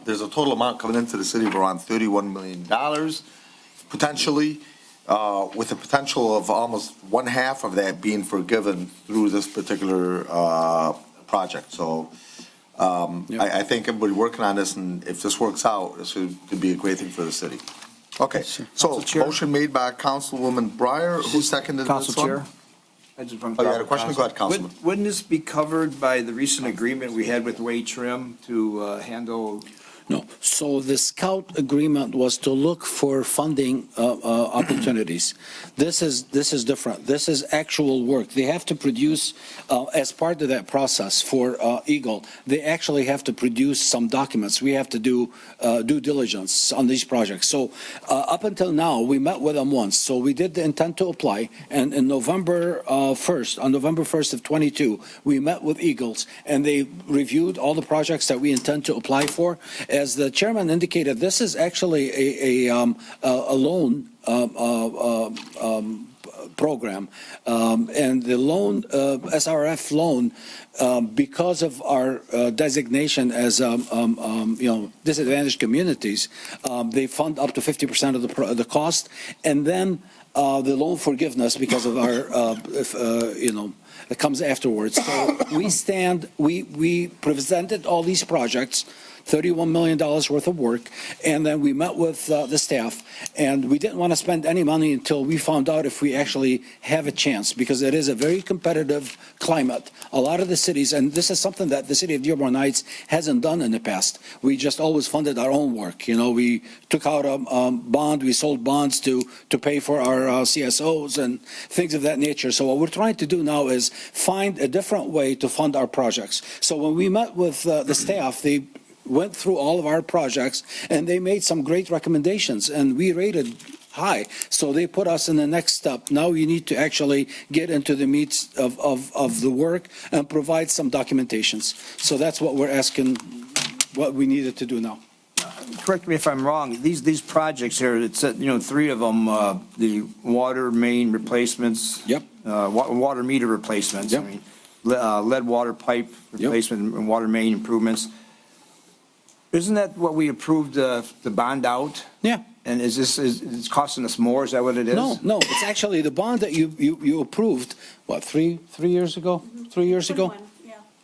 there's a total amount coming into the city of around $31 million, potentially, with the potential of almost one half of that being forgiven through this particular project. So I think everybody working on this, and if this works out, this could be a great thing for the city. Okay, so motion made by Councilwoman Breyer. Who seconded this one? Council Chair? I just want Oh, you had a question? Go ahead, Councilman. Wouldn't this be covered by the recent agreement we had with Wade Trim to handle? No. So the Scout agreement was to look for funding opportunities. This is different. This is actual work. They have to produce, as part of that process for Eagle, they actually have to produce some documents. We have to do due diligence on these projects. So up until now, we met with them once. So we did the intent to apply, and in November 1st, on November 1st of 22, we met with Eagles, and they reviewed all the projects that we intend to apply for. As the chairman indicated, this is actually a loan program, and the loan, SRF loan, because of our designation as disadvantaged communities, they fund up to 50% of the cost, and then the loan forgiveness because of our it comes afterwards. So we presented all these projects, $31 million worth of work, and then we met with the staff, and we didn't want to spend any money until we found out if we actually have a chance, because it is a very competitive climate. A lot of the cities, and this is something that the city of Dearborn Heights hasn't done in the past. We just always funded our own work. We took out a bond, we sold bonds to pay for our CSOs and things of that nature. So what we're trying to do now is find a different way to fund our projects. So when we met with the staff, they went through all of our projects, and they made some great recommendations, and we rated high. So they put us in the next step. Now you need to actually get into the meat of the work and provide some documentations. So that's what we're asking, what we needed to do now. Correct me if I'm wrong, these projects here, it's, three of them, the water main replacements. Yep. Water meter replacements. Yep. I mean, lead water pipe replacement and water main improvements. Isn't that what we approved the bond out? Yeah. And it's costing us more? Is that what it is? No, it's actually the bond that you approved, what, three years ago? 3 years ago?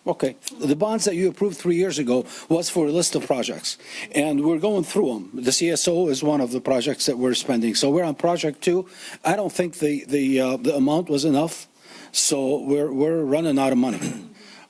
Okay. The bonds that you approved 3 years ago was for a list of projects, and we're going through them. The CSO is one of the projects that we're spending. So we're on project 2. I don't think the amount was enough, so we're running out of money.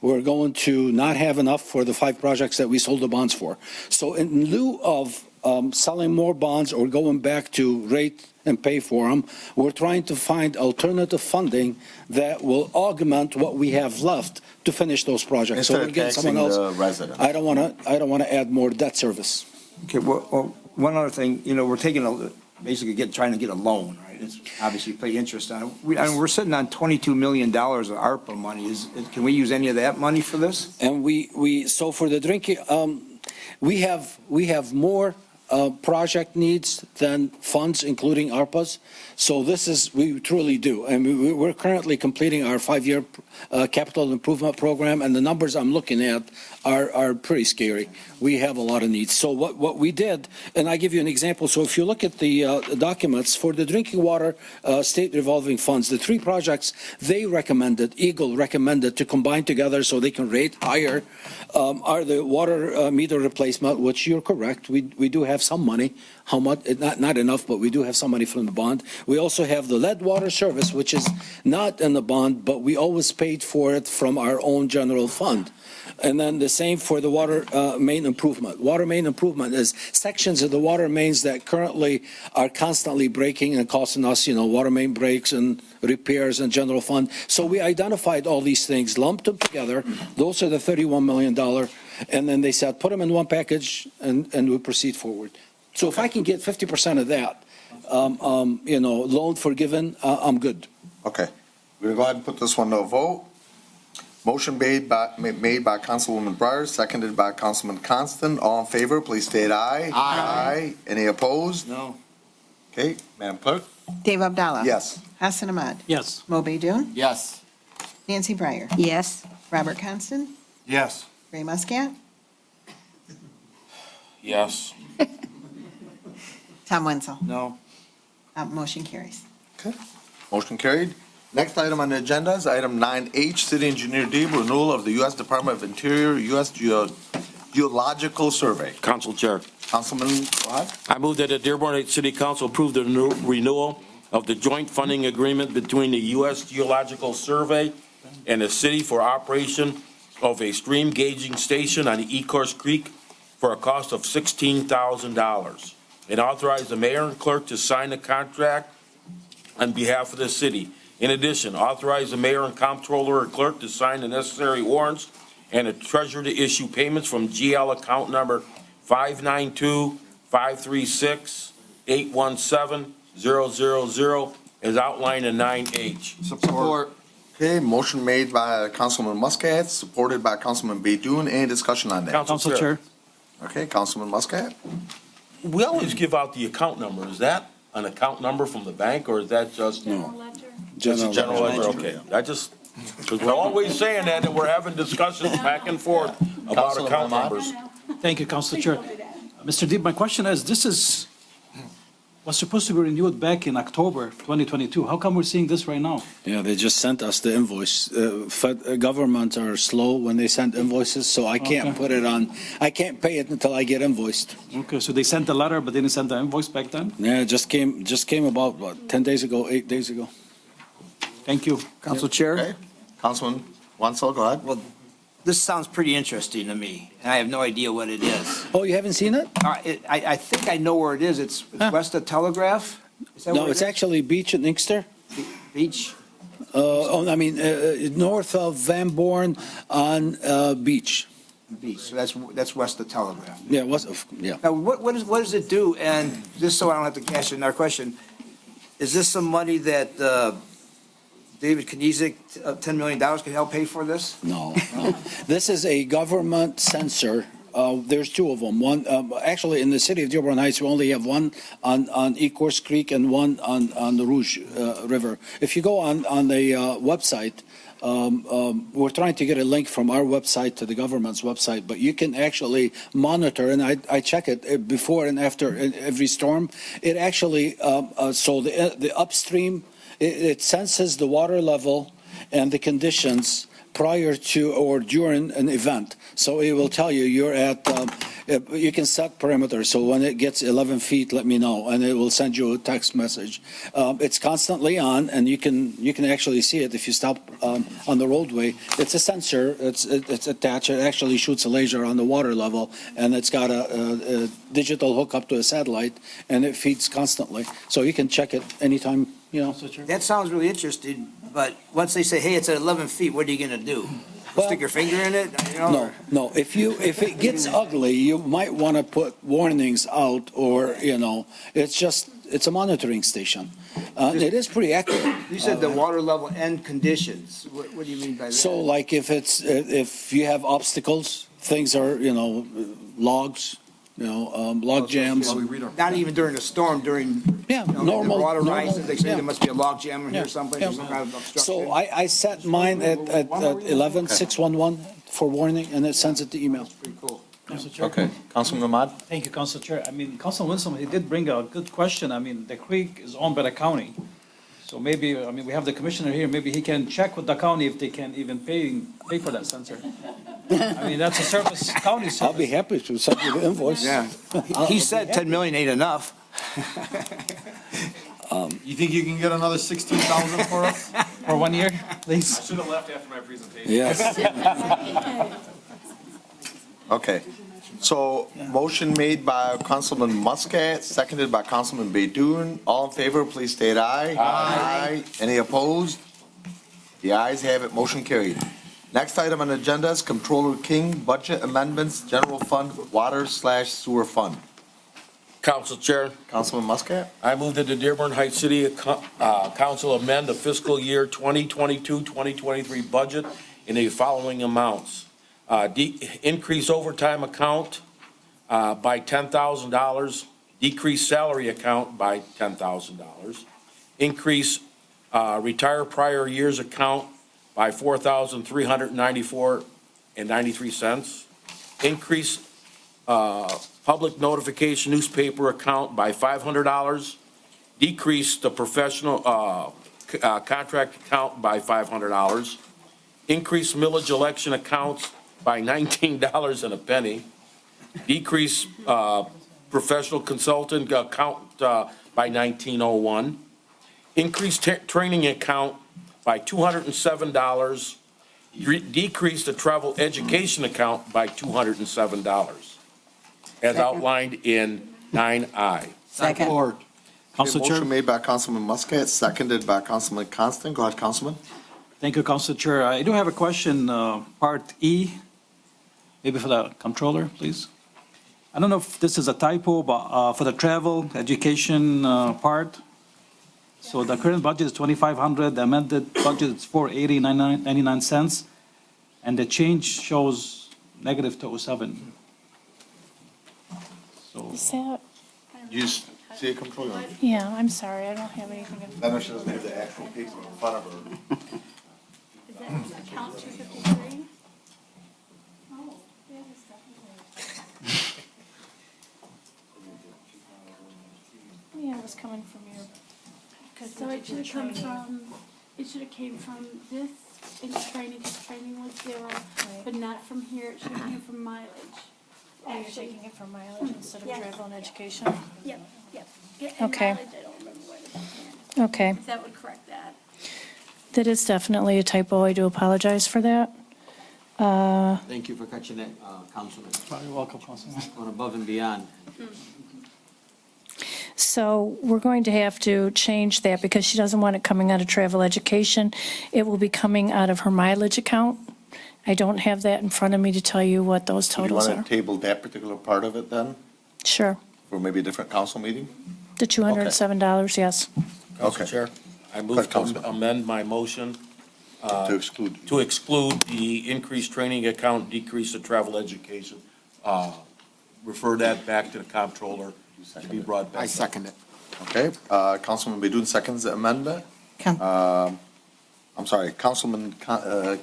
We're going to not have enough for the 5 projects that we sold the bonds for. So in lieu of selling more bonds or going back to rate and pay for them, we're trying to find alternative funding that will augment what we have left to finish those projects. Instead so we of get taxing someone else. the residents. I don't want to add more debt service. Okay, well, one other thing, we're basically trying to get a loan, right? It's obviously pay interest on it. We're sitting on $22 million of ARPA money. Can we use any of that money for this? And so for the drinking, we have more project needs than funds, including ARPA's. So we truly do. And we're currently completing our 5-year capital improvement program, and the numbers I'm looking at are pretty scary. We have a lot of needs. So what we did, and I give you an example. So if you look at the documents for the drinking water state revolving funds, the 3 projects Eagle recommended to combine together so they can rate higher are the water meter replacement, which you're correct. We do have some money. How much? Not enough, but we do have some money from the bond. We also have the lead water service, which is not in the bond, but we always paid for it from our own general fund. And then the same for the water main improvement. Water main improvement is sections of the water mains that currently are constantly breaking and costing us, water main breaks and repairs and general fund. So we identified all these things, lumped them together. Those are the $31 million. And then they said, put them in one package and we proceed forward. So if I can get 50% of that, loan forgiven, I'm good. Okay. We're going to go ahead and put this one to a vote. Motion made by Councilwoman Breyer, seconded by Councilman Constant. All in favor, please state aye. Aye. Any opposed? No. Okay, Madam Clerk? Dave Abdallah. Yes. Hassan Ahmad. Yes. Mo Baidoon. Yes. Nancy Breyer. Yes. Robert Constant. Yes. Ray Muscat. Yes. Tom Wenzel. No. Motion carries. Okay. Motion carried. Next item on the agenda is item 9H, City Engineer Dearborn, renewal of the U.S. Department of Interior U.S. Geological Survey. Council Chair. Councilman, go ahead. I move that the Dearborn Heights City Council approve the renewal of the joint funding agreement between the U.S. Geological Survey and the city for operation of a stream gauging station on the Ecorse Creek for a cost of $16,000. And authorize the mayor and clerk to sign the contract on behalf of the city. In addition, authorize the mayor and comptroller or clerk to sign the necessary warrants and the treasurer to issue payments from GL account number 592-536-817-000 as outlined in 9H. Support. Okay, motion made by Councilman Muscat, supported by Councilman Baidoon. Any discussion on that? Council Chair. Okay, Councilman Muscat? We always give out the account number. Is that an account number from the bank, or is that just? Just a general ledger, okay. Because we're always saying that, and we're having discussions back and forth about account numbers. Thank you, Council Chair. Mr. Deeb, my question is, was supposed to be renewed back in October 2022. How come we're seeing this right now? Yeah, they just sent us the invoice. Governments are slow when they send invoices, so I can't put it on. I can't pay it until I get invoiced. Okay, so they sent the letter, but they didn't send the invoice back then? Yeah, it just came about, 10 days ago, 8 days ago. Thank you. Council Chair? Okay. Councilman Wansel, go ahead. Well, this sounds pretty interesting to me, and I have no idea what it is. Oh, you haven't seen it? I think I know where it is. It's west of Telegraph? Is that No, where it it's is? actually Beach and Inkster. Beach? North of Van Born on Beach. Beach, so that's west of Telegraph. Yeah, yeah. Now, what does it do? And just so I don't have to cash in our question, is this some money that David Kniezek, $10 million can help pay for this? No. This is a government sensor. There's two of them. One, actually, in the city of Dearborn Heights, we only have one on Ecorse Creek and one on the Rouge River. If you go on the website, we're trying to get a link from our website to the government's website, but you can actually monitor, and I check it before and after every storm. It actually, so the upstream, it senses the water level and the conditions prior to or during an event. So it will tell you you're at, you can set parameters. So when it gets 11 feet, let me know, and it will send you a text message. It's constantly on, and you can actually see it if you stop on the roadway. It's a sensor. It's attached. It actually shoots a laser on the water level, and it's got a digital hookup to a satellite, and it feeds constantly. So you can check it anytime. That sounds really interesting, but once they say, hey, it's at 11 feet, what are you going to do? stick your finger in it, you know? No, if it gets ugly, you might want to put warnings out or, it's a monitoring station. It is pretty accurate. You said the water level and conditions. What do you mean by that? So like if you have obstacles, things are, logs, log jams. Not even during a storm, during, normal- the water rises, they say yeah. there must be a log jam here someplace, Yeah. or some kind of obstruction. So I set mine at 11611 for warning, and it sends it to email. Pretty cool. Council Chair. Okay, Councilman Ahmad? Thank you, Council Chair. I mean, Council Winsome, he did bring a good question. I mean, the creek is owned by the county. So maybe, we have the commissioner here, maybe he can check with the county if they can even pay for that sensor. I mean, that's a service, county service. I'll be happy to send you the invoice. Yeah. He said 10 million ain't enough. You think you can get another 16,000 for us? For 1 year, please. Should have left after my presentation. Yes. Okay, so motion made by Councilman Muscat, seconded by Councilman Baidoon. All in favor, please state aye. Aye. Any opposed? The ayes have it, motion carried. Next item on the agenda is Comptroller King, Budget Amendments, General Fund, Water/Sewer Fund. Council Chair, Councilman Muscat? I move that the Dearborn Heights City Council amend the fiscal year 2022-2023 budget in the following amounts. Increase overtime account by $10,000, decrease salary account by $10,000, increase retire prior years account by $4,394.93, increase public notification newspaper account by $500, decrease the professional contract account by $500, increase millage election accounts by $19 and a penny, decrease professional consultant account by $19.01, increase training account by $207, decrease the travel education account by $207, as outlined in 9I. Second. Council Chair. Motion made by Councilman Muscat, seconded by Councilman Constant. Go ahead, Councilman. Thank you, Council Chair. I do have a question, Part E, maybe for the Comptroller, please. I don't know if this is a typo, but for the travel, education part, so the current budget is 2,500, the amended budget is 480.99 cents, and the change shows negative 207. So, Is that, You see it, Comptroller? yeah, I'm sorry, I don't have anything in I know she doesn't have the actual paper in front of her. Is that account 253? Oh, yeah, that's definitely. Yeah, it was coming from your. So it should have come from, it should have came from this in training, because training was 0, but not from here, it should have came from mileage. Oh, you're taking it from mileage instead of Yes. travel and education? Yep, yep. Yeah, and Okay. mileage, I don't remember what it is. Okay. If that would correct that. That is definitely a typo. I do apologize for that. Thank you for catching that, Councilman. you're welcome, Councilman. Going above and beyond. So we're going to have to change that because she doesn't want it coming out of travel education. It will be coming out of her mileage account. I don't have that in front of me to tell you what those Do you totals want are. to table that particular part of it then, Sure. for maybe a different council meeting? The $207, yes. Council Okay. Chair, I Go move ahead, Councilman. to amend my motion To exclude. to exclude the increased training account, decrease the travel education. Refer that back to the comptroller to be brought back. I second it. Okay, Councilman Baidoon seconds the amendment. I'm sorry, Councilman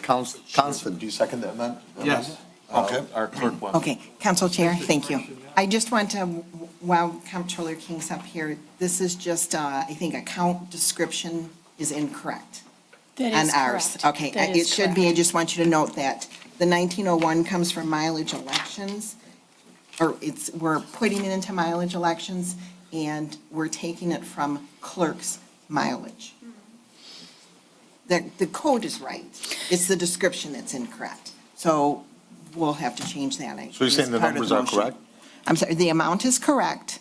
Constant, do you second the amendment? Yes. Okay. Our clerk wants. Okay, Council Chair, thank you. I just want to, while Comptroller King's up here, this is just, I think account description is incorrect. That On is ours. correct. Okay, That it is should be, I correct. just want you to note that. The 1901 comes from mileage elections, or we're putting it into mileage elections, and we're taking it from clerk's mileage. The code is right. It's the description that's incorrect. So we'll have to change that. So you're saying the It's part of numbers are motion. correct? I'm sorry, the amount is correct.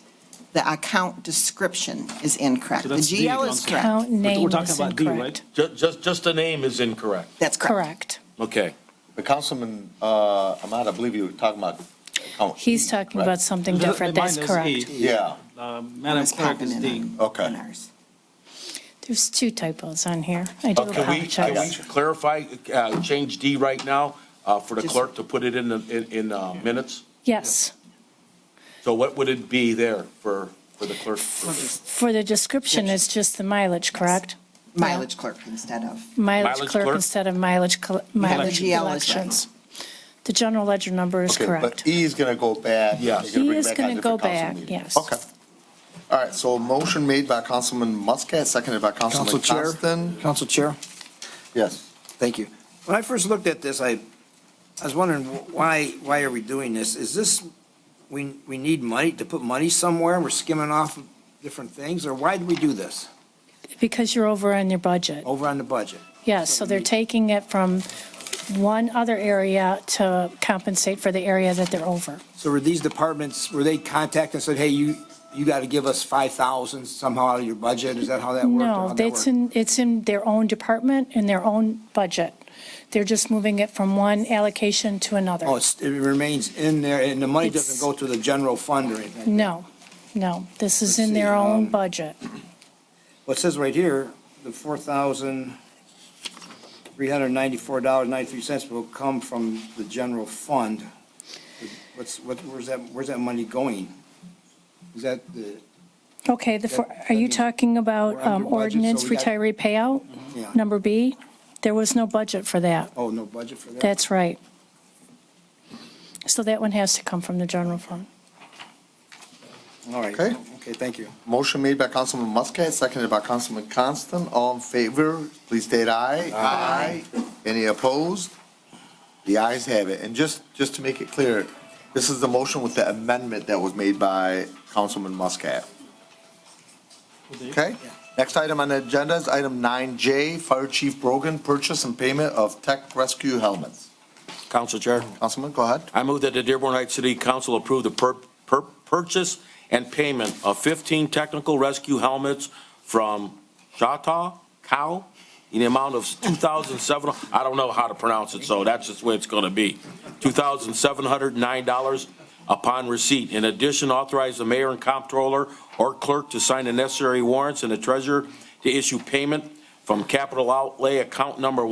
The account description is incorrect. So The that's D, GL is Council. correct. Account name We're talking is about D, right? incorrect. Just the name is incorrect. That's correct. Okay. But Councilman Ahmad, I believe you were talking about. account He's E, talking right? about something different. That's Mine is correct. E. Yeah, Madam Clerk is D. okay. There's two typos on here. I do Can we apologize. clarify, change D right now for the clerk to put it in the minutes? Yes. So what would it be there for the clerk? For the description, it's just the mileage, correct? Mileage clerk instead of. Mileage Mileage clerk clerk? instead of mileage GL as elections. The general ledger number is Okay, correct. but E is gonna go back. Yes. You're E bring it is back going on to go different council back, meeting. yes. Okay. All right, so motion made by Councilman Muscat, seconded by Council Councilman Chair? Constant. Council Chair? Yes. Thank you. When I first looked at this, I was wondering, why are we doing this? Is this, we need money, to put money somewhere, and we're skimming off of different things, or why do we do this? Because you're over on your budget. Over on the budget? Yes, so they're taking it from one other area to compensate for the area that they're over. So were these departments, were they contacted and said, hey, you got to give us 5,000 somehow out of your budget? Is that how that worked? or No, how'd that work? it's in their own department, in their own budget. They're just moving it from one allocation to another. Oh, it remains in there, and the money It's- doesn't go to the general fund or anything? No, this is Let's in their see, own budget. Well, it says right here, the $4,394.93 will come from the general fund. Where's that money going? Is that the, Okay, are you talking about We're under budget, so ordinance we got- retiree payout? yeah, Number B? There was no budget for that. oh, no budget for that? That's right. So that one has to come from the general fund. All right, Okay. okay, thank you. Motion made by Councilman Muscat, seconded by Councilman Constant. All in favor, please state aye. Aye. Any opposed? The ayes have it. And just to make it clear, this is the motion with the amendment that was made by Councilman Muscat. Okay? Next item on the agenda is item 9J, Fire Chief Brogan, purchase and payment of tech rescue helmets. Council Chair, Councilman, go ahead. I move that the Dearborn Heights City Council approve the purchase and payment of 15 technical rescue helmets from Chautauqua Cow in the amount of $2,700, I don't know how to pronounce it, so that's just the way it's going to be, $2,709 upon receipt. In addition, authorize the mayor and comptroller or clerk to sign the necessary warrants and the treasurer to issue payment from capital outlay account number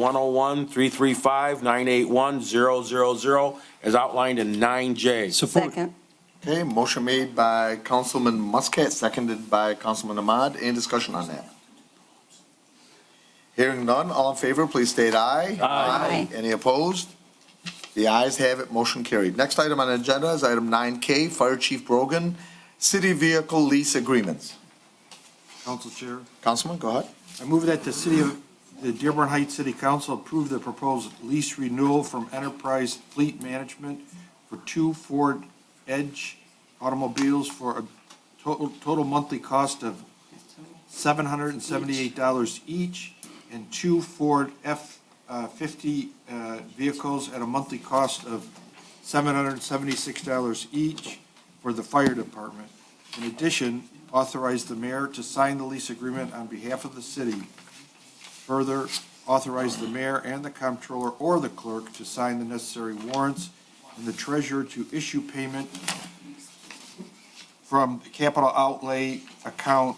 101-335-981-000 as outlined in 9J. Second. Okay, motion made by Councilman Muscat, seconded by Councilman Ahmad. Any discussion on that? Hearing none, all in favor, please state aye. Aye. Any opposed? The ayes have it, motion carried. Next item on the agenda is item 9K, Fire Chief Brogan, city vehicle lease agreements. Council Chair, Councilman, go ahead. I move that the Dearborn Heights City Council approve the proposed lease renewal from Enterprise Fleet Management for 2 Ford Edge automobiles for a total monthly cost of $778 each, and 2 Ford F-50 vehicles at a monthly cost of $776 each for the fire department. In addition, authorize the mayor to sign the lease agreement on behalf of the city. Further, authorize the mayor and the comptroller or the clerk to sign the necessary warrants and the treasurer to issue payment from the capital outlay account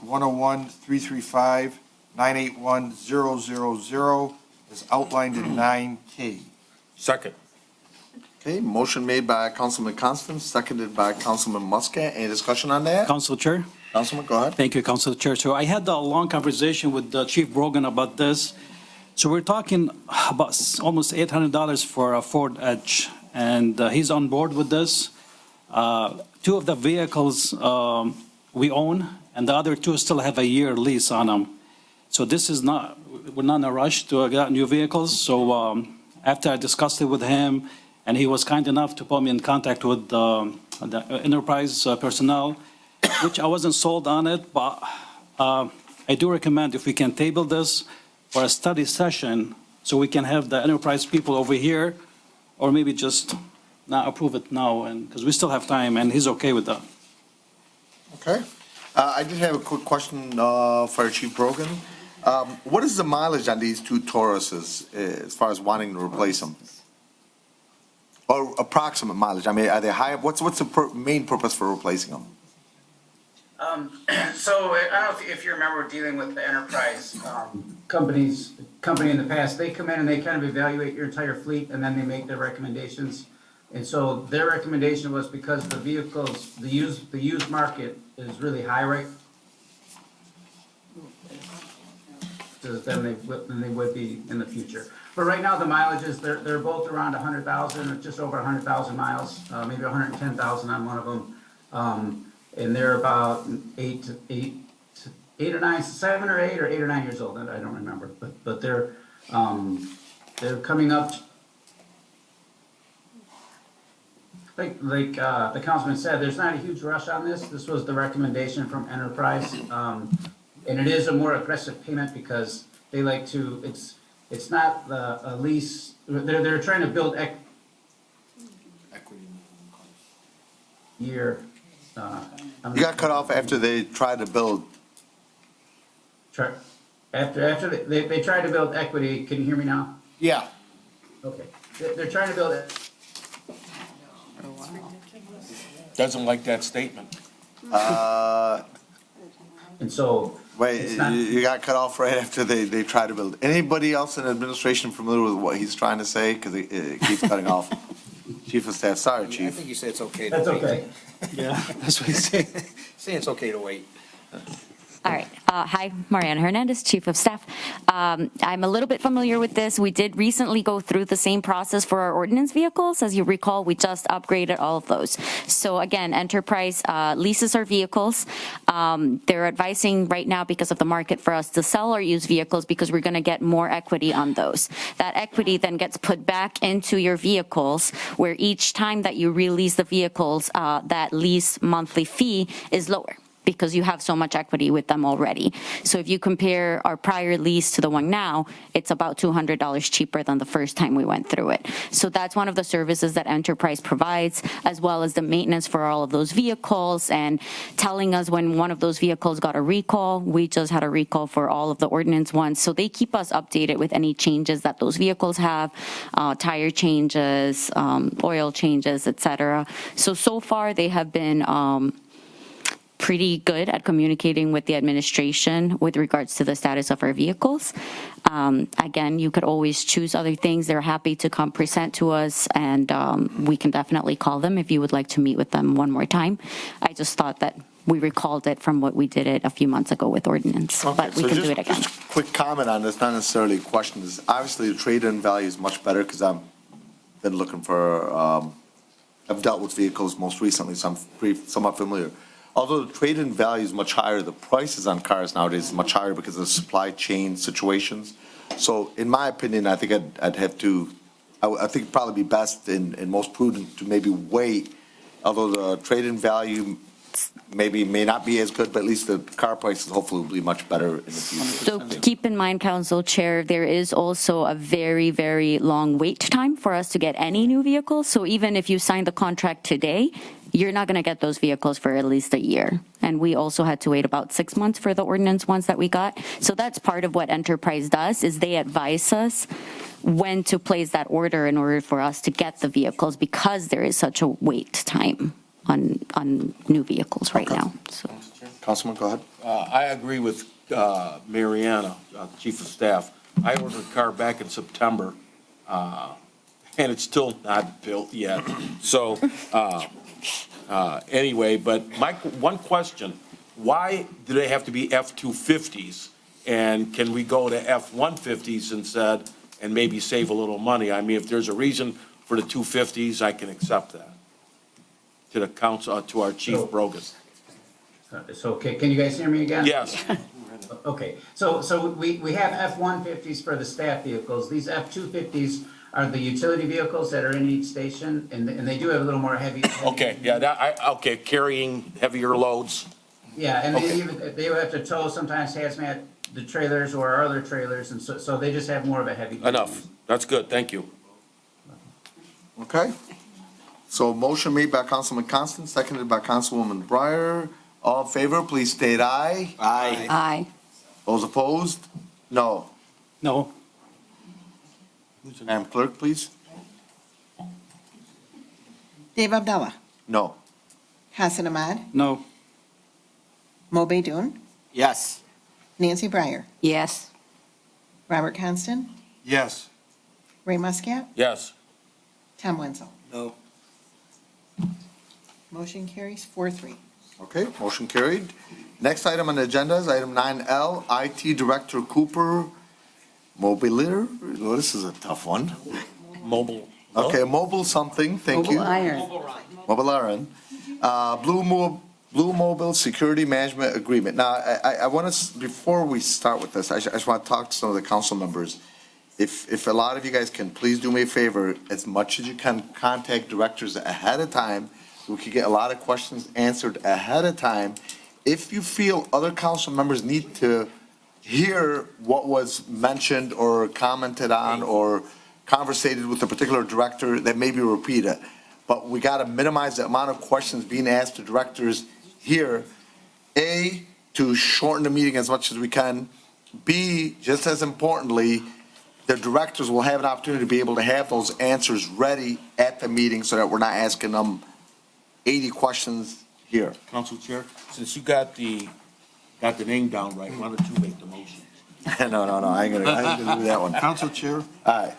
101-335-981-000 as outlined in 9K. Second. Okay, motion made by Councilman Constant, seconded by Councilman Muscat. Any discussion on that? Council Chair? Councilman, go ahead. Thank you, Council Chair. So I had a long conversation with Chief Brogan about this. So we're talking about almost $800 for a Ford Edge, and he's on board with this. Two of the vehicles we own, and the other two still have a year lease on them. So this is not, we're not in a rush to get new vehicles. So after I discussed it with him, and he was kind enough to put me in contact with the enterprise personnel, which I wasn't sold on it, but I do recommend if we can table this for a study session so we can have the enterprise people over here, or maybe just not approve it now, and because we still have time, and he's okay with that. Okay. I did have a quick question, Fire Chief Brogan. What is the mileage on these two Tauruses as far as wanting to replace them? Or approximate mileage? I mean, are they high? What's the main purpose for replacing them? So I don't know if you remember dealing with the enterprise company in the past. They come in and they kind of evaluate your entire fleet and then they make their recommendations. And so their recommendation was because the vehicles, the used market is really high right than they would be in the future. But right now the mileages they're both around 100,000 or just over 100,000 miles, maybe 110,000 on one of them. And they're about 8 or 9, 7 or 8 or 8 or 9 years old. I don't remember, but they're coming up. Like the councilman said, there's not a huge rush on this. This was the recommendation from Enterprise, and it is a more aggressive payment because they like to. It's not a lease. They're trying to build equity year. You got cut off after they tried to build. After they tried to build equity. Can you hear me now? Yeah. Okay. They're trying to build it. Doesn't like that statement. And so. Wait, you got cut off right after they tried to build. Anybody else in administration familiar with what he's trying to say? Because it keeps cutting off. Chief of Staff, sorry, Chief. I think you said it's okay to That's wait. okay. Yeah, that's what he's saying. Say it's okay to wait. All right. Hi, Mariana Hernandez, Chief of Staff. I'm a little bit familiar with this. We did recently go through the same process for our ordinance vehicles. As you recall, we just upgraded all of those. So again, Enterprise leases our vehicles. They're advising right now because of the market for us to sell our used vehicles because we're going to get more equity on those. That equity then gets put back into your vehicles where each time that you release the vehicles, that lease monthly fee is lower, because you have so much equity with them already. So if you compare our prior lease to the one now, it's about $200 cheaper than the first time we went through it. So that's one of the services that Enterprise provides, as well as the maintenance for all of those vehicles and telling us when one of those vehicles got a recall. We just had a recall for all of the ordinance ones. So they keep us updated with any changes that those vehicles have, tire changes, oil changes, etc. So far they have been pretty good at communicating with the administration with regards to the status of our vehicles. Again, you could always choose other things. They're happy to come present to us, and we can definitely call them if you would like to meet with them one more time. I just thought that we recalled it from what we did it a few months ago with ordinance, but we can do it again. Just a quick comment on this, not necessarily a question. Is obviously the trade-in value is much better because I've been looking for, I've dealt with vehicles most recently, so I'm somewhat familiar. Although the trade-in value is much higher, the prices on cars nowadays is much higher because of supply chain situations. So in my opinion, I think I'd have to, I think it'd probably be best and most prudent to maybe wait, although the trade-in value may not be as good, but at least the car prices hopefully will be much better in the future. So keep in mind, Council Chair, there is also a very, very long wait time for us to get any new vehicles. So even if you sign the contract today, you're not going to get those vehicles for at least a year. And we also had to wait about 6 months for the ordinance ones that we got. So that's part of what Enterprise does, is they advise us when to place that order in order for us to get the vehicles, because there is such a wait time on new vehicles right now. So. Councilman, go ahead. I agree with Mariana, Chief of Staff. I ordered a car back in September, and it's still not built yet. So anyway, but one question, why do they have to be F-250s? And can we go to F-150s instead and maybe save a little money? I mean, if there's a reason for the 250s, I can accept that. To the council, to our Chief Brogus. So, can you guys hear me again? Yes. Okay, so we have F-150s for the staff vehicles. These F-250s are the utility vehicles that are in each station, and they do have a little more heavy. Okay, yeah, okay, carrying heavier loads. Yeah, and they have to tow sometimes hazmat, the trailers or our other trailers, and so they just have more of a heavy. Enough, that's good, thank you. Okay. So motion made by Councilman Constant, seconded by Councilwoman Breyer. All in favor, please state aye. Aye. Aye. Those opposed? No. No. Madam Clerk, please. Dave Abdallah, No. Hassan Ahmad, No. Mo Baidoon, Yes. Nancy Breyer, Yes. Robert Constant, Yes. Ray Muscat, Yes. Tom Wenzel. No. Motion carries 4-3. Okay, motion carried. Next item on the agenda is item 9L, IT Director Cooper Mobiler. Well, this is a tough one. Mobile. Okay, mobile something, thank you. Mobile iron. Mobile Iron. Blue Mobile Security Management Agreement. Now, I want to, before we start with this, I just want to talk to some of the council members. If a lot of you guys can, please do me a favor, as much as you can, contact directors ahead of time. We could get a lot of questions answered ahead of time. If you feel other council members need to hear what was mentioned or commented on or conversated with a particular director, that maybe repeat it. But we got to minimize the amount of questions being asked to directors here. A, to shorten the meeting as much as we can. B, just as importantly, the directors will have an opportunity to be able to have those answers ready at the meeting so that we're not asking them 80 questions here. Council Chair, since you got the name down right, why don't you make the motion? No, I ain't gonna do that one. Council Chair, All right,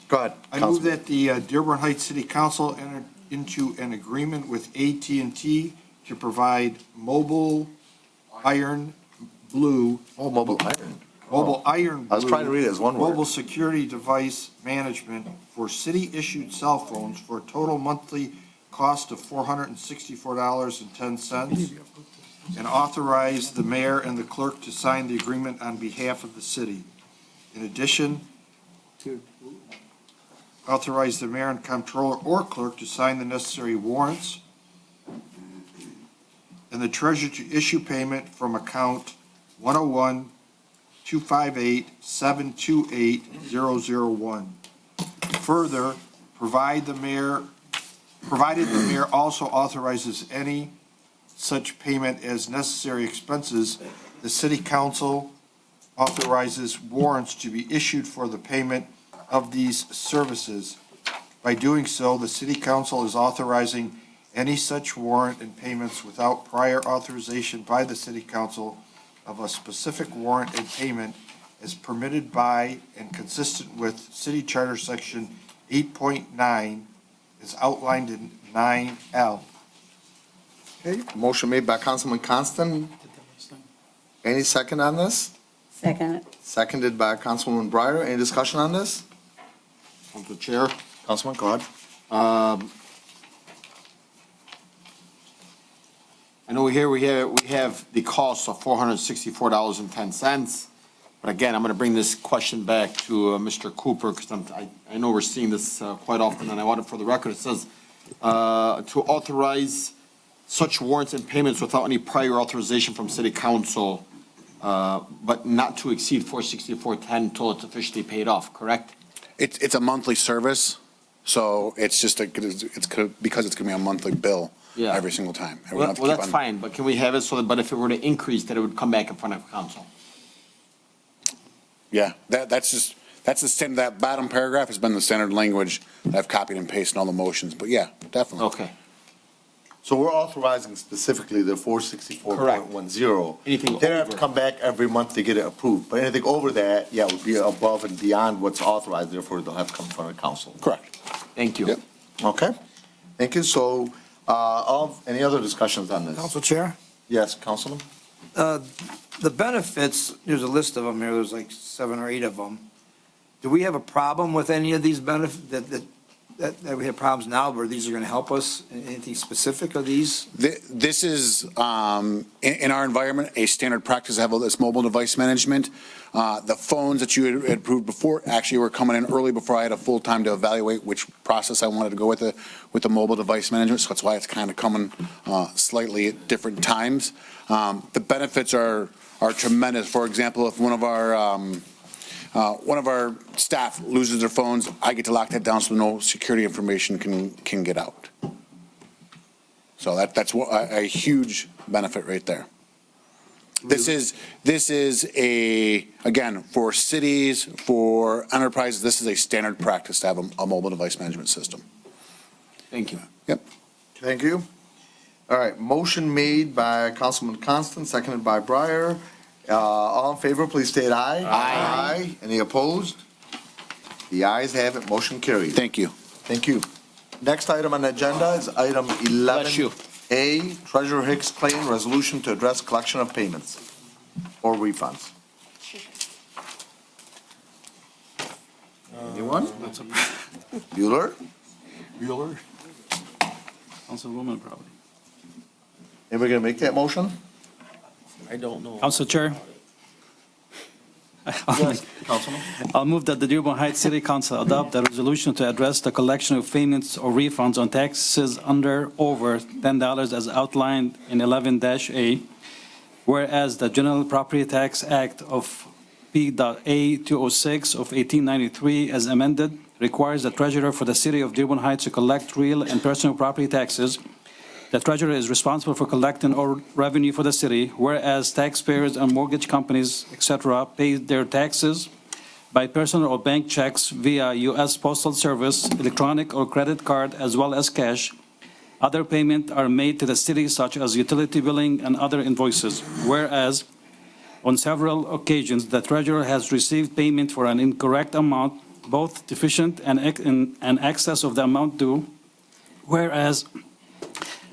go ahead. I move that the Dearborn Heights City Council enter into an agreement with AT&T to provide mobile iron blue. Oh, mobile iron. Mobile iron blue. I was trying to read it as one word. Mobile security device management for city-issued cell phones for a total monthly cost of $464.10, and authorize the mayor and the clerk to sign the agreement on behalf of the city. In addition, authorize the mayor and comptroller or clerk to sign the necessary warrants, and the treasurer to issue payment from account 101-258-728-001. Further, provided the mayor also authorizes any such payment as necessary expenses, the city council authorizes warrants to be issued for the payment of these services. By doing so, the city council is authorizing any such warrant and payments without prior authorization by the city council of a specific warrant and payment as permitted by and consistent with City Charter Section 8.9 is outlined in 9L. Okay, motion made by Councilman Constant. Any second on this? Second. Seconded by Councilwoman Breyer. Any discussion on this? Council Chair. Councilman, go ahead. I know here we have the cost of $464.10. But again, I'm going to bring this question back to Mr. Cooper because I know we're seeing this quite often, and I want it for the record. It says to authorize such warrants and payments without any prior authorization from City Council, but not to exceed $464.10 until it's officially paid off, correct? It's a monthly service, so it's just because it's going to be a monthly bill every single time. And we don't have to Well, keep that's on- fine, but can we have it so that, but if it were to increase, that it would come back in front of council? Yeah, that's the standard, that bottom paragraph has been the standard language that I've copied and pasted in all the motions, but yeah, definitely. Okay. So we're authorizing specifically the 464.10. Anything They have to come back every month to get it approved, but anything over that, yeah, would be above and beyond what's authorized, therefore they'll have to come in front of council. Correct. Thank you. Okay, thank you. So, any other discussions on this? Council Chair? Yes, Councilman? The benefits, there's a list of them here, there's like 7 or 8 of them. Do we have a problem with any of these benefits, that we have problems now, where these are going to help us? Anything specific of these? This is, in our environment, a standard practice to have all this mobile device management. The phones that you had approved before actually were coming in early before I had a full time to evaluate which process I wanted to go with the mobile device management. So that's why it's kind of coming slightly at different times. The benefits are tremendous. For example, if one of our staff loses their phones, I get to lock that down so no security information can get out. So that's a huge benefit right there. This is again, for cities, for enterprises, this is a standard practice to have a mobile device management system. Thank you. Yep. Thank you. All right, motion made by Councilman Constant, seconded by Breyer. All in favor, please state aye. Aye. Any opposed? The ayes have it, motion carried. Thank you. Thank you. Next item on the agenda is item 11A, Treasurer Hicks Claim Resolution to address collection of payments or refunds. Anyone? Bueller? Bueller? Councilwoman, probably. Anybody gonna make that motion? I don't know. Council Chair. Councilman? I'll move that the Dearborn Heights City Council adopt a resolution to address the collection of payments or refunds on taxes over $10 as outlined in 11-A, whereas the General Property Tax Act of P.A. 206 of 1893 as amended requires the treasurer for the city of Dearborn Heights to collect real and personal property taxes. The treasurer is responsible for collecting all revenue for the city, whereas taxpayers and mortgage companies, etc., pay their taxes by personal or bank checks via U.S. Postal Service, electronic or credit card, as well as cash. Other payments are made to the city, such as utility billing and other invoices, whereas on several occasions, the treasurer has received payment for an incorrect amount, both deficient and excess of the amount due, whereas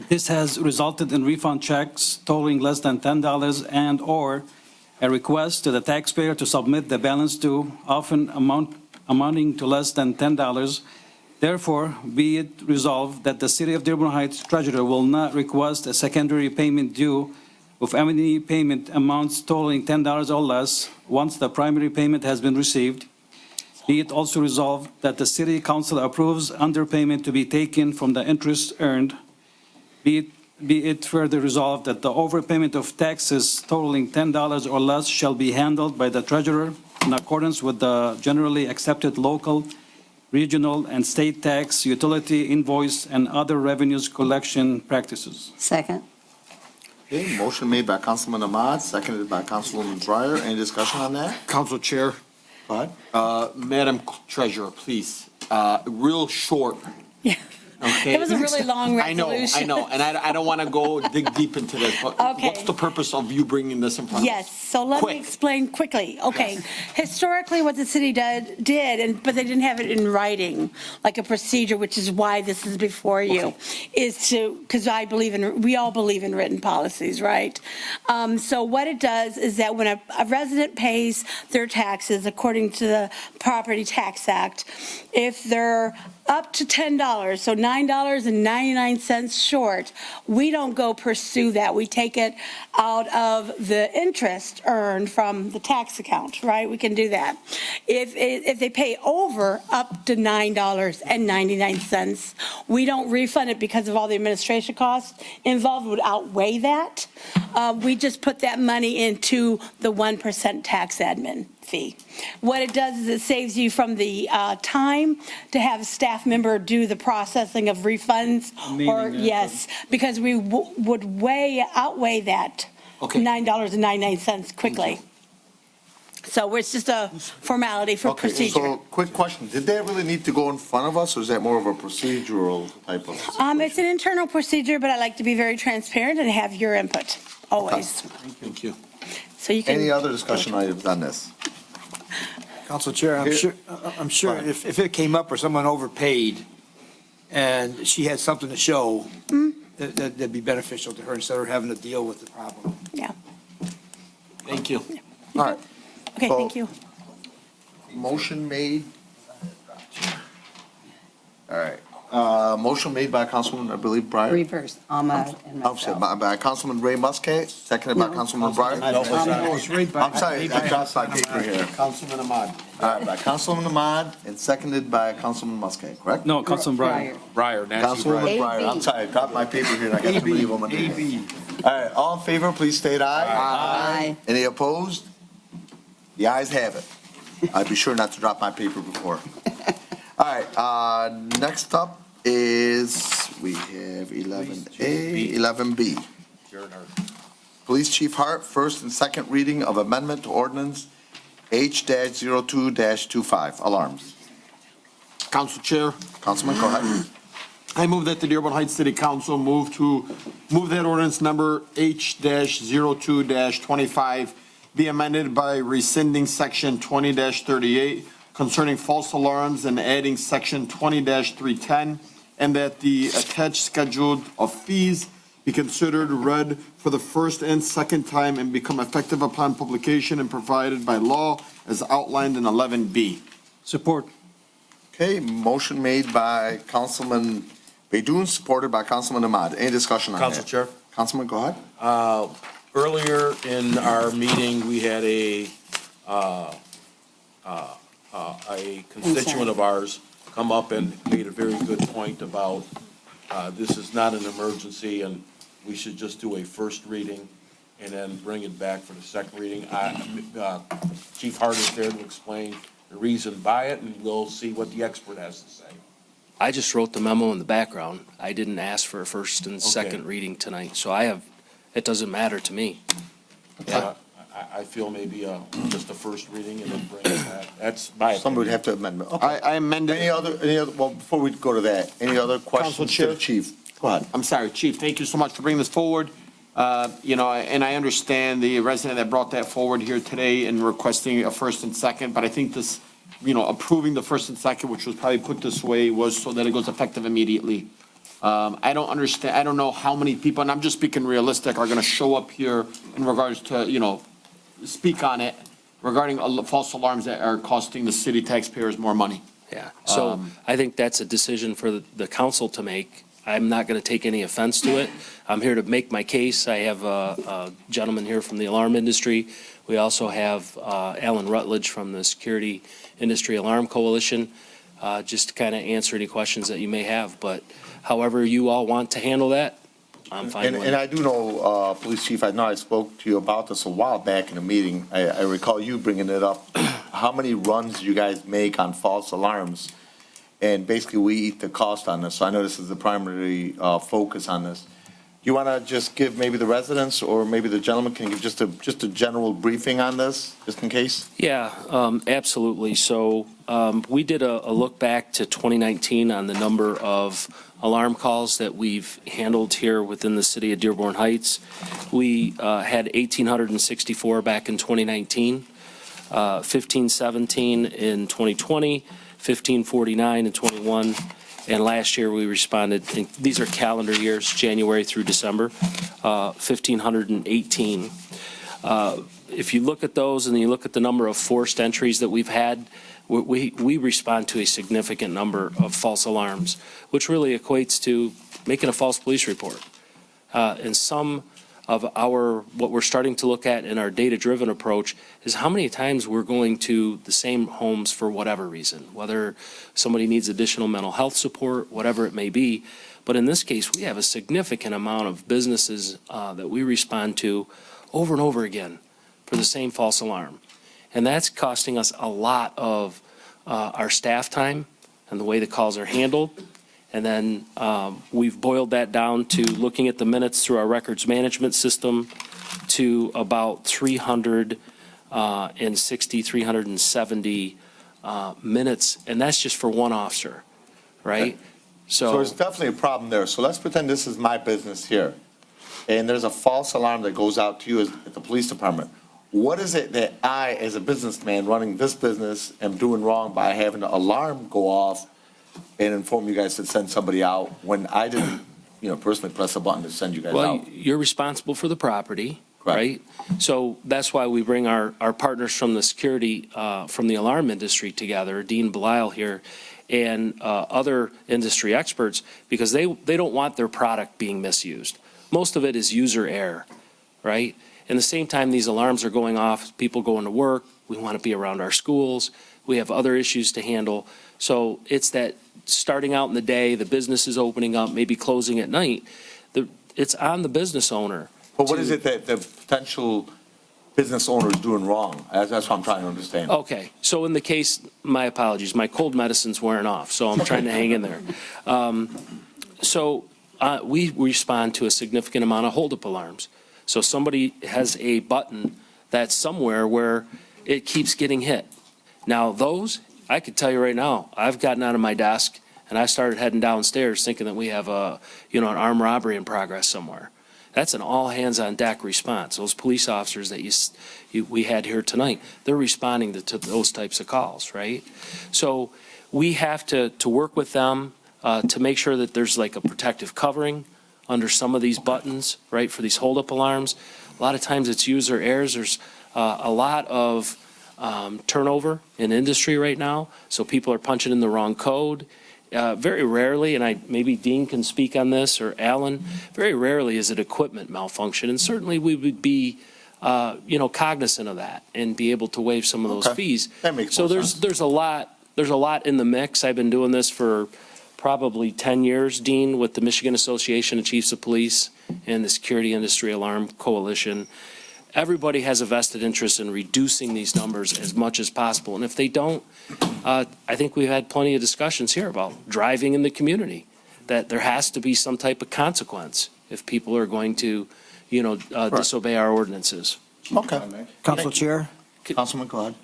this has resulted in refund checks totaling less than $10 and/or a request to the taxpayer to submit the balance due, often amounting to less than $10. Therefore, be it resolved that the City of Dearborn Heights Treasurer will not request a secondary payment due of any payment amounts totaling $10 or less once the primary payment has been received. Be it also resolved that the City Council approves underpayment to be taken from the interest earned. Be it further resolved that the overpayment of taxes totaling $10 or less shall be handled by the treasurer in accordance with the generally accepted local, regional, and state tax, utility, invoice, and other revenues collection practices. Second. Okay, motion made by Councilman Ahmad, seconded by Councilwoman Breyer. Any discussion on that? Council Chair. Go ahead. Madam Treasurer, please, real short. Yeah. Okay. It was a really long resolution. I know, and I don't want to go dig deep into this, but Okay. what's the purpose of you bringing this in front of us? Yes, so let me explain quickly. Okay, historically, what the city did, but they didn't have it in writing, like a procedure, which is why this is before you, is to, because we all believe in written policies, right? So what it does is that when a resident pays their taxes according to the Property Tax Act, if they're up to $10, so $9.99 short, we don't go pursue that. We take it out of the interest earned from the tax account, right? We can do that. If they pay over up to $9.99, we don't refund it because of all the administration costs involved would outweigh that. We just put that money into the 1% tax admin fee. What it does is it saves you from the time to have a staff member do the processing of refunds, yes, because we would outweigh that $9.99 quickly. So it's just a formality for procedure. So, quick question, did that really need to go in front of us, or is that more of a procedural type of? It's an internal procedure, but I like to be very transparent and have your input, always. Thank you. So you can. Any other discussion items on this? Council Chair, I'm sure if it came up or someone overpaid and she had something to show, that'd be beneficial to her instead of having to deal with the problem. Yeah. Thank you. All right. Okay, So, thank you. Motion made. All right. Motion made by Councilman, I believe, Breyer. Reverse, Ahmad and I'm sorry, myself. by Councilman Ray Muscat, seconded by Councilman Breyer. No, I'm sorry, I dropped my paper here. Councilman Ahmad. All right, by Councilman Ahmad and seconded by Councilman Muscat, correct? No, Councilman Breyer. Breyer, Nancy Councilwoman Breyer. Breyer, I'm sorry, I dropped my paper here and I got too many women. All right, all in favor, please state aye. Aye. Any opposed? The ayes have it. I'd be sure not to drop my paper before. All right, next up is, we have 11A, 11B. Police Chief Hart, first and second reading of amendment to ordinance H-02-25, alarms. Council Chair. Councilman, go ahead. I move that the Dearborn Heights City Council move that ordinance number H-02-25 be amended by rescinding section 20-38 concerning false alarms and adding section 20-310, and that the attached schedule of fees be considered read for the first and second time and become effective upon publication and provided by law as outlined in 11B. Support. Okay, motion made by Councilman Baidoon, supported by Councilman Ahmad. Any discussion on that? Council Chair. Councilman, go ahead. Earlier in our meeting, we had a constituent of ours come up and made a very good point about this is not an emergency and we should just do a first reading and then bring it back for the second reading. Chief Hart is there to explain the reason by it, and we'll see what the expert has to say. I just wrote the memo in the background. I didn't ask for a first and second reading tonight, so it doesn't matter to me. Yeah, I feel maybe just a first reading and then bring it back. That's my opinion. Somebody would have to amend. Okay. I amended. Any other, well, before we go to that, any other questions to the chief? Go ahead. I'm sorry, Chief, thank you so much for bringing this forward. And I understand the resident that brought that forward here today and requesting a first and second, but I think this, approving the first and second, which was probably put this way, was so that it goes effective immediately. I don't understand, I don't know how many people, and I'm just speaking realistic, are gonna show up here in regards to, speak on it regarding false alarms that are costing the city taxpayers more money. Yeah, so I think that's a decision for the council to make. I'm not going to take any offense to it. I'm here to make my case. I have a gentleman here from the alarm industry. We also have Alan Rutledge from the Security Industry Alarm Coalition, just to kind of answer any questions that you may have. But however you all want to handle that, I'm fine with it. And I do know, Police Chief, I know I spoke to you about this a while back in a meeting. I recall you bringing it up. How many runs do you guys make on false alarms? And basically, we eat the cost on this. So I know this is the primary focus on this. You want to just give maybe the residents or maybe the gentleman can give just a general briefing on this, just in case? Yeah, absolutely. So we did a look back to 2019 on the number of alarm calls that we've handled here within the city of Dearborn Heights. We had 1,864 back in 2019, 1,517 in 2020, 1,549 in 21, and last year we responded, these are calendar years, January through December, 1,518. If you look at those and you look at the number of forced entries that we've had, we respond to a significant number of false alarms, which really equates to making a false police report. And some of what we're starting to look at in our data-driven approach is how many times we're going to the same homes for whatever reason, whether somebody needs additional mental health support, whatever it may be. But in this case, we have a significant amount of businesses that we respond to over and over again for the same false alarm. And that's costing us a lot of our staff time and the way the calls are handled. And then we've boiled that down to looking at the minutes through our records management system to about 370 minutes. And that's just for one officer, right? So there's definitely a problem there. So let's pretend this is my business here. And there's a false alarm that goes out to you at the police department. What is it that I, as a businessman running this business, am doing wrong by having the alarm go off and inform you guys to send somebody out when I didn't, personally press a button to send you guys out? Well, you're responsible for the property, right? So that's why we bring our partners from the security, from the alarm industry together, Dean Belisle here, and other industry experts, because they don't want their product being misused. Most of it is user error, right? And the same time these alarms are going off, people going to work, we want to be around our schools, we have other issues to handle. So it's that starting out in the day, the business is opening up, maybe closing at night. It's on the business owner. But what is it that the potential business owner is doing wrong? That's what I'm trying to understand. Okay, so in the case, my apologies, my cold medicine's wearing off, so I'm trying to hang in there. We respond to a significant amount of holdup alarms. So somebody has a button that's somewhere where it keeps getting hit. Now those, I could tell you right now, I've gotten out of my desk and I started heading downstairs thinking that we have an armed robbery in progress somewhere. That's an all-hands-on-deck response. Those police officers that we had here tonight, they're responding to those types of calls, right? So we have to work with them to make sure that there's like a protective covering under some of these buttons, right, for these hold-up alarms. A lot of times it's user errors. There's a lot of turnover in industry right now, so people are punching in the wrong code. Very rarely, and maybe Dean can speak on this, or Alan, very rarely is it equipment malfunction, and certainly we would be, cognizant of that and be able to waive some of those fees. That makes So more sense. there's a lot in the mix. I've been doing this for probably 10 years, Dean, with the Michigan Association of Chiefs of Police and the Security Industry Alarm Coalition. Everybody has a vested interest in reducing these numbers as much as possible. And if they don't, I think we've had plenty of discussions here about driving in the community, that there has to be some type of consequence if people are going to, disobey our ordinances. Okay. Council Chair? Councilman Claude.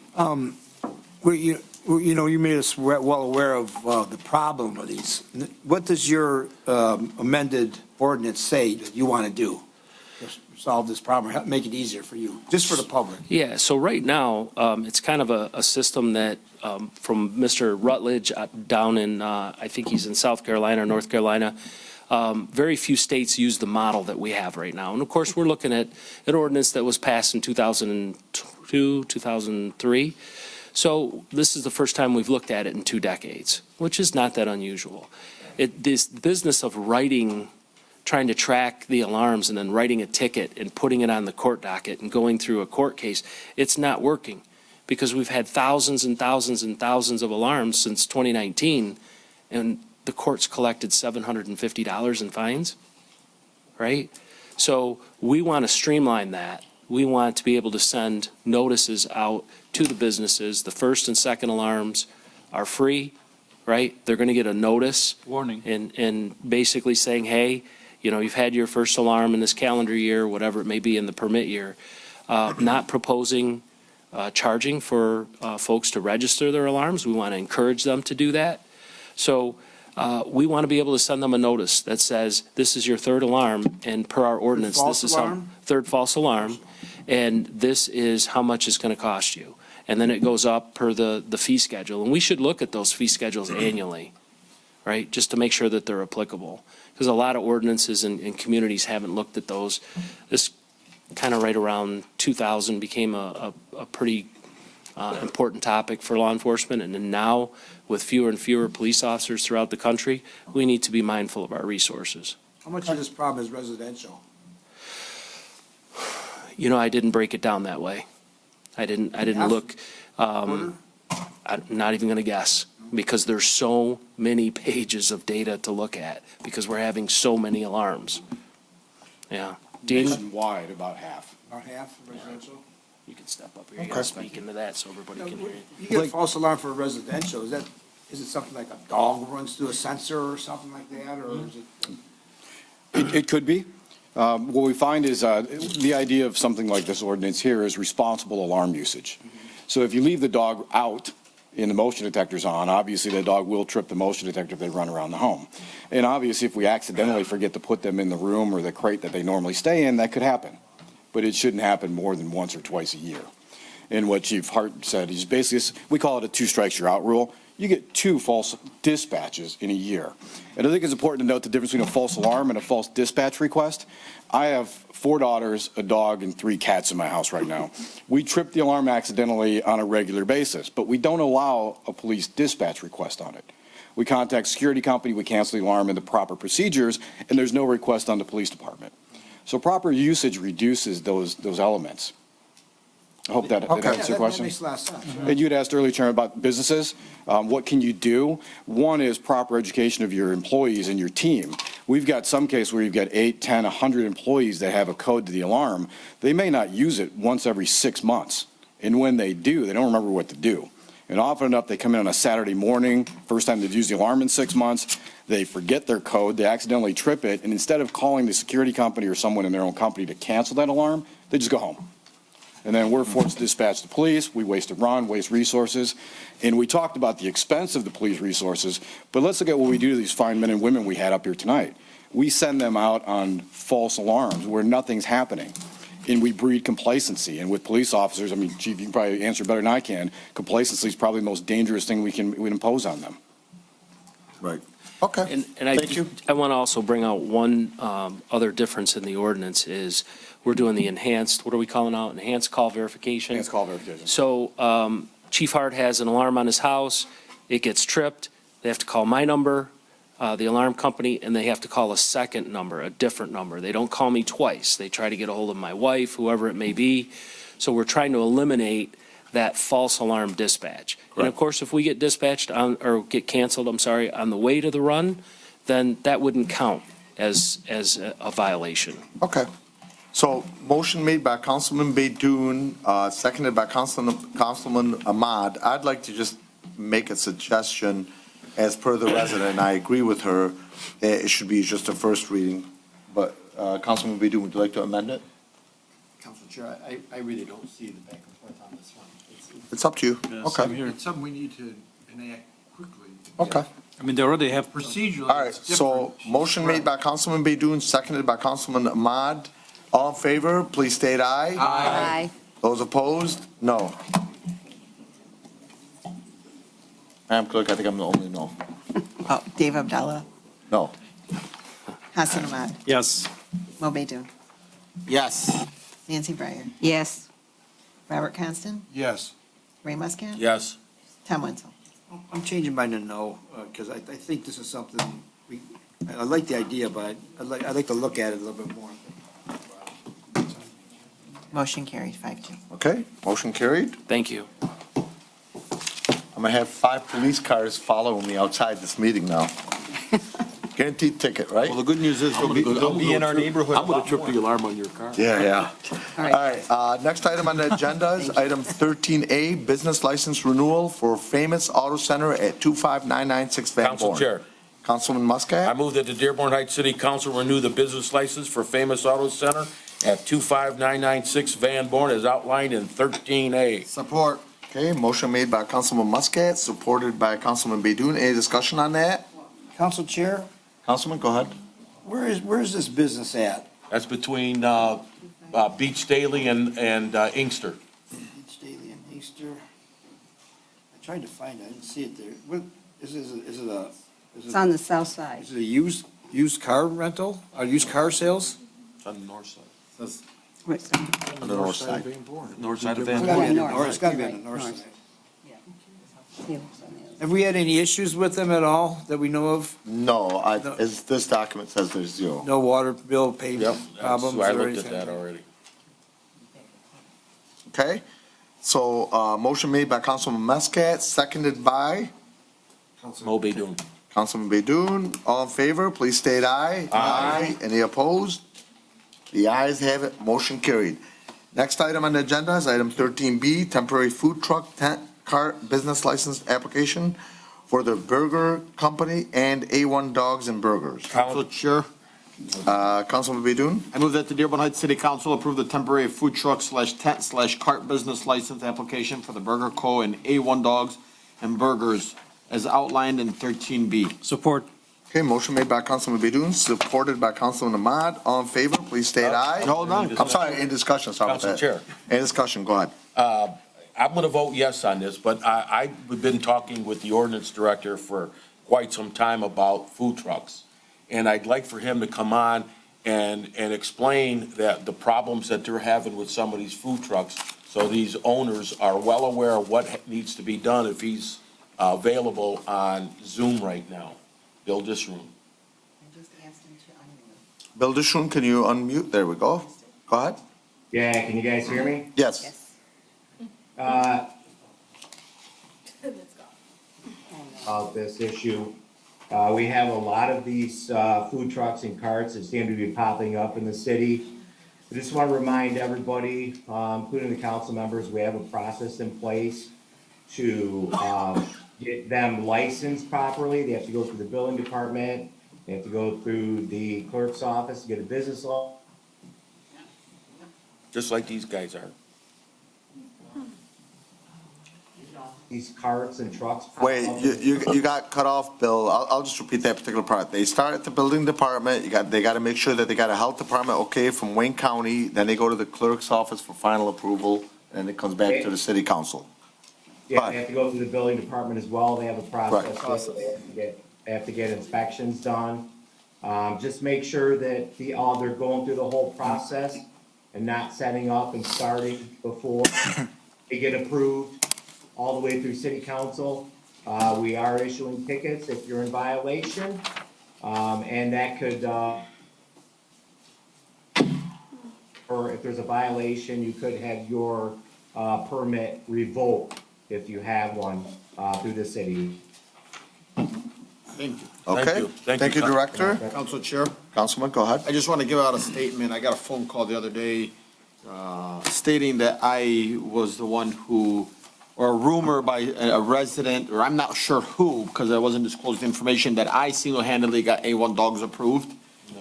You made us well aware of the problem of these. What does your amended ordinance say that you want to do? Just solve this problem, make it easier for you, just for the public. Yeah, so right now, it's kind of a system that from Mr. Rutledge down in, I think he's in South Carolina or North Carolina, very few states use the model that we have right now. And of course, we're looking at an ordinance that was passed in 2002, 2003. So this is the first time we've looked at it in 2 decades, which is not that unusual. This business of trying to track the alarms and then writing a ticket and putting it on the court docket and going through a court case, it's not working because we've had thousands and thousands and thousands of alarms since 2019, and the courts collected $750 in fines, right? So we want to streamline that. We want to be able to send notices out to the businesses. The first and second alarms are free, right? They're going to get a notice. Warning. And basically saying, hey, you've had your first alarm in this calendar year, whatever it may be in the permit year. Not proposing charging for folks to register their alarms. We want to encourage them to do that. So we want to be able to send them a notice that says, this is your third alarm, and per our ordinance, this is how third false alarm, and this is how much it's going to cost you. And then it goes up per the fee schedule. And we should look at those fee schedules annually, right, just to make sure that they're applicable. Because a lot of ordinances and communities haven't looked at those. This kind of right around 2000 became a pretty important topic for law enforcement. And then now, with fewer and fewer police officers throughout the country, we need to be mindful of our resources. How much of this problem is residential? I didn't break it down that way. I didn't look. I'm not even going to guess, because there's so many pages of data to look at, because we're having so many alarms. Yeah. Dean? Nationwide, about half. About half residential? You can step up here. You got to speak into that so everybody can hear you. You get a false alarm for residential, is it something like a dog runs through a sensor or something like that, or is it? It could be. What we find is the idea of something like this ordinance here is responsible alarm usage. So if you leave the dog out and the motion detector's on, obviously the dog will trip the motion detector if they run around the home. And obviously if we accidentally forget to put them in the room or the crate that they normally stay in, that could happen. But it shouldn't happen more than once or twice a year. And what Chief Hart said is basically, we call it a 2 strikes you're out rule. You get 2 false dispatches in a year. And I think it's important to note the difference between a false alarm and a false dispatch request. I have 4 daughters, a dog, and 3 cats in my house right now. We trip the alarm accidentally on a regular basis, but we don't allow a police dispatch request on it. We contact security company, we cancel the alarm in the proper procedures, and there's no request on the police department. So proper usage reduces those elements. I hope that answers your question. That makes a lot of sense. And you'd asked earlier, Chairman, about businesses. What can you do? One is proper education of your employees and your team. We've got some case where you've got 8, 10, 100 employees that have a code to the alarm. They may not use it once every 6 months. And when they do, they don't remember what to do. And often enough, they come in on a Saturday morning, first time they've used the alarm in 6 months. They forget their code, they accidentally trip it, and instead of calling the security company or someone in their own company to cancel that alarm, they just go home. And then we're forced to dispatch the police, we waste a run, waste resources. And we talked about the expense of the police resources, but let's look at what we do to these fine men and women we had up here tonight. We send them out on false alarms where nothing's happening. And we breed complacency. And with police officers, I mean, Chief, you can probably answer better than I can, complacency is probably the most dangerous thing we can impose on them. Right. Okay. And Thank you. I want to also bring out one other difference in the ordinance is we're doing the enhanced, what are we calling out? Enhanced call verification? Enhanced call verification. So Chief Hart has an alarm on his house, it gets tripped, they have to call my number, the alarm company, and they have to call a second number, a different number. They don't call me twice. They try to get a hold of my wife, whoever it may be. So we're trying to eliminate that false alarm dispatch. And of course, if we get dispatched on, or get canceled, I'm sorry, on the way to the run, then that wouldn't count as a violation. Okay. So motion made by Councilman Baidoon, seconded by Councilman Ahmad. I'd like to just make a suggestion as per the resident, and I agree with her, it should be just a first reading. But Councilman Baidoon, would you like to amend it? Council Chair, I really don't see the back and forth on this one. It's up to you. Okay. It's something we need to enact quickly. Okay. I mean, they already have. Procedurally, All right, it's so different. motion made by Councilman Baidoon, seconded by Councilman Ahmad. All in favor, please state aye. Aye. Those opposed, no. Madam Clerk, I think I'm the only no. Oh, Dave Abdallah, No. Hassan Ahmad, Yes. Mo Baidoon, Yes. Nancy Breyer, Yes. Robert Constant, Yes. Ray Muscat, Yes. Tom Wenzel. I'm changing mine to no, because I think this is something, I like the idea, but I'd like to look at it a little bit more. Motion carried, 5-2. Okay, motion carried. Thank you. I'm gonna have 5 police cars following me outside this meeting now. Guaranteed ticket, right? Well, the good news is they'll be in our neighborhood. I'm going to trip the alarm on your car. Yeah. All All right, next item on the agenda is item 13A, business license renewal for Famous Auto Center at 25996 Van Born. Council Chair, Councilman Muscat? I move that the Dearborn Heights City Council renew the business license for Famous Auto Center at 25996 Van Born as outlined in 13A. Support. Okay, motion made by Councilman Muscat, supported by Councilman Baidoon. Any discussion on that? Council Chair, Councilman, go ahead. where is this business at? That's between Beach Daily and Inkster. Beach Daily and Easter. I tried to find it, I didn't see it there. What, is it It's on the south side. is it a used car rental, or used car sales? It's on the north side. What's that? On the north side. North side of It's Van gotta be Born. on the north, it's gotta be on the north North. side. Yeah, it's on the other. Have we had any issues with them at all that we know of? No, as this document says, there's zero. No water bill payment problems I or looked at anything? that already. Okay, so, motion made by Councilman Muscat, seconded by Mo Baidoon. Councilman Baidoon. All in favor, please state aye. Aye. Any opposed? The ayes have it, motion carried. Next item on the agenda is item 13B, temporary food truck tent cart business license application for the Burger Company and A1 Dogs and Burgers. Council Chair, Councilman Baidoon? I move that the Dearborn Heights City Council approve the temporary food truck / tent / cart business license application for the Burger Co. and A1 Dogs and Burgers as outlined in 13B. Support. Okay, motion made by Councilman Baidoon, supported by Councilman Ahmad. All in favor, please state aye. Hold on. I'm sorry, in discussion, sorry about Council that. Chair. In discussion, go ahead. I'm going to vote yes on this, but I've been talking with the ordinance director for quite some time about food trucks. And I'd like for him to come on and explain that the problems that they're having with some of these food trucks. So these owners are well aware of what needs to be done if he's available on Zoom right now. Bill Disroom. Bill Dishoon, can you unmute? There we go. Go ahead. Yeah, can you guys hear me? Yes. About this issue. We have a lot of these food trucks and carts that seem to be popping up in the city. I just want to remind everybody, including the council members, we have a process in place to get them licensed properly. They have to go through the billing department. They have to go through the clerk's office to get a business law. Just like these guys are. these carts and trucks. pop Wait, up. you got cut off, Bill. I'll just repeat that particular part. They start at the building department, they gotta make sure that they got a health department okay from Wayne County, then they go to the clerk's office for final approval, and it comes back to the city council. Yeah, they have to go through the building department as well. They have a process. Correct. They have to get inspections done. Just make sure that they're going through the whole process and not setting up and starting before they get approved all the way through city council. We are issuing tickets if you're in violation. And that could, or if there's a violation, you could have your permit revoked if you have one through the city. Thank you. Okay, thank you, Director. Council Chair, Councilman, go ahead. I just want to give out a statement. I got a phone call the other day stating that I was the one who, or a rumor by a resident, or I'm not sure who, because I wasn't disclosed information, that I single-handedly got A1 dogs approved.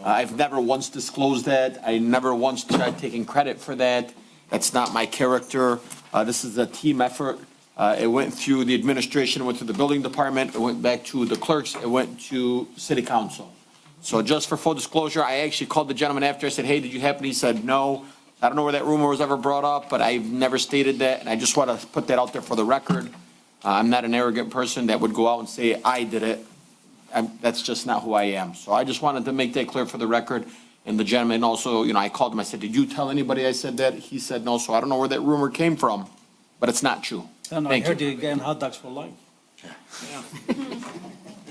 I've never once disclosed that. I never once tried taking credit for that. That's not my character. This is a team effort. It went through the administration, it went to the building department, it went back to the clerks, it went to city council. So just for full disclosure, I actually called the gentleman after. I said, hey, did you happen? He said, no. I don't know where that rumor was ever brought up, but I've never stated that. And I just want to put that out there for the record. I'm not an arrogant person that would go out and say, I did it. That's just not who I am. So I just wanted to make that clear for the record. And the gentleman also, I called him. I said, did you tell anybody I said that? He said, no. So I don't know where that rumor came from, but it's not true. And I Thank heard you. you're getting hot dogs for life.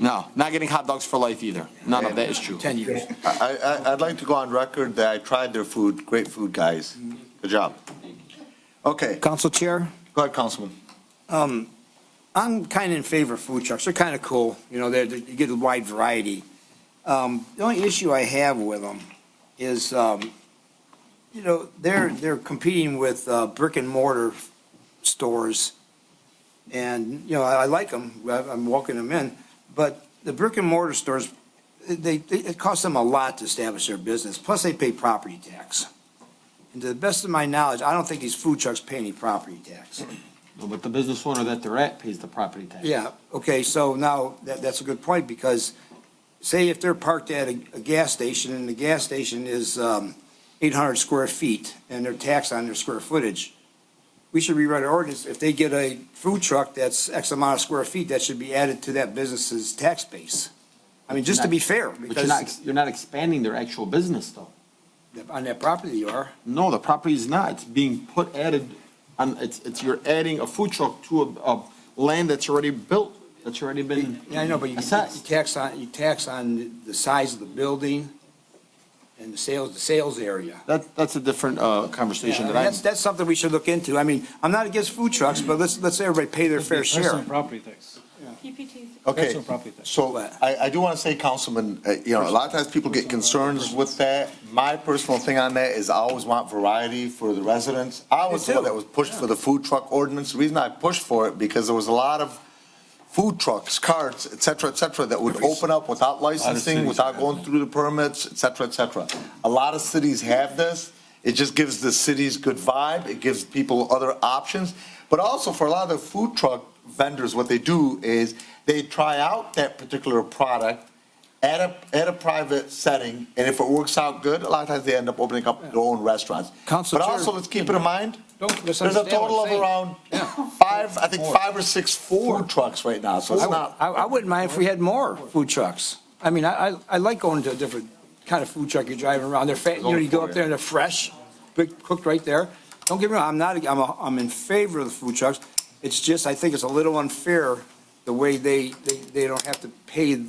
No, not getting hot dogs for life either. None of that is true. 10 years. I'd like to go on record that I tried their food, great food, guys. Good job. Okay, Council Chair, go ahead, Councilman. I'm kind of in favor of food trucks. They're kind of cool. You get a wide variety. The only issue I have with them is, they're competing with brick and mortar stores. And, I like them. I'm walking them in. But the brick and mortar stores, it costs them a lot to establish their business. Plus, they pay property tax. And to the best of my knowledge, I don't think these food trucks pay any property tax. No, but the business owner that they're at pays the property tax. Yeah, okay, so now, that's a good point, because say if they're parked at a gas station, and the gas station is 800 square feet, and they're taxed on their square footage, we should rewrite our ordinance. If they get a food truck that's X amount of square feet, that should be added to that business's tax base. I mean, just to be fair, But because you're not expanding their actual business, though. on that property you are. No, the property is not. It's being added on, you're adding a food truck to a land that's already built, that's already been Yeah, I know, but you assessed. tax on the size of the building and the sales area. That's a different conversation that That's something we should look into. I mean, I'm not against food trucks, but let's everybody pay their fair share. Personal property tax. PPTs. Okay, Personal property tax. so I do want to say, Councilman, a lot of times people get concerns with that. My personal thing on that is I always want variety for the residents. I was the one that was pushed for the food truck ordinance. The reason I pushed for it, because there was a lot of food trucks, carts, et cetera, that would open up without licensing, without going through the permits, et cetera, et cetera. A lot of cities have this. It just gives the cities good vibe. It gives people other options. But also for a lot of the food truck vendors, what they do is they try out that particular product at a private setting, and if it works out good, a lot of times they end up opening up their own restaurants. Council But Chair- also, let's keep it in mind, Don't there's a misunderstand total what of I'm saying. around five or six food trucks right now, so it's not. I wouldn't mind if we had more food trucks. I mean, I like going to a different kind of food truck. You're driving around, you go up there and they're fresh, cooked right there. Don't get me wrong, I'm in favor of the food trucks. It's just, I think it's a little unfair the way they don't have to pay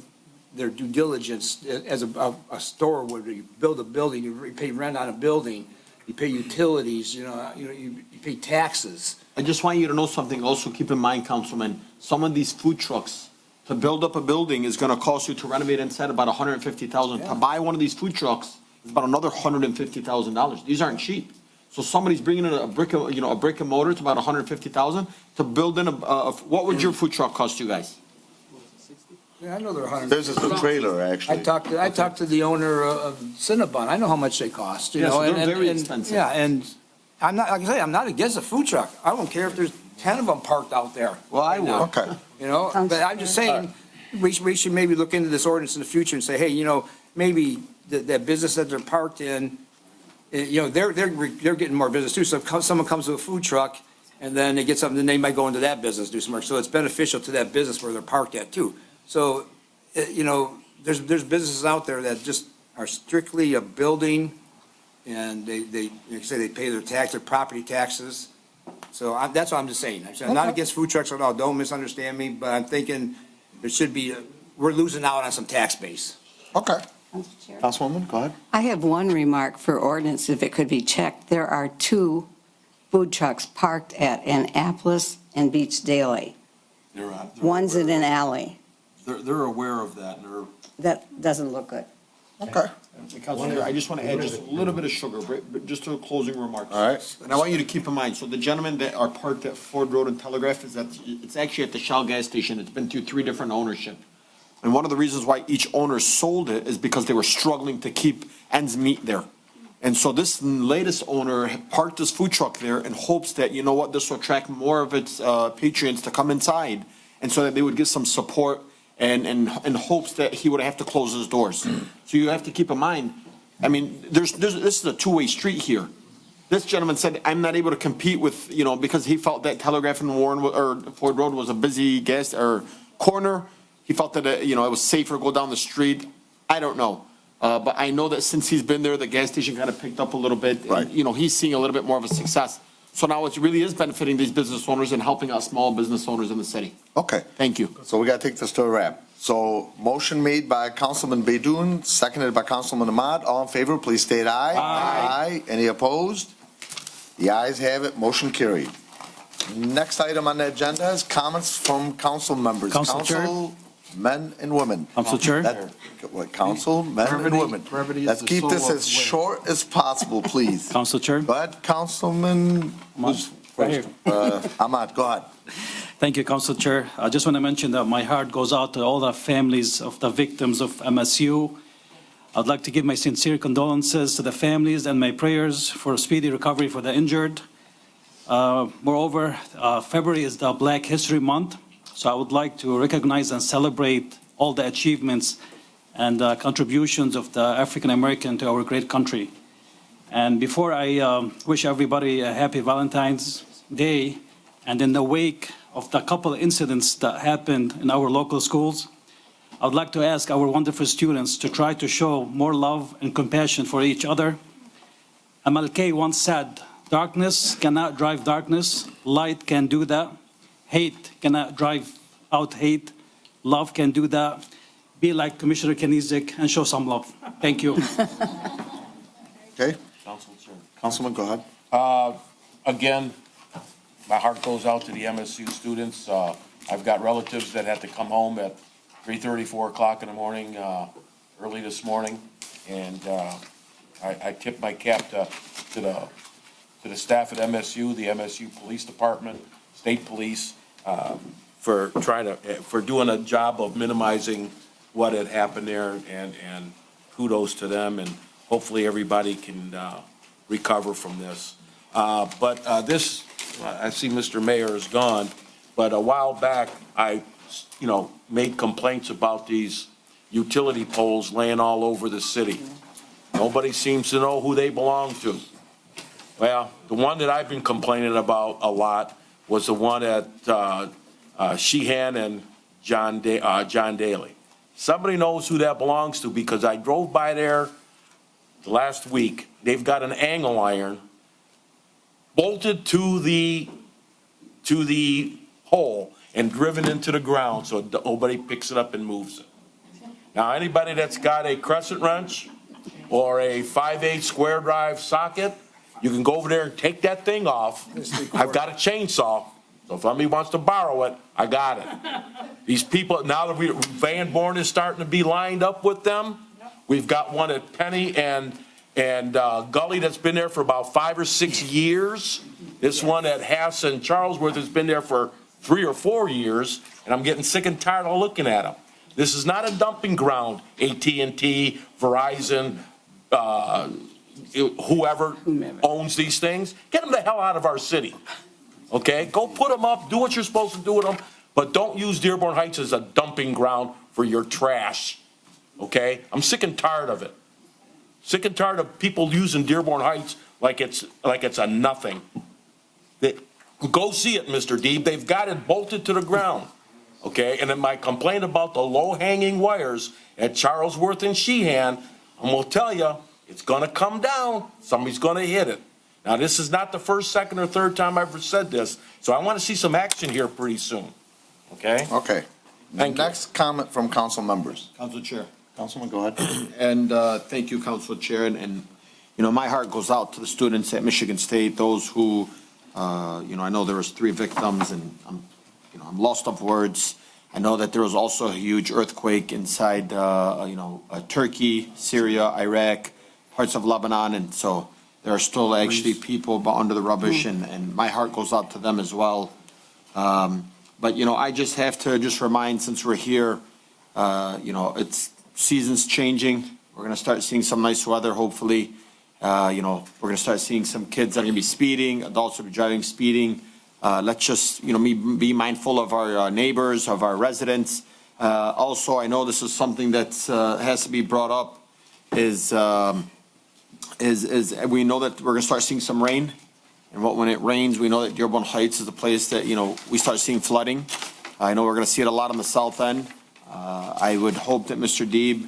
their due diligence as a store would. You build a building, you pay rent on a building, you pay utilities, you pay taxes. I just want you to know something. Also, keep in mind, Councilman, some of these food trucks, to build up a building is gonna cost you to renovate inside about $150,000. To buy one of these food trucks is about another $150,000. These aren't cheap. So somebody's bringing in a brick and mortar, it's about $150,000 to build in what would your food truck cost you guys? Yeah, I know they're 100. There's a trailer, actually. I talked to the owner of Cinnabon. I know how much they cost, Yeah, so they're very and- expensive. Yeah, and I'm not, like I say, I'm not against a food truck. I don't care if there's 10 of them parked out there. Well, I will. Okay. You know, but I'm just saying, we should maybe look into this ordinance in the future and say, hey, maybe that business that they're parked in, they're getting more business too. So if someone comes with a food truck and then they get something, then they might go into that business, do some work. So it's beneficial to that business where they're parked at too. So, there's businesses out there that just are strictly a building and they pay their property taxes. So that's what I'm just saying. I'm not against food trucks at all. Don't misunderstand me, but I'm thinking there should be, we're losing out on some tax base. Okay. Councilwoman, go ahead. I have one remark for ordinance, if it could be checked. There are 2 food trucks parked at Annapolis and Beach Daily. One's in an alley. They're aware of that, and they're. That doesn't look good. Okay. Councilor, I just want to add just a little bit of sugar, but just a closing remark. All right. And I want you to keep in mind, so the gentlemen that are parked at Ford Road and Telegraph it's actually at the Shell gas station. It's been through 3 different ownership. And one of the reasons why each owner sold it is because they were struggling to keep ends meet there. And so this latest owner parked this food truck there in hopes that, this will attract more of its patrons to come inside. And so that they would get some support and in hopes that he would have to close his doors. So you have to keep in mind, this is a two-way street here. This gentleman said, I'm not able to compete with, because he felt that Telegraph and Ford Road was a busy gas or corner. He felt that, it was safer to go down the street. I don't know. But I know that since he's been there, the gas station kind of picked up a little bit. Right. He's seeing a little bit more of a success. So now it really is benefiting these business owners and helping out small business owners in the city. Okay. Thank you. So we got to take this to a wrap. So motion made by Councilman Baydoun, seconded by Councilman Ahmad. All in favor, please state aye. Aye. Any opposed? The ayes have it. Motion carried. Next item on the agenda is comments from council members. Council Chair. Men and women. Council Chair. Council, men and women. Let's keep this as short as possible, please. Council Chair. Go ahead, Councilman. Who's first? Ahmad, go ahead. Thank you, Council Chair. I just want to mention that my heart goes out to all the families of the victims of MSU. I'd like to give my sincere condolences to the families and my prayers for a speedy recovery for the injured. Moreover, February is the Black History Month, so I would like to recognize and celebrate all the achievements and contributions of the African American to our great country. And before I wish everybody a happy Valentine's Day, and in the wake of the couple of incidents that happened in our local schools, I would like to ask our wonderful students to try to show more love and compassion for each other. MLK once said, "Darkness cannot drive darkness, light can do that. Hate cannot drive out hate, love can do that. Be like Commissioner Kenizik and show some love." Thank you. Okay. Councilman, go ahead. Again, my heart goes out to the MSU students. I've got relatives that had to come home at 3:30, 4 o'clock in the morning, early this morning. And I tip my cap to the staff at MSU, the MSU Police Department, State Police, for doing a job of minimizing what had happened there, and kudos to them, and hopefully everybody can recover from this. But this, I see Mr. Mayor is gone, but a while back, I made complaints about these utility poles laying all over the city. Nobody seems to know who they belong to. Well, the one that I've been complaining about a lot was the one at Sheehan and John Daly. Somebody knows who that belongs to, because I drove by there last week. They've got an angle iron bolted to the pole and driven into the ground so nobody picks it up and moves it. Now, anybody that's got a crescent wrench or a 5/8 square drive socket, you can go over there and take that thing off. I've got a chainsaw, so if somebody wants to borrow it, I got it. These people, now that Van Born is starting to be lined up with them, we've got one at Penny and Gully that's been there for about 5 or 6 years. This one at Hass and Charlesworth has been there for 3 or 4 years, and I'm getting sick and tired of looking at them. This is not a dumping ground. AT&T, Verizon, whoever owns these things, get them the hell out of our city. okay? Go put them up, do what you're supposed to do with them, but don't use Dearborn Heights as a dumping ground for your trash, okay? I'm sick and tired of it. Sick and tired of people using Dearborn Heights like it's a nothing. Go see it, Mr. Deeb. They've got it bolted to the ground, okay? And then my complaint about the low-hanging wires at Charlesworth and Sheehan, I'm gonna tell you, it's gonna come down. Somebody's gonna hit it. Now, this is not the first, second, or third time I've ever said this, so I want to see some action here pretty soon, okay? Okay. Thank you. Next comment from council members. Council Chair. Councilman, go ahead. And thank you, Council Chair. And, you know, my heart goes out to the students at Michigan State, those who, you know, I know there was 3 victims, and I'm lost of words. I know that there was also a huge earthquake inside, Turkey, Syria, Iraq, parts of Lebanon, and so there are still actually people under the rubbish, and my heart goes out to them as well. But, you know, I just have to remind, since we're here, it's seasons changing. We're going to start seeing some nice weather, hopefully. We're going to start seeing some kids that are going to be speeding, adults will be driving speeding. Let's just, be mindful of our neighbors, of our residents. Also, I know this is something that has to be brought up, is we know that we're going to start seeing some rain. And when it rains, we know that Dearborn Heights is a place that, we start seeing flooding. I know we're going to see it a lot on the south end. I would hope that Mr. Deeb,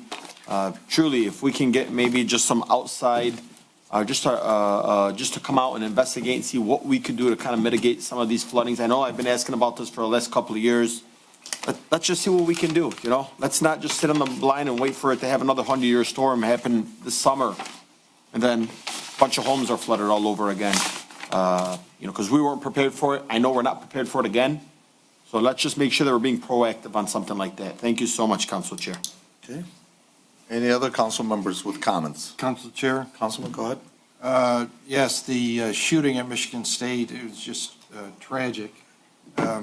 truly, if we can get maybe just some outside, just to come out and investigate and see what we could do to kind of mitigate some of these floodings. I know I've been asking about this for the last couple of years. Let's just see what we can do, Let's not just sit on the blind and wait for it to have another 100-year storm happen this summer. And then a bunch of homes are flooded all over again. Because we weren't prepared for it. I know we're not prepared for it again. So let's just make sure that we're being proactive on something like that. Thank you so much, Council Chair. Okay. Any other council members with comments? Council Chair? Councilman, go ahead. Yes, the shooting at Michigan State, it was just tragic. A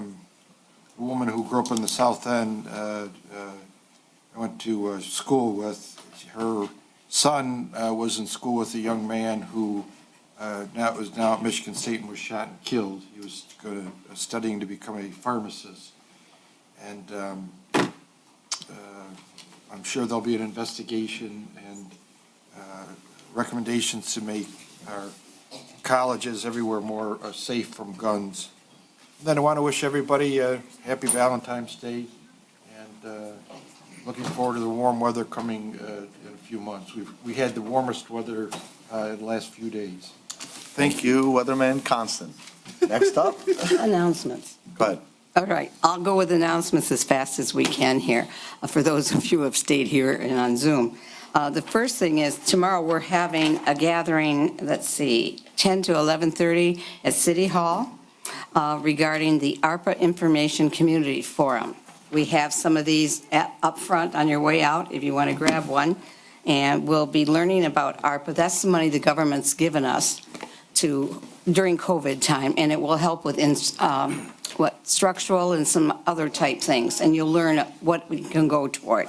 woman who grew up in the South End, I went to school with. Her son was in school with a young man who was now at Michigan State and was shot and killed. He was studying to become a pharmacist. And I'm sure there'll be an investigation and recommendations to make our colleges everywhere more safe from guns. And then I want to wish everybody a happy Valentine's Day, and looking forward to the warm weather coming in a few months. We had the warmest weather in the last few days. Thank you, Weatherman Constant. Next up. Announcements. Go ahead. All right, I'll go with announcements as fast as we can here, for those of you who have stayed here and on Zoom. The first thing is, tomorrow we're having a gathering, 10 to 11:30 at City Hall regarding the ARPA Information Community Forum. We have some of these up front on your way out if you want to grab one. And we'll be learning about ARPA. That's the money the government's given us during COVID time, and it will help with structural and some other type things. And you'll learn what we can go toward.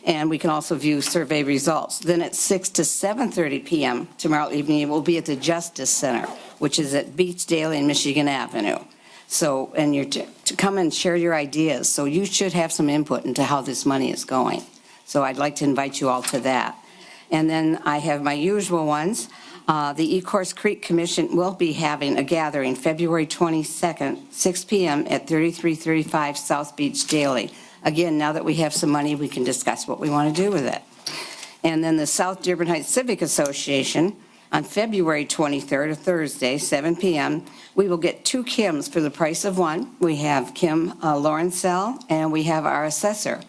And we can also view survey results. Then at 6 to 7:30 p.m. tomorrow evening, it will be at the Justice Center, which is at Beachdale and Michigan Avenue. So, and you're to come and share your ideas. So you should have some input into how this money is going. So I'd like to invite you all to that. And then I have my usual ones. The Ecorse Creek Commission will be having a gathering February 22nd, 6 p.m. at 3335 South Beach Daily. Again, now that we have some money, we can discuss what we want to do with it. And then the South Dearborn Heights Civic Association, on February 23rd, a Thursday, 7 p.m., we will get 2 Kims for the price of one. We have Kim Lawrencell, and we have our assessor,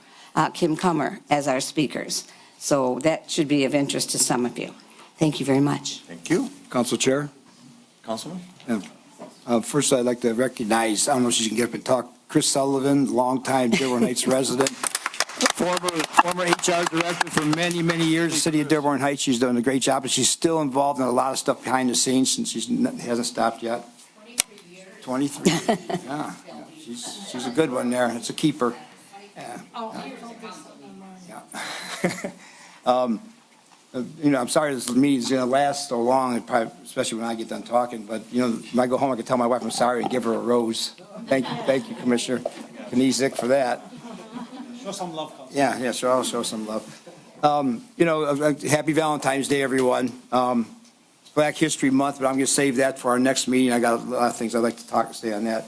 Kim Kummer, as our speakers. So that should be of interest to some of you. Thank you very much. Thank you. Council Chair. Councilman? First, I'd like to recognize, I don't know if she can get up and talk, Chris Sullivan, longtime Dearborn Heights resident, former HR director for many, many years in the city of Dearborn Heights. She's done a great job, and she's still involved in a lot of stuff behind the scenes since she hasn't stopped yet. 23 years. Yeah. She's a good one there. It's a keeper. Yeah. I'm sorry this meeting's going to last so long, especially when I get done talking, but, when I go home, I can tell my wife I'm sorry and give her a rose. Thank you, Commissioner Knizek, for that. Show some love, Council. Yeah, sure, I'll show some love. Happy Valentine's Day, everyone. Black History Month, but I'm going to save that for our next meeting. I got a lot of things I'd like to say on that.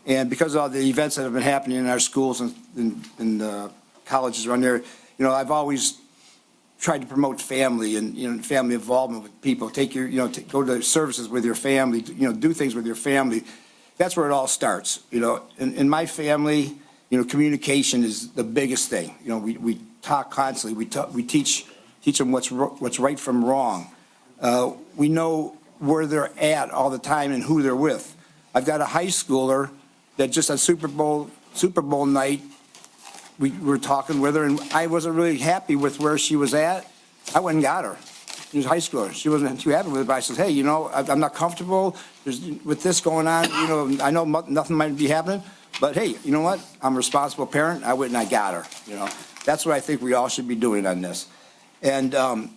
And because of all the events that have been happening in our schools and colleges around there, I've always tried to promote family and, family involvement with people. Go to services with your family, do things with your family. That's where it all starts. In my family, communication is the biggest thing. We talk constantly. We teach them what's right from wrong. We know where they're at all the time and who they're with. I've got a high schooler that just on Super Bowl night, we were talking with her, and I wasn't really happy with where she was at. I went and got her. She was a high schooler. She wasn't too happy with it, but I said, hey, I'm not comfortable with this going on. I know nothing might be happening, but hey, you know what? I'm a responsible parent. I went and I got her. That's what I think we all should be doing on this. And like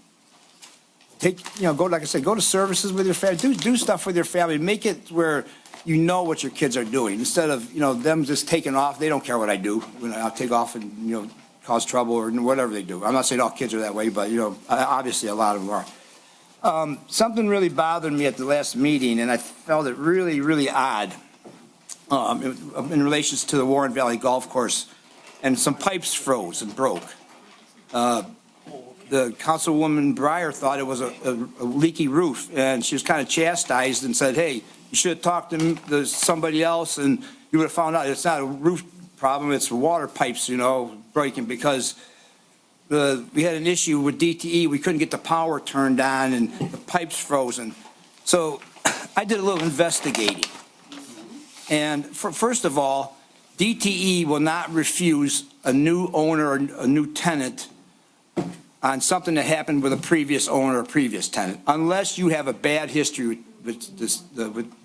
I said, go to services with your family. Do stuff with your family. Make it where you know what your kids are doing instead of, them just taking off. They don't care what I do. When I'll take off and, cause trouble or whatever they do. I'm not saying all kids are that way, but, obviously a lot of them are. Something really bothered me at the last meeting, and I felt it really, really odd in relations to the Warren Valley Golf Course, and some pipes froze and broke. The Councilwoman Breyer thought it was a leaky roof, and she was kind of chastised and said, hey, you should have talked to somebody else, and you would have found out it's not a roof problem, it's water pipes, breaking, because we had an issue with DTE. We couldn't get the power turned on, and the pipes frozen. So I did a little investigating. And first of all, DTE will not refuse a new owner or a new tenant on something that happened with a previous owner or previous tenant, unless you have a bad history with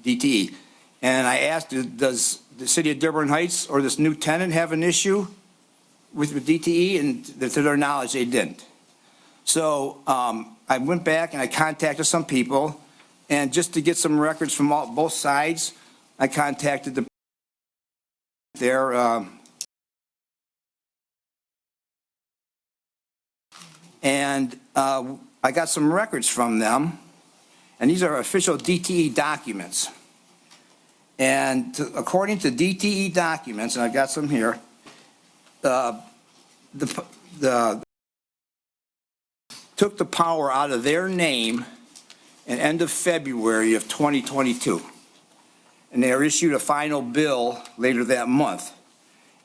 DTE. And I asked, does the city of Dearborn Heights or this new tenant have an issue with DTE? And to their knowledge, they didn't. So I went back and I contacted some people, and just to get some records from both sides, I contacted and I got some records from them, and these are official DTE documents. And according to DTE documents, and I've got some here, took the power out of their name at end of February of 2022. And they were issued a final bill later that month.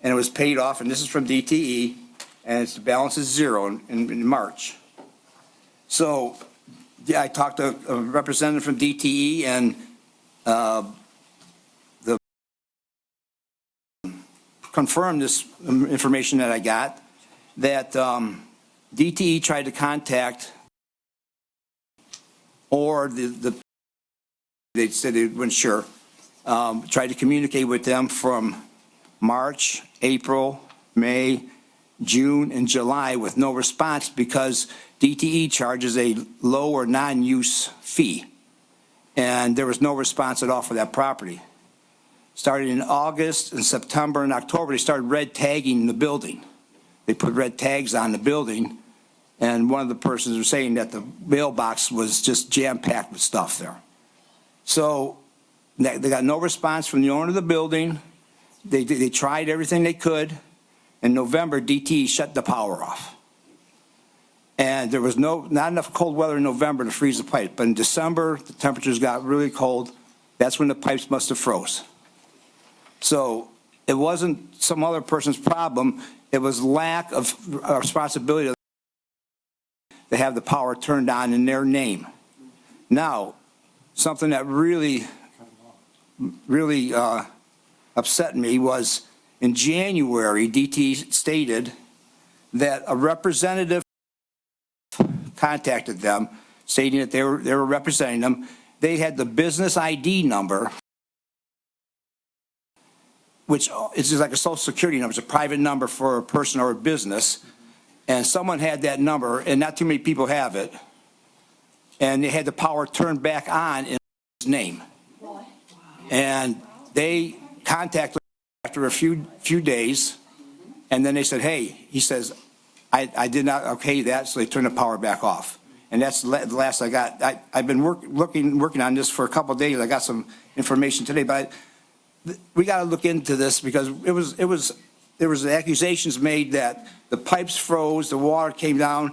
And it was paid off, and this is from DTE, and its balance is zero in March. So yeah, I talked to a representative from DTE, and confirmed this information that I got, that DTE tried to contact, or they said they weren't sure, tried to communicate with them from March, April, May, June, and July with no response because DTE charges a low or non-use fee. And there was no response at all for that property. Starting in August and September and October, they started red tagging the building. They put red tags on the building, and one of the persons was saying that the mailbox was just jam-packed with stuff there. So they got no response from the owner of the building. They tried everything they could. In November, DTE shut the power off. And there was not enough cold weather in November to freeze the pipe. But in December, the temperatures got really cold. That's when the pipes must have froze. So it wasn't some other person's problem. It was lack of responsibility to have the power turned on in their name. Now, something that really upset me was in January, DT stated that a representative contacted them stating that they were representing them. They had the business ID number, which is just like a social security number. It's a private number for a person or a business. and someone had that number, and not too many people have it, and they had the power turned back on in his name. And they contacted after a few days, and then they said, hey, he says, I did not okay that, so they turned the power back off. And that's the last I got. I've been working on this for a couple of days. I got some information today, but we got to look into this because there was accusations made that the pipes froze, the water came down.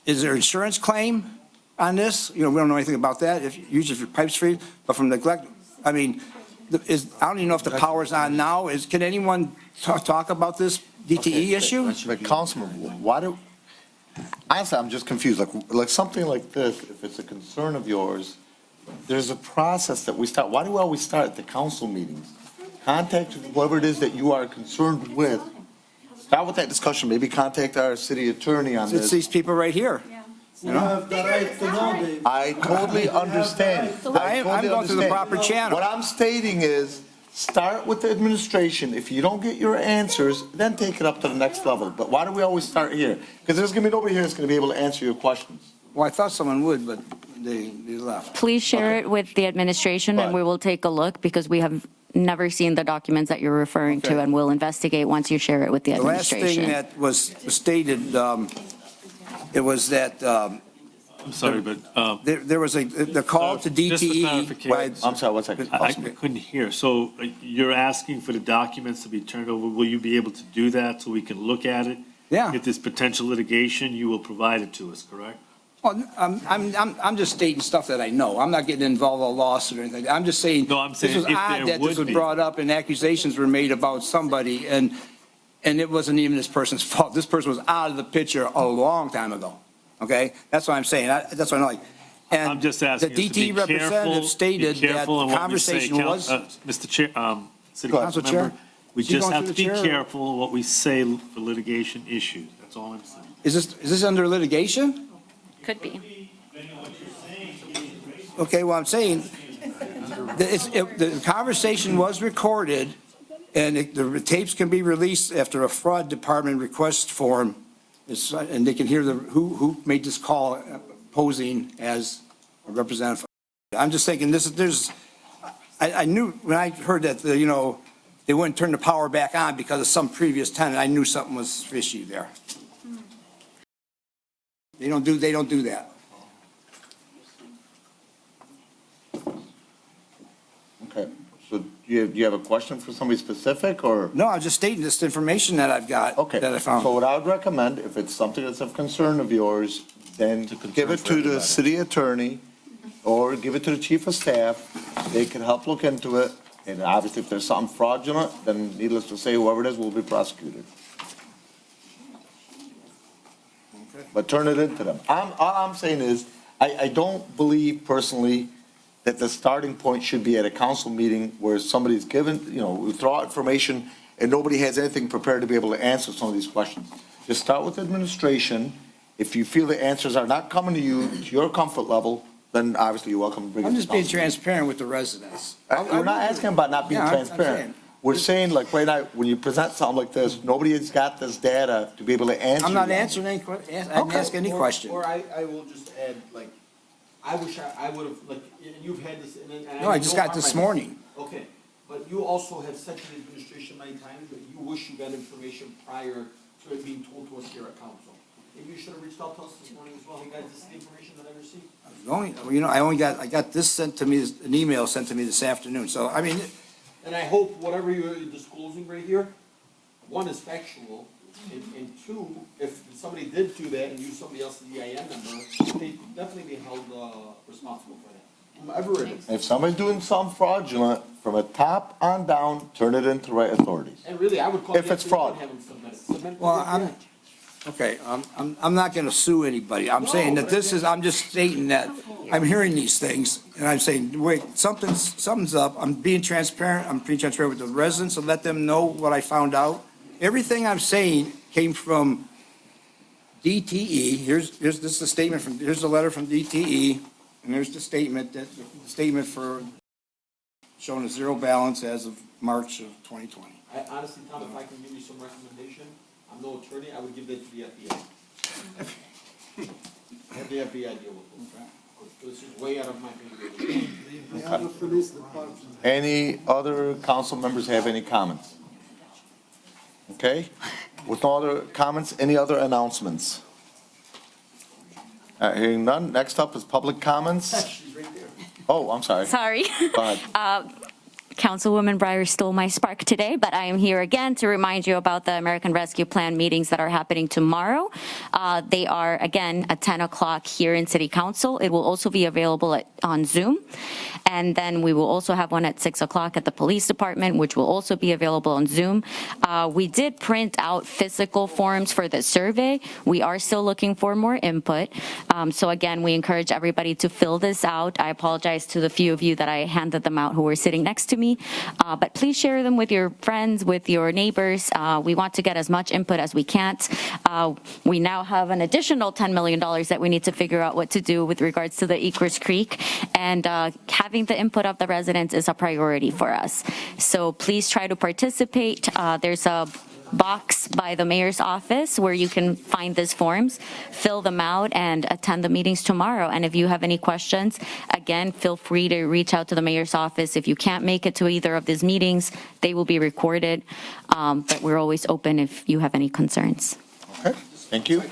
Is there insurance claim on this? You know, we don't know anything about that. Usually if your pipes freeze, but from neglect, I mean, I don't even know if the power's on now. Can anyone talk about this DTE issue? But Councilman, why do, honestly, I'm just confused. Like something like this, if it's a concern of yours, there's a process that we start. Why do we always start at the council meetings? Contact whoever it is that you are concerned with. Start with that discussion. Maybe contact our city attorney on this. It's these people right here. You know? I totally understand. I'm going through the proper channel. What I'm stating is, start with the administration. If you don't get your answers, then take it up to the next level. But why do we always start here? Because there's going to be nobody here that's going to be able to answer your questions. Well, I thought someone would, but they left. Please share it with the administration, and we will take a look, because we have never seen the documents that you're referring to, and we'll investigate once you share it with the The last administration. thing that was stated, it was that I'm sorry, but. there was the call to DTE. Just for clarification. I'm sorry, one second. I couldn't hear. So you're asking for the documents to be turned over. Will you be able to do that so we can look at it? Yeah. If there's potential litigation, you will provide it to us, correct? Well, I'm just stating stuff that I know. I'm not getting involved in a lawsuit or anything. I'm just saying. No, I'm saying this was if odd there that this would was be. brought up and accusations were made about somebody, and it wasn't even this person's fault. This person was out of the picture a long time ago. Okay, that's what I'm saying. That's what I like. And I'm just asking the us to be DTE representative careful- stated be that careful in the what we say. conversation was. Mr. Chair, City Council Council Chair? Member, we Is he just going have through to the be chair, or- careful what we say for litigation issues. That's all I'm saying. Is this under litigation? Could be. Okay, well, I'm saying, the conversation was recorded, and the tapes can be released after a fraud department request form, and they can hear who made this call posing as a representative. I'm just thinking, I knew, when I heard that, they wouldn't turn the power back on because of some previous tenant, I knew something was fishy there. They don't do that. Okay, so do you have a question for somebody specific, or? No, I'm just stating this information that I've got, Okay, that I found. so what I would recommend, if it's something that's of concern of yours, then give it to the city attorney or give it to the chief of staff. They can help look into it. And obviously, if there's something fraudulent, then needless to say, whoever it is will be prosecuted. But turn it into them. All I'm saying is, I don't believe personally that the starting point should be at a council meeting where somebody's given, we throw out information and nobody has anything prepared to be able to answer some of these questions. Just start with administration. If you feel the answers are not coming to you, to your comfort level, then obviously you're welcome to bring it to I'm just being council. transparent with the residents. We're not asking about not being Yeah, I'm transparent. saying. We're saying, like, right now, when you present something like this, nobody has got this data to be able to answer. I'm not you. answering any questions. I didn't ask any question. Or I will just add, I wish I would have, you've had this, and No, I just got this morning. Okay, but you also have said to the administration many times that you wish you got information prior to it being told to us here at council. Maybe you should have reached out to us this morning as well. Hey guys, this is the information that I received. I got this sent to me, an email sent to me this afternoon. So, I mean, And I hope whatever you're disclosing right here, one is factual, and two, if somebody did do that and used somebody else's EIN number, they definitely be held responsible for that, whoever it is. If somebody's doing something fraudulent, from a top on down, turn it into the right authorities. And really, I would call If the it's FBI fraud. and have them submit it. Submit well, it. okay, I'm not going to sue anybody. I'm saying that I'm just stating that I'm hearing these things, and I'm saying, wait, something's up. I'm being transparent. I'm being transparent with the residents and let them know what I found out. Everything I'm saying came from DTE. Here's the statement here's the letter from DTE, and there's the statement for showing a zero balance as of March of 2020. Honestly, Tom, if I can give you some recommendation, I'm no attorney, I would give that to the FBI. Have the FBI deal with it. This is way out of my pay grade. Any other council members have any comments? Okay, with no other comments, any other announcements? Hearing none, next up is public comments. Oh, I'm sorry. Sorry. Go ahead. Councilwoman Breyer stole my spark today, but I am here again to remind you about the American Rescue Plan meetings that are happening tomorrow. They are, again, at 10 o'clock here in City Council. It will also be available on Zoom. And then we will also have one at 6 o'clock at the Police Department, which will also be available on Zoom. We did print out physical forms for the survey. We are still looking for more input. So again, we encourage everybody to fill this out. I apologize to the few of you that I handed them out who were sitting next to me. But please share them with your friends, with your neighbors. We want to get as much input as we can. We now have an additional $10 million that we need to figure out what to do with regards to the Eakers Creek. And having the input of the residents is a priority for us. So please try to participate. There's a box by the mayor's office where you can find these forms, fill them out, and attend the meetings tomorrow. And if you have any questions, again, feel free to reach out to the mayor's office. If you can't make it to either of these meetings, they will be recorded. But we're always open if you have any concerns. Okay, thank you.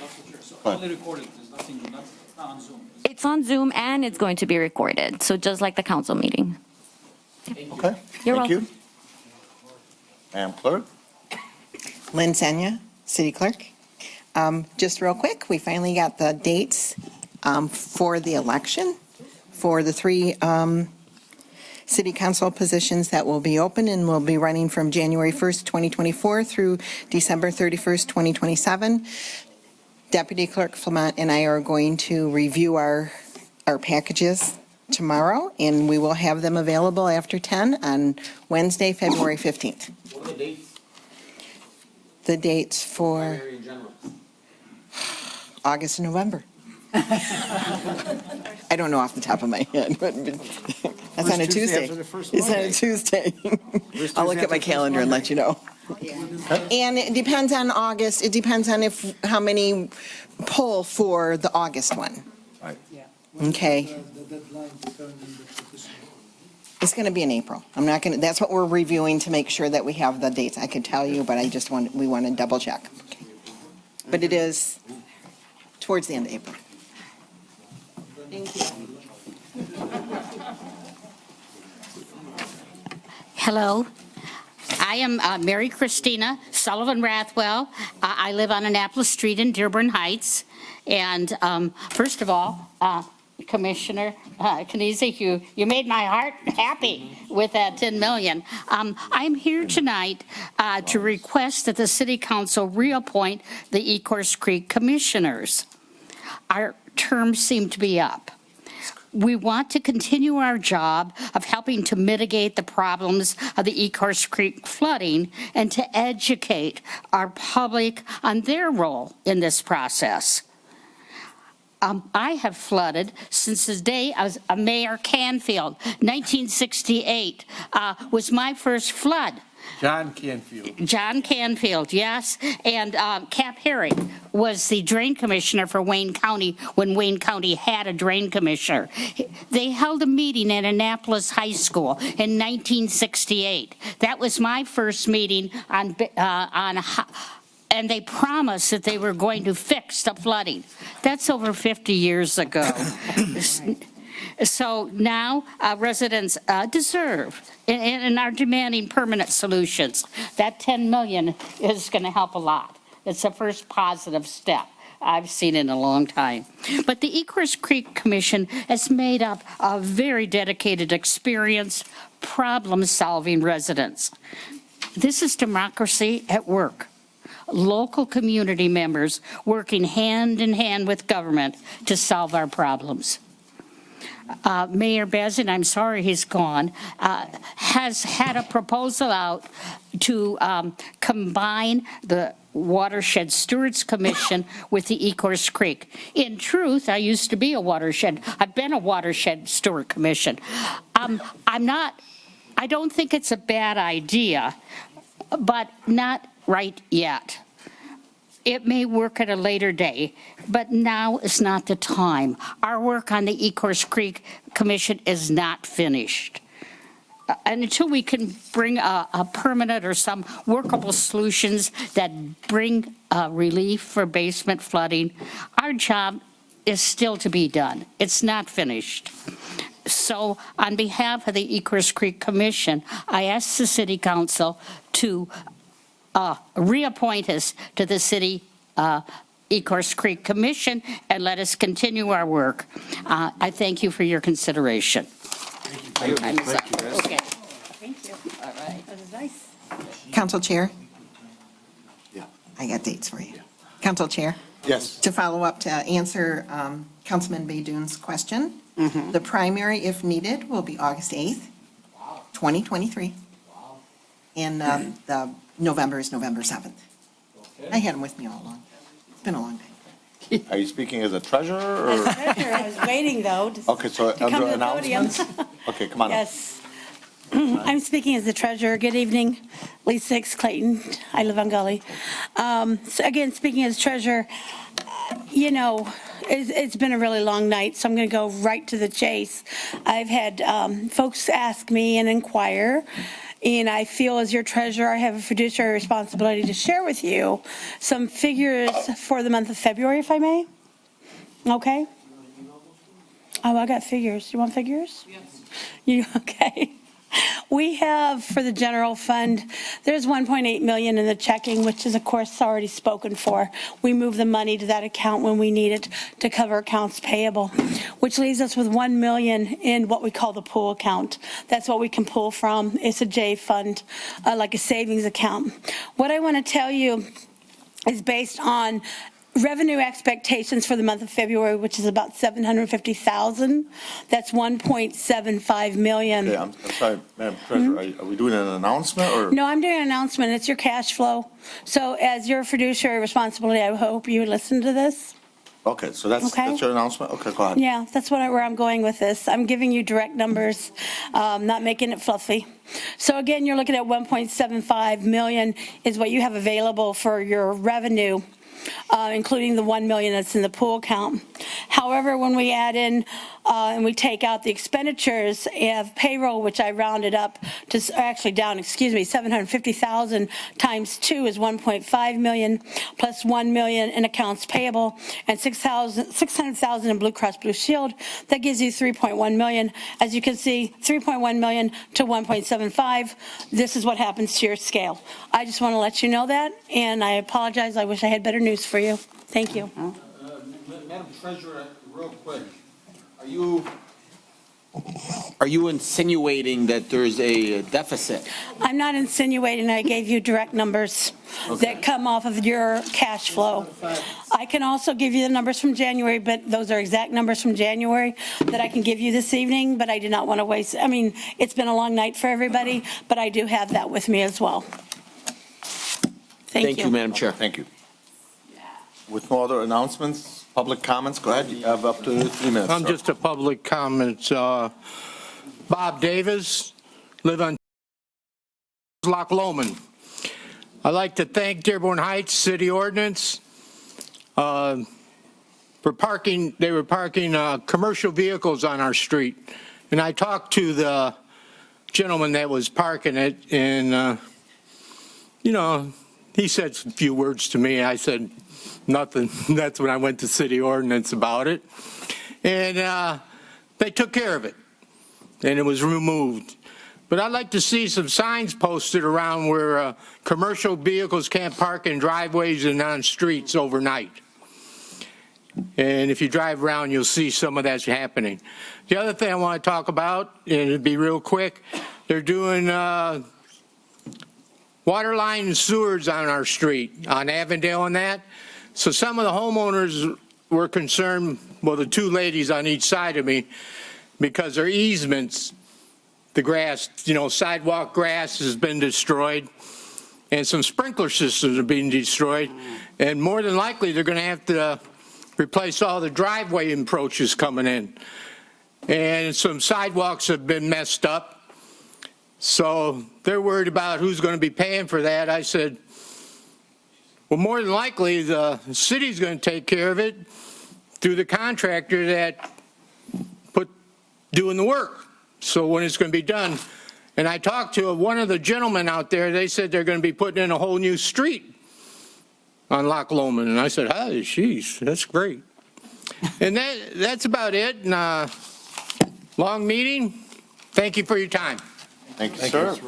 Only recorded, there's nothing, not on Zoom. It's on Zoom and it's going to be recorded. So just like the council meeting. Okay, You're thank you. welcome. Madam Clerk? Lynn Senya, City Clerk. Just real quick, we finally got the dates for the election for the three city council positions that will be open and will be running from January 1st, 2024 through December 31st, 2027. Deputy Clerk Flamont and I are going to review our packages tomorrow, and we will have them available after 10 on Wednesday, February 15th. What are the dates? The dates for Primary in general. August and November. I don't know off the top of my head, but that's on a Tuesday. It's on a Tuesday. I'll look at my calendar and let you know. And it depends on August, it depends on how many poll for the August one. Right. Okay. It's going to be in April. I'm not going to, that's what we're reviewing to make sure that we have the dates. I could tell you, but we want to double check. Okay. But it is towards the end of April. Thank you. Hello. I am Mary Christina Sullivan Rathwell. I live on Annapolis Street in Dearborn Heights. And first of all, Commissioner Knizia, you made my heart happy with that 10 million. I'm here tonight to request that the City Council reappoint the Eakers Creek Commissioners. Our terms seem to be up. We want to continue our job of helping to mitigate the problems of the Eakers Creek flooding and to educate our public on their role in this process. I have flooded since the day I was a Mayor Canfield. 1968 was my first flood. John Canfield. John Canfield, yes. And Cap Herring was the drain commissioner for Wayne County when Wayne County had a drain commissioner. They held a meeting at Annapolis High School in 1968. That was my first meeting on and they promised that they were going to fix the flooding. That's over 50 years ago. So now residents deserve and are demanding permanent solutions. That 10 million is going to help a lot. It's the first positive step I've seen in a long time. But the Eakers Creek Commission is made up of very dedicated, experienced, problem-solving residents. This is democracy at work. Local community members working hand in hand with government to solve our problems. Mayor Bezin, I'm sorry he's gone, has had a proposal out to combine the Watershed Stewards Commission with the Eakers Creek. In truth, I used to be a watershed. I've been a Watershed Steward Commission. I don't think it's a bad idea, but not right yet. It may work at a later day, but now is not the time. Our work on the Ecorse Creek Commission is not finished. And until we can bring a permanent or some workable solutions that bring relief for basement flooding, our job is still to be done. It's not finished. So on behalf of the Ecorse Creek Commission, I ask the City Council to reappoint us to the City Ecorse Creek Commission and let us continue our work. I thank you for your consideration. Thank you. Okay. Thank you. All right. That was nice. Council Chair, Yeah. I got dates for you. Council Chair, Yes. to follow up to answer Councilman Baydoun's question, the primary, if needed, will be August 8th, 2023. And the November is November 7th. I had them with me all along. It's been a long day. Are you speaking as a treasurer As or? treasurer, I was waiting, though, to Okay, so come under to the podium. announcements? Okay, come on up. Yes. I'm speaking as the treasurer. Good evening, Lisa X. Clayton. I live on Gully. So again, speaking as treasurer, you know, it's been a really long night, so I'm going to go right to the chase. I've had folks ask me and inquire, and I feel as your treasurer, I have a fiduciary responsibility to share with you some figures for the month of February, if I may. Okay? Oh, I got figures. You want figures? Yes. Okay. We have, for the general fund, there's 1.8 million in the checking, which is, of course, already spoken for. We move the money to that account when we need it to cover accounts payable, which leaves us with 1 million in what we call the pool account. That's what we can pull from. It's a J fund, like a savings account. What I want to tell you is based on revenue expectations for the month of February, which is about 750,000. That's 1.75 million. Okay, I'm sorry, Madam Treasurer, are we doing an announcement or? No, I'm doing an announcement. It's your cash flow. So as your fiduciary responsibility, I hope you would listen to this. Okay, so that's your announcement? Okay, go ahead. Yeah, that's where I'm going with this. I'm giving you direct numbers, not making it fluffy. So again, you're looking at 1.75 million is what you have available for your revenue, including the 1 million that's in the pool account. However, when we add in and we take out the expenditures of payroll, which I rounded up to, actually down, 750,000 times 2 is 1.5 million, plus 1 million in accounts payable and 600,000 in Blue Cross Blue Shield. That gives you 3.1 million. As you can see, 3.1 million to 1.75. This is what happens to your scale. I just want to let you know that, and I apologize. I wish I had better news for you. Thank you. Madam Treasurer, real quick, are you insinuating that there's a deficit? I'm not insinuating. I gave you direct numbers that come off of your cash flow. I can also give you the numbers from January, but those are exact numbers from January that I can give you this evening, but I do not want to waste. I mean, it's been a long night for everybody, but I do have that with me as well. Thank you. Madam Chair. Thank you. With no other announcements, public comments, go ahead. You have up to 3 minutes. I'm sir. just a public comment. Bob Davis, live on Loch Lomond. I'd like to thank Dearborn Heights City Ordinance for parking. They were parking commercial vehicles on our street. And I talked to the gentleman that was parking it, and, you know, he said a few words to me. I said, nothing. That's when I went to city ordinance about it. And they took care of it, and it was removed. But I'd like to see some signs posted around where commercial vehicles can't park in driveways and on streets overnight. And if you drive around, you'll see some of that's happening. The other thing I want to talk about, and it'd be real quick, they're doing water line and sewers on our street, on Avondale and that. So some of the homeowners were concerned, well, the two ladies on each side of me, because their easements, the grass, you know, sidewalk grass has been destroyed, and some sprinkler systems are being destroyed, and more than likely they're going to have to replace all the driveway approaches coming in. And some sidewalks have been messed up, so they're worried about who's going to be paying for that. I said, Well, more than likely, the city's going to take care of it through the contractor that doing the work. So when it's going to be done, and I talked to one of the gentlemen out there, they said they're going to be putting in a whole new street on Loch Lomond, and I said, "Hi, jeez, that's great." And that's about it. And, long meeting. Thank you for your time. Thank you, sir.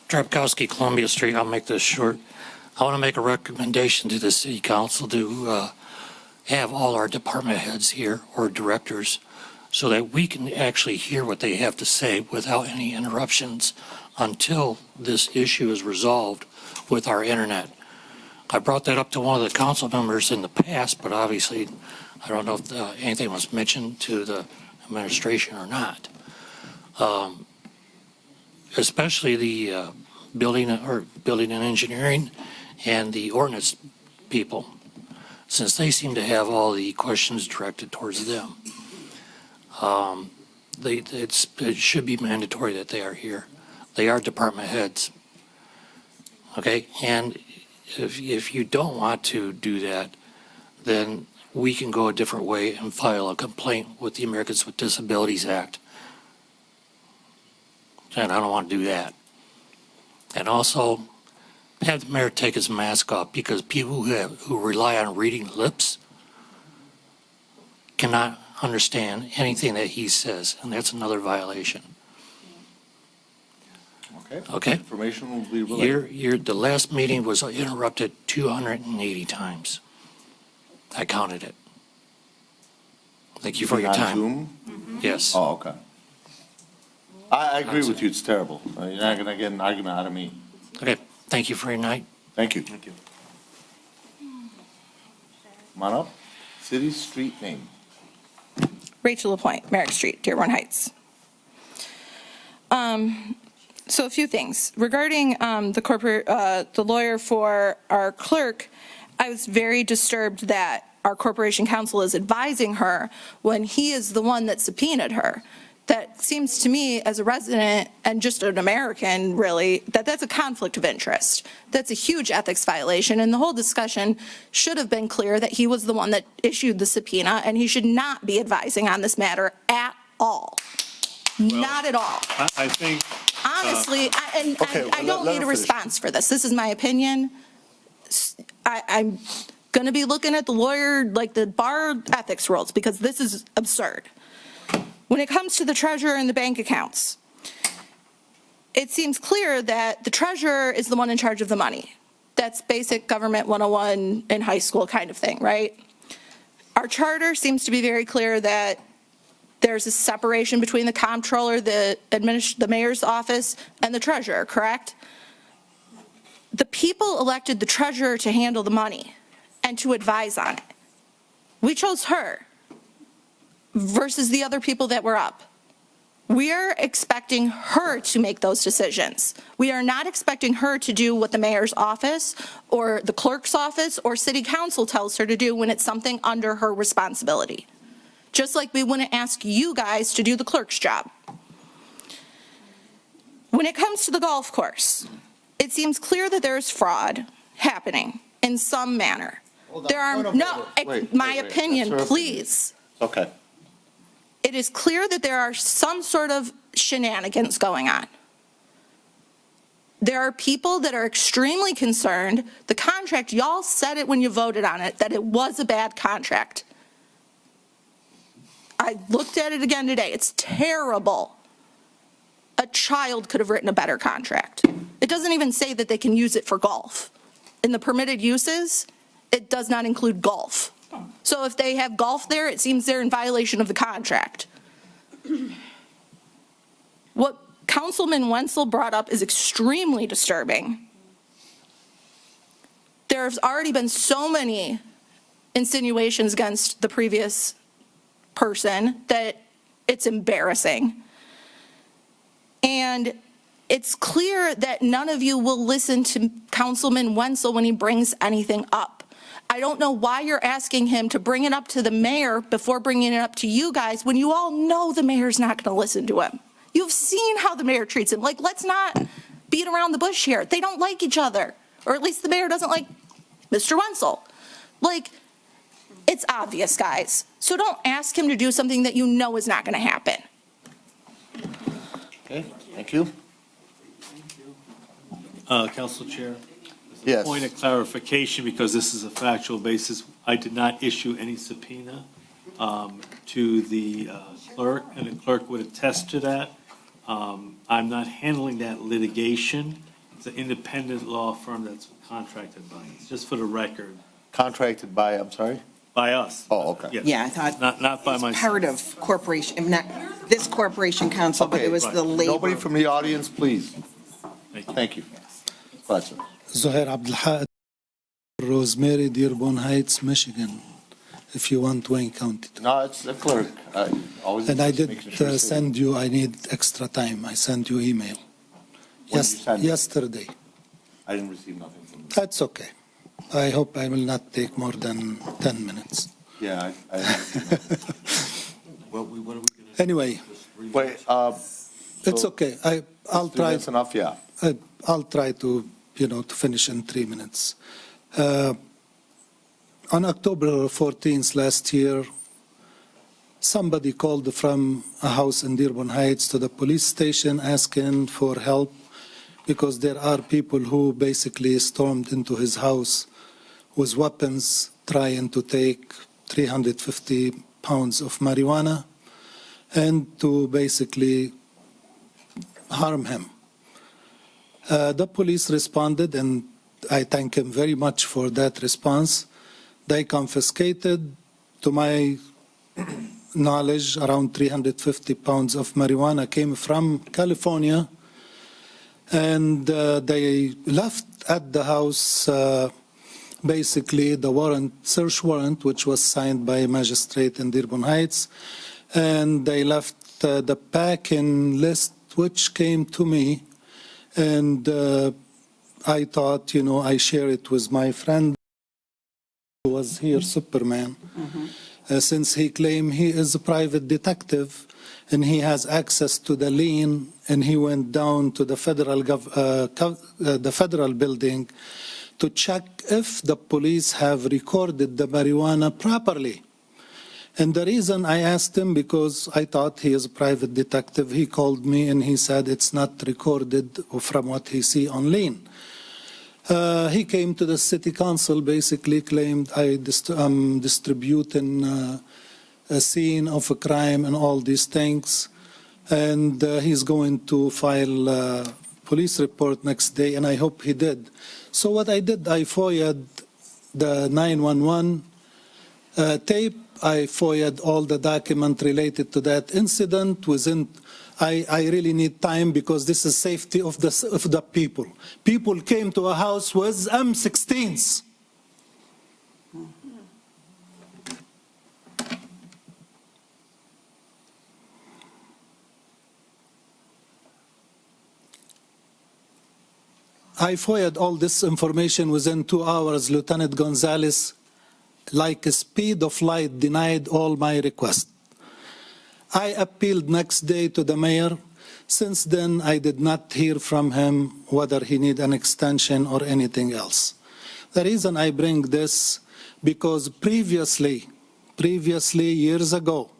Drapkowski, Columbia Street. I'll make this short. I want to make a recommendation to the city council to have all our department heads here or directors so that we can actually hear what they have to say without any interruptions until this issue is resolved with our internet. I brought that up to one of the council members in the past, but obviously I don't know if anything was mentioned to the administration or not. Especially the building and engineering and the ordinance people, since they seem to have all the questions directed towards them. It should be mandatory that they are here. They are department heads. Okay, and if you don't want to do that, then we can go a different way and file a complaint with the Americans with Disabilities Act. And I don't want to do that. And also, have the mayor take his mask off, because people who rely on reading lips cannot understand anything that he says, and that's another violation. Okay? Information will be relayed. The last meeting was interrupted 280 times. I counted it. Thank you for your On time. Zoom? Yes. Oh, okay. I agree with you, it's terrible. You're not going to get an argument out of me. Okay, thank you for your night. Thank you. Thank you. Come on up. City, street name. Rachel LaPointe, Merrick Street, Dearborn Heights. So a few things. Regarding the lawyer for our clerk, I was very disturbed that our corporation counsel is advising her when he is the one that subpoenaed her. That seems to me, as a resident and just an American, really, that's a conflict of interest. That's a huge ethics violation, and the whole discussion should have been clear that he was the one that issued the subpoena, and he should not be advising on this matter at all. Not at all. I think. Honestly, I don't need a response for this. This is my opinion. I'm going to be looking at the lawyer, like the bar ethics rules, because this is absurd. When it comes to the treasurer and the bank accounts, it seems clear that the treasurer is the one in charge of the money. That's basic government 101 in high school kind of thing, right? Our charter seems to be very clear that there's a separation between the comptroller, the mayor's office, and the treasurer, correct? The people elected the treasurer to handle the money and to advise on it. We chose her versus the other people that were up. We are expecting her to make those decisions. We are not expecting her to do what the mayor's office or the clerk's office or city council tells her to do when it's something under her responsibility. Just like we wouldn't ask you guys to do the clerk's job. When it comes to the golf course, it seems clear that there is fraud happening in some manner. There are, my opinion, please. Okay. It is clear that there are some sort of shenanigans going on. There are people that are extremely concerned. The contract, y'all said it when you voted on it, that it was a bad contract. I looked at it again today. It's terrible. A child could have written a better contract. It doesn't even say that they can use it for golf. In the permitted uses, it does not include golf. So if they have golf there, it seems they're in violation of the contract. What Councilman Wenzel brought up is extremely disturbing. There's already been so many insinuations against the previous person that it's embarrassing. And it's clear that none of you will listen to Councilman Wenzel when he brings anything up. I don't know why you're asking him to bring it up to the mayor before bringing it up to you guys when you all know the mayor's not going to listen to him. You've seen how the mayor treats him. Like, let's not beat around the bush here. They don't like each other, or at least the mayor doesn't like Mr. Wenzel. Like, it's obvious, guys. So don't ask him to do something that you know is not going to happen. Okay, thank you. Council Chair. Yes. Point of clarification, because this is a factual basis, I did not issue any subpoena to the clerk, and the clerk would attest to that. I'm not handling that litigation. It's an independent law firm that's contracted by us, just for the record, Contracted by, I'm sorry? by us. Oh, okay. Yes. Yeah, I thought Not by it's myself. part of corporation, not this corporation council, but it was the labor. Nobody from the audience, please. Thank you. Go ahead, sir. Zohair Abdelhad, Rosemary, Dearborn Heights, Michigan, if you want Wayne County. No, it's the clerk. Always And I just did making sure it's send you, I need extra time. I sent you email. When did you send it? Yesterday. I didn't receive nothing from you. That's okay. I hope I will not take more than 10 minutes. Yeah, I What are we gonna? Anyway, Wait, it's okay. I'll 3 try. minutes enough, yeah. I'll try to, to finish in 3 minutes. On October 14th last year, somebody called from a house in Dearborn Heights to the police station asking for help because there are people who basically stormed into his house with weapons trying to take 350 pounds of marijuana and to basically harm him. The police responded, and I thank him very much for that response. They confiscated, to my knowledge, around 350 pounds of marijuana came from California, and they left at the house basically the search warrant, which was signed by a magistrate in Dearborn Heights, and they left the packing list, which came to me. And I thought, I share it with my friend who was here, Superman, since he claimed he is a private detective and he has access to the lien, and he went down to the federal building to check if the police have recorded the marijuana properly. And the reason I asked him, because I thought he is a private detective, he called me and he said it's not recorded from what he see on lien. He came to the city council, basically claimed I'm distributing a scene of a crime and all these things. And he's going to file a police report next day, and I hope he did. So what I did, I FOIA'd the 911 tape. I FOIA'd all the documents related to that incident. I really need time because this is safety of the people. People came to a house with M16s. I FOIA'd all this information within 2 hours. Lieutenant Gonzalez, like a speed of light, denied all my requests. I appealed next day to the mayor. Since then, I did not hear from him whether he need an extension or anything else. The reason I bring this, because previously, years ago,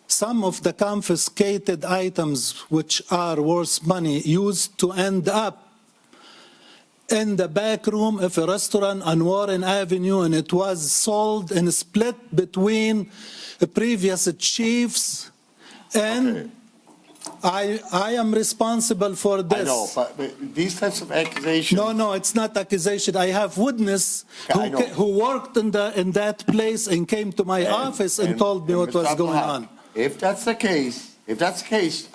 some of the confiscated items which are worth money used to end up in the back room of a restaurant on Warren Avenue, and it was sold and split between the previous chiefs, and I am responsible for this. I know, but these types of accusations. No, it's not accusation. I have witness who worked in that place and came to my office and told me what was going on. If that's the case,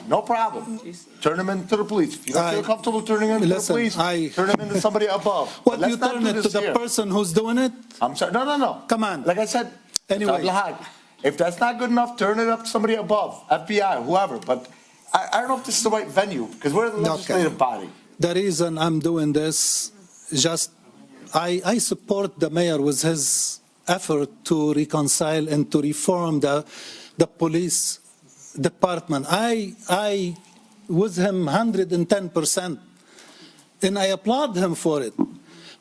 no problem. Turn them into the police. If you don't feel comfortable turning them into the police, turn them into somebody above. What, you turn it to the person who's doing it? I'm sorry. No. Come on. Like I said, anyway. If that's not good enough, turn it up to somebody above, FBI, whoever. But I don't know if this is the right venue, because we're the legislative body. The reason I'm doing this, I support the mayor with his effort to reconcile and to reform the police department. I with him 110%, and I applaud him for it.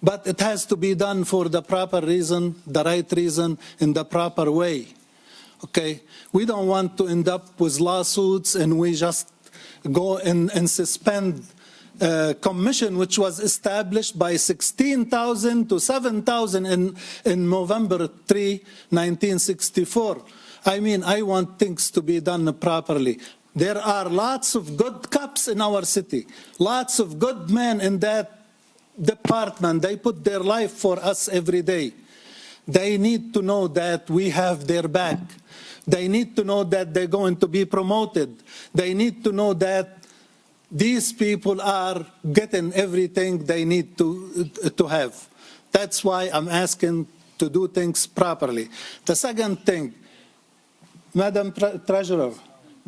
But it has to be done for the proper reason, the right reason, in the proper way. Okay? We don't want to end up with lawsuits and we just go and suspend commission which was established by 16,000 to 7,000 in November 3, 1964. I mean, I want things to be done properly. There are lots of good cops in our city, lots of good men in that department. They put their life for us every day. They need to know that we have their back. They need to know that they're going to be promoted. They need to know that these people are getting everything they need to have. That's why I'm asking to do things properly. The second thing, Madam Treasurer,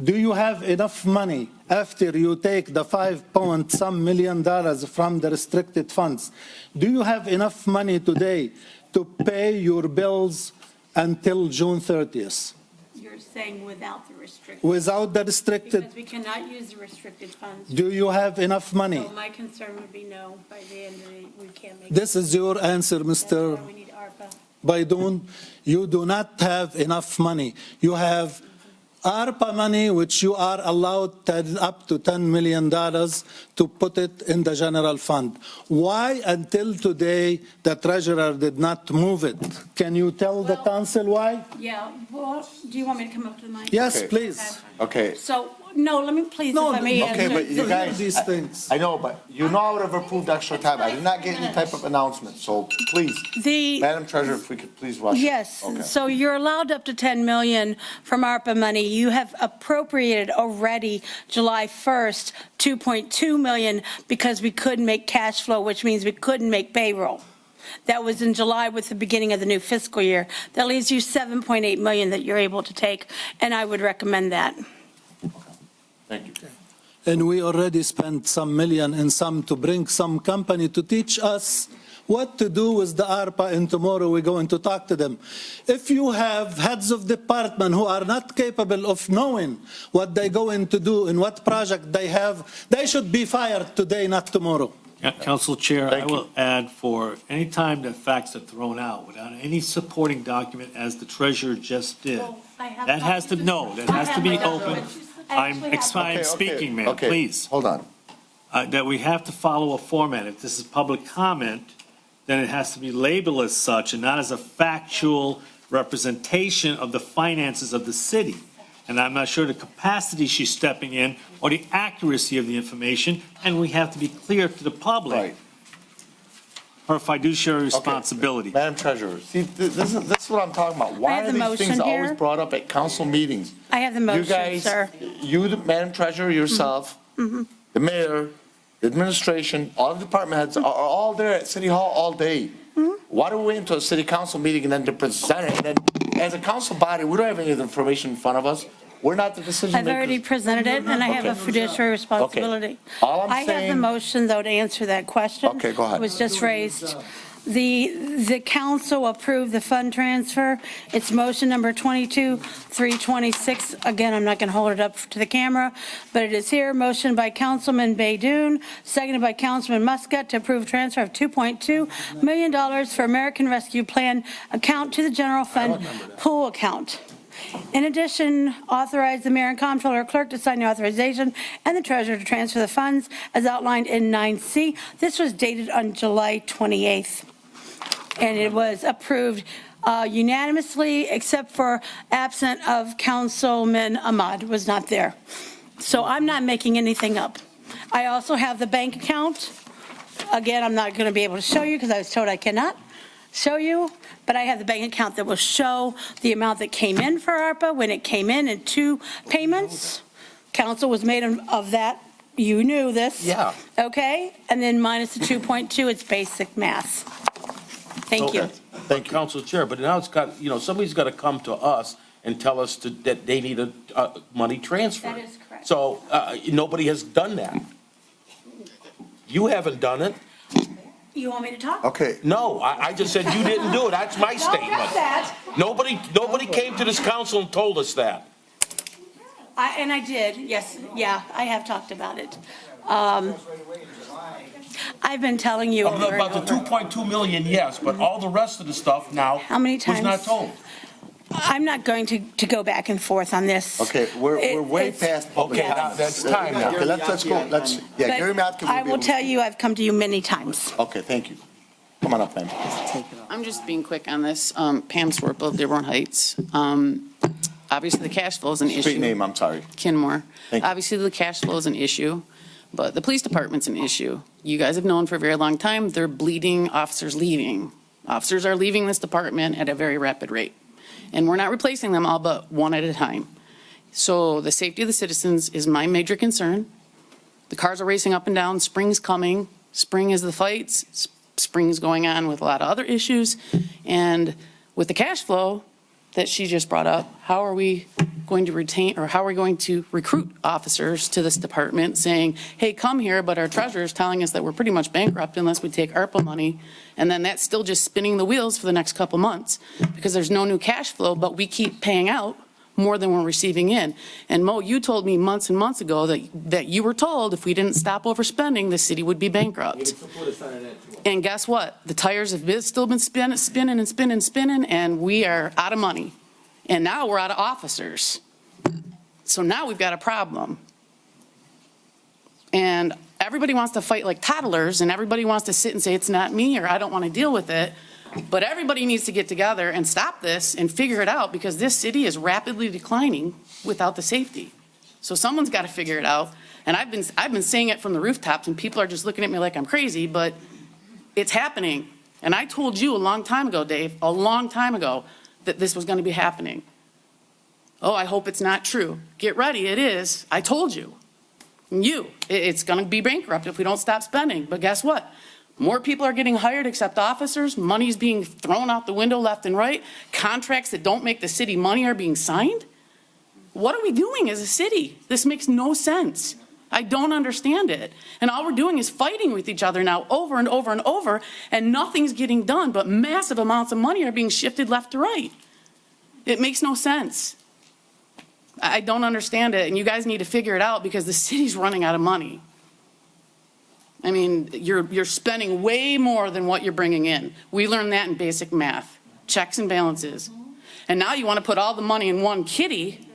do you have enough money after you take the $5 million from the restricted funds? Do you have enough money today to pay your bills until June 30th? You're saying without the restricted. Without the restricted, Because we cannot use the restricted funds. do you have enough money? So my concern would be no, by the end of the, we can't make. This is your answer, That's Mr. why we need ARPA. Baidoon. You do not have enough money. You have ARPA money, which you are allowed up to $10 million to put it in the general fund. Why until today the treasurer did not move it? Can you tell the council why? Yeah, well, do you want me to come up to the mic? Yes, Okay. please. Okay. So, no, let me, please, No, if I may. Okay, answer. but you guys, these things. I know, but you know I would have approved extra time. I did not get any type of announcement, so please, Madam Treasurer, if we could please rush it. Yes, Okay. so you're allowed up to 10 million from ARPA money. You have appropriated already July 1st, 2.2 million because we couldn't make cash flow, which means we couldn't make payroll. That was in July with the beginning of the new fiscal year. That leaves you 7.8 million that you're able to take, and I would recommend that. Thank you. And we already spent some million and some to bring some company to teach us what to do with the ARPA, and tomorrow we're going to talk to them. If you have heads of department who are not capable of knowing what they're going to do and what project they have, they should be fired today, not tomorrow. Council Chair, I will add for any time that facts are thrown out without any supporting document, as the treasurer just did, that has to be open. I'm speaking, ma'am, Okay, please. hold on. That we have to follow a format. If this is public comment, then it has to be labeled as such and not as a factual representation of the finances of the city. And I'm not sure the capacity she's stepping in or the accuracy of the information, and we have to be clear to the public. Right. Her fiduciary responsibility. Madam Treasurer, see, this is what I'm talking about. Why have are the these things motion always here. brought up at council meetings? I have the You motion, guys, sir. you, the Madam Treasurer, yourself, the mayor, the administration, all the department heads are all there at City Hall all day. Why do we wait until a city council meeting and then to present it? And then, as a council body, we don't have any of the information in front of us. We're not the decision I've already makers. presented it, and I have a fiduciary responsibility. All I'm I have the saying- motion, though, to answer that question. Okay, go ahead. It was just raised. The council approved the fund transfer. It's motion number 22-326. Again, I'm not going to hold it up to the camera, but it is here. Motion by Councilman Baidoon, seconded by Councilman Muscat to approve transfer of $2.2 million for American Rescue Plan account to the general fund pool account. In addition, authorize the mayor and comptroller clerk to sign the authorization and the treasurer to transfer the funds as outlined in 9C. This was dated on July 28th, and it was approved unanimously, except for absent of Councilman Ahmad was not there. So I'm not making anything up. I also have the bank account. Again, I'm not going to be able to show you because I was told I cannot show you, but I have the bank account that will show the amount that came in for ARPA when it came in 2 payments. Council was made of that. You knew this. Yeah. Okay? And then minus the 2.2, it's basic math. Thank you. Thank you. Council Chair, but now it's got, somebody's got to come to us and tell us that they need a money transfer. That is correct. So nobody has done that. You haven't done it. You want me to talk? Okay. No, I just said you didn't do it. That's my Don't statement. get that. Nobody came to this council and told us that. And I did, yes, yeah, I have talked about it. I've been telling you over and About the over. 2.2 million, yes, but all the rest of the stuff now How many was not times? told. I'm not going to go back and forth on this. Okay, we're way It's- past public Okay, now comments. that's time now. Okay, let's go, But Gary Matkin I will be will able to tell speak. you, I've come to you many times. Okay, thank you. Come on up, ma'am. I'm just being quick on this. Pam Swerple, Dearborn Heights. Obviously, the cash flow is an issue. Street name, I'm sorry. Kenmore. Thank you. Obviously, the cash flow is an issue, but the police department's an issue. You guys have known for a very long time, they're bleeding officers leaving. Officers are leaving this department at a very rapid rate. And we're not replacing them all but one at a time. So the safety of the citizens is my major concern. The cars are racing up and down, spring's coming, spring is the fights, spring's going on with a lot of other issues. And with the cash flow that she just brought up, how are we going to retain, or how are we going to recruit officers to this department saying, hey, come here, but our treasurer is telling us that we're pretty much bankrupt unless we take ARPA money. And then that's still just spinning the wheels for the next couple months because there's no new cash flow, but we keep paying out more than we're receiving in. And Mo, you told me months and months ago that you were told if we didn't stop overspending, the city would be bankrupt. And guess what? The tires have still been spinning, and we are out of money. And now we're out of officers. So now we've got a problem. And everybody wants to fight like toddlers, and everybody wants to sit and say, it's not me, or I don't want to deal with it. But everybody needs to get together and stop this and figure it out, because this city is rapidly declining without the safety. So someone's got to figure it out. And I've been saying it from the rooftops, and people are just looking at me like I'm crazy, but it's happening. And I told you a long time ago, Dave, a long time ago, that this was going to be happening. Oh, I hope it's not true. Get ready, it is. I told you. It's going to be bankrupt if we don't stop spending. But guess what? More people are getting hired except officers. Money's being thrown out the window left and right. Contracts that don't make the city money are being signed. What are we doing as a city? This makes no sense. I don't understand it. And all we're doing is fighting with each other now over and over and over, and nothing's getting done, but massive amounts of money are being shifted left to right. It makes no sense. I don't understand it, and you guys need to figure it out because the city's running out of money. I mean, you're spending way more than what you're bringing in. We learned that in basic math, checks and balances. And now you want to put all the money in one kitty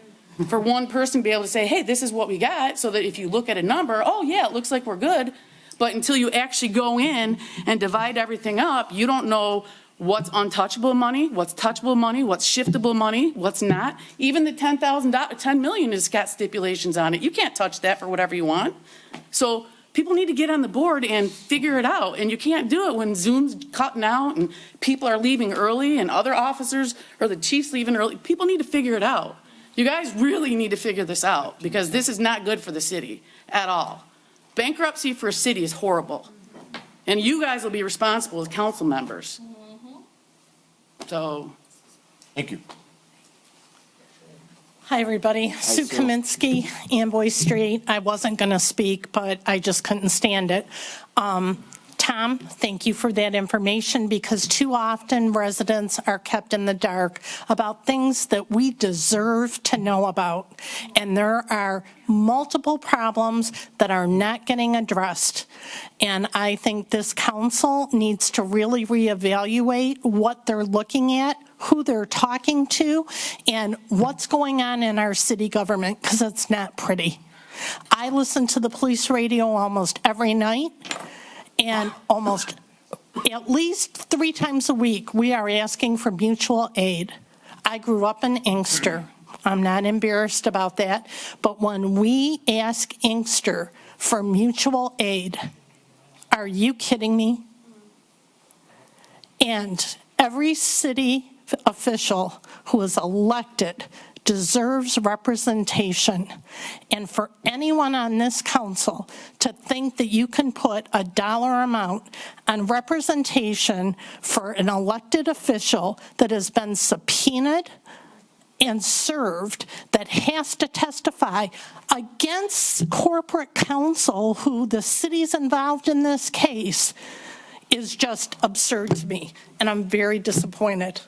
for one person to be able to say, hey, this is what we got, so that if you look at a number, oh yeah, it looks like we're good. But until you actually go in and divide everything up, you don't know what's untouchable money, what's touchable money, what's shiftable money, what's not. Even the $10 million has got stipulations on it. You can't touch that for whatever you want. So people need to get on the board and figure it out. And you can't do it when Zoom's cutting out and people are leaving early and other officers or the chief's leaving early. People need to figure it out. You guys really need to figure this out because this is not good for the city at all. Bankruptcy for a city is horrible. And you guys will be responsible as council members. So. Thank you. Hi, everybody. Sue Kaminsky, Amboy Street. I wasn't going to speak, but I just couldn't stand it. Tom, thank you for that information because too often residents are kept in the dark about things that we deserve to know about. And there are multiple problems that are not getting addressed. And I think this council needs to really reevaluate what they're looking at, who they're talking to, and what's going on in our city government, because it's not pretty. I listen to the police radio almost every night, and almost at least 3 times a week, we are asking for mutual aid. I grew up in Inkster. I'm not embarrassed about that. But when we ask Inkster for mutual aid, are you kidding me? And every city official who is elected deserves representation. And for anyone on this council to think that you can put a dollar amount on representation for an elected official that has been subpoenaed and served, that has to testify against corporate counsel who the city's involved in this case, is just absurd to me. And I'm very disappointed.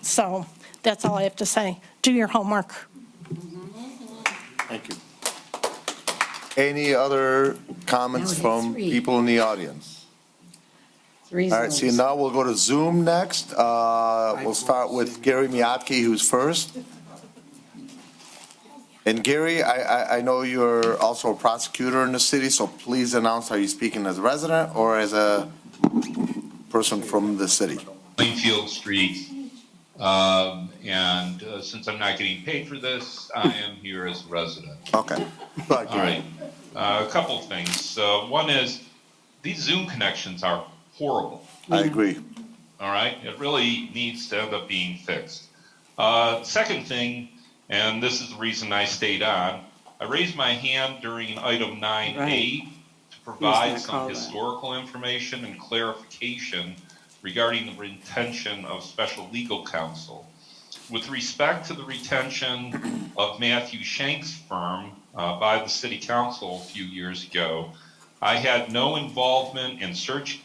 So that's all I have to say. Do your homework. Thank you. Any other comments from people in the audience? All right, see, now we'll go to Zoom next. We'll start with Gary Miyake, who's first. And Gary, I know you're also a prosecutor in the city, so please announce, are you speaking as a resident or as a person from the city? Plainfield Street. Since I'm not getting paid for this, I am here as a resident. Okay. All right. A couple of things. One is, these Zoom connections are horrible. I agree. All right? It really needs to end up being fixed. Second thing, and this is the reason I stayed on, I raised my hand during item 9A to provide some historical information and clarification regarding the retention of special legal counsel. With respect to the retention of Matthew Shank's firm by the city council a few years ago, I had no involvement in search.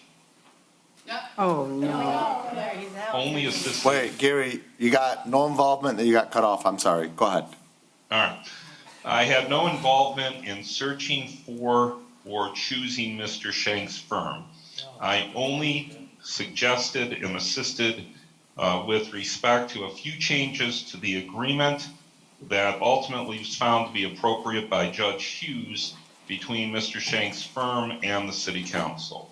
Oh, no. Only assisted. Wait, Gary, you got no involvement, and you got cut off. I'm sorry. Go ahead. All right. I had no involvement in searching for or choosing Mr. Shank's firm. I only suggested and assisted with respect to a few changes to the agreement that ultimately was found to be appropriate by Judge Hughes between Mr. Shank's firm and the city council.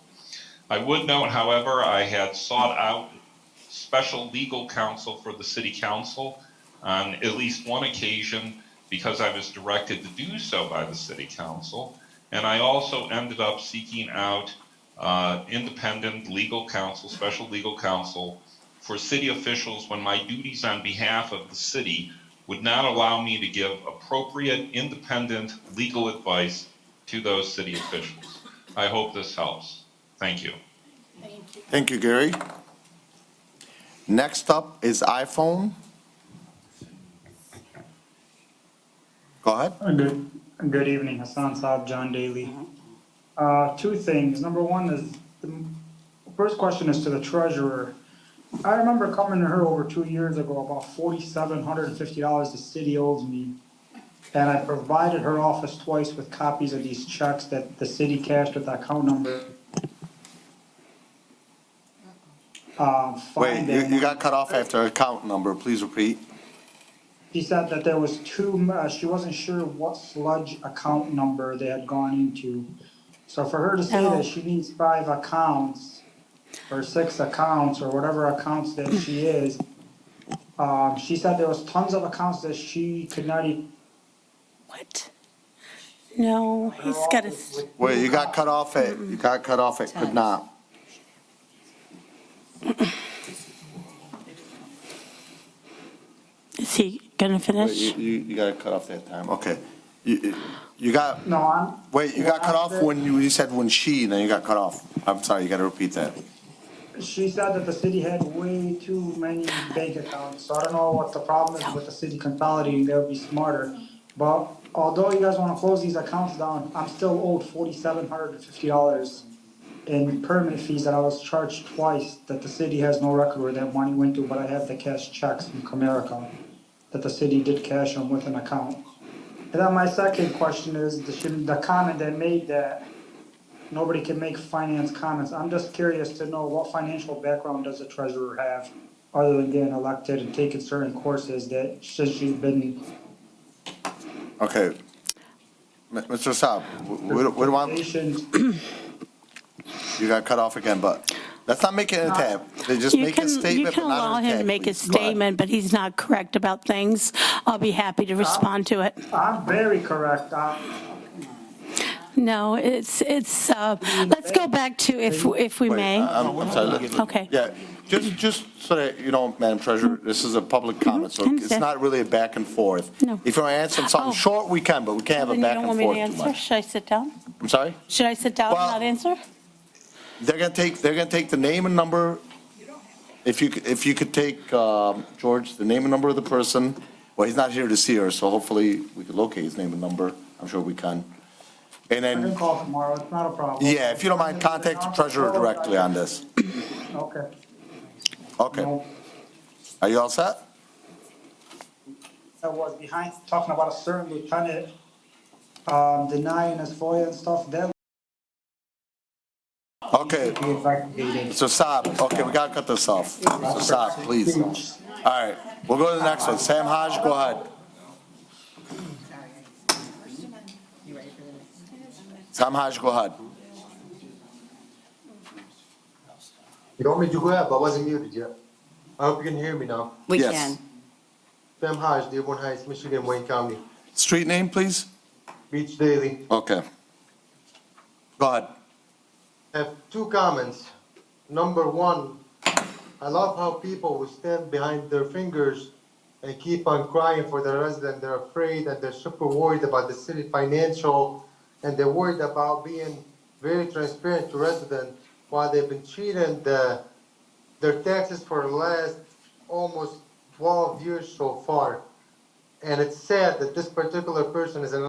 I would note, however, I had sought out special legal counsel for the city council on at least one occasion because I was directed to do so by the city council. And I also ended up seeking out independent legal counsel, special legal counsel for city officials when my duties on behalf of the city would not allow me to give appropriate independent legal advice to those city officials. I hope this helps. Thank you. Thank you, Gary. Next up is iPhone. Go ahead. Good evening, Hassan Saab, John Daly. Two things. Number one is, the first question is to the treasurer. I remember coming to her over 2 years ago, about $4,750 the city owes me. And I provided her office twice with copies of these checks that the city cashed with the account number. Wait, you got cut off after account number. Please repeat. She said that there was two, she wasn't sure what sludge account number they had gone into. So for her to say that she needs 5 accounts or 6 accounts or whatever accounts that she is, she said there was tons of accounts that she could not even. What? No, he's got a. Wait, you got cut off at, could not. Is he gonna finish? Wait, you got cut off that time. Okay. You got. No, I'm. Wait, you got cut off when you said when she, then you got cut off. I'm sorry, you got to repeat that. She said that the city had way too many bank accounts, so I don't know what the problem is with the city consolidating, that would be smarter. But although you guys wanna close these accounts down, I'm still owed $4,750 in permit fees that I was charged twice, that the city has no record where that money went to, but I have the cash checks from Comerica, that the city did cash them with an account. And then my second question is, the comment that made that nobody can make finance comments. I'm just curious to know what financial background does the treasurer have, other than getting elected and taking certain courses that since she's been. Okay. Mr. Saab, we want. You got cut off again, but let's not make it a tab. They just make a statement, You can but not allow a him to tab, make a please. Go ahead. statement, but he's not correct about things. I'll be happy to respond to it. I'm very correct. No, it's, let's go back to if we may. I'm sorry. Okay. Yeah, just so that you know, Madam Treasurer, this is a public comment, so it's not really a back and forth. No. If you want to answer something short, we can, but we can't have a Then you back don't and want me forth to too answer? much. Should I sit down? I'm sorry? Should I sit down and not answer? They're gonna take the name and number. If you could take, George, the name and number of the person. Well, he's not here to see her, so hopefully we could locate his name and number. I'm sure we can. And I can then, call tomorrow, it's not a problem. yeah, if you don't mind, contact the treasurer directly on this. Okay. Okay. Are you all set? I was behind, talking about a certain lieutenant denying us FOIA and stuff, that Okay, would be investigated. Mr. Saab, okay, we gotta cut this off. Mr. Saab, please. All right, we'll go to the next one. Sam Hodge, go ahead. Sam Hodge, go ahead. You want me to go ahead, but I wasn't muted yet. I hope you can hear me now. We Yes. can. Sam Hodge, Dearborn Heights, Michigan, Wayne County. Street name, please? Beach Daily. Okay. Go ahead. I have two comments. Number one, I love how people will stand behind their fingers and keep on crying for their resident. They're afraid and they're super worried about the city financial, and they're worried about being very transparent to residents while they've been cheating their taxes for the last almost 12 years so far. And it's sad that this particular person is in.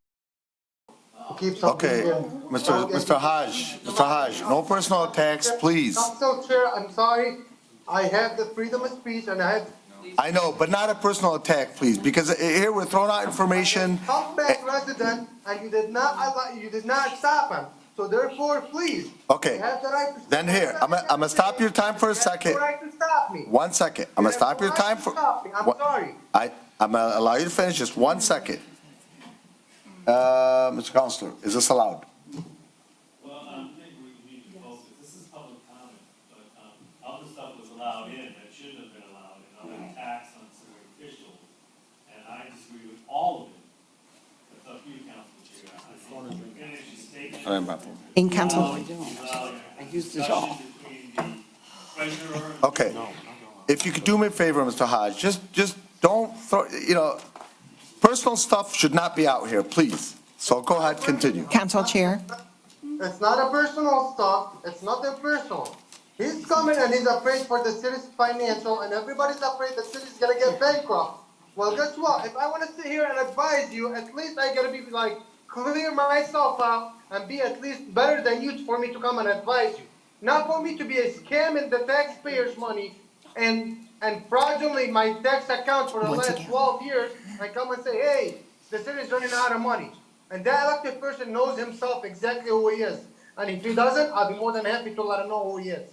Keeps on Okay, being- Mr. Hodge, no personal attacks, please. Council Chair, I'm sorry. I have the freedom of speech and I have. I know, but not a personal attack, please, because here we're throwing out information. Outback resident, and you did not stop him. So therefore, please. Okay, You have the right to. then here, I'm gonna stop your time for a second. You have the right to stop me. 1 second, I'm gonna stop your time for. I'm sorry. I'm gonna allow you to finish, just 1 second. Mr. Counselor, is this allowed? Well, I think we need to focus, this is public comment, but, other stuff was allowed in that shouldn't have been allowed in, other attacks on city officials, and I disagree with all of it. It's up to you, Council Chair. I think finish your statement. I have my phone. In council. I used it all. Okay, if you could do me a favor, Mr. Hodge, just don't throw, personal stuff should not be out here, please. So go ahead, continue. Council Chair. It's not a personal stuff. It's nothing personal. He's coming and he's afraid for the city's financial, and everybody's afraid the city's gonna get bankrupt. Well, guess what? If I wanna sit here and advise you, at least I gotta be like, clear myself out and be at least better than you for me to come and advise you. Not for me to be a scamming the taxpayers' money and fraudulently my tax account for the last 12 years and come and say, hey, the city's running out of money. And that elected person knows himself exactly who he is. And if he doesn't, I'll be more than happy to let him know who he is.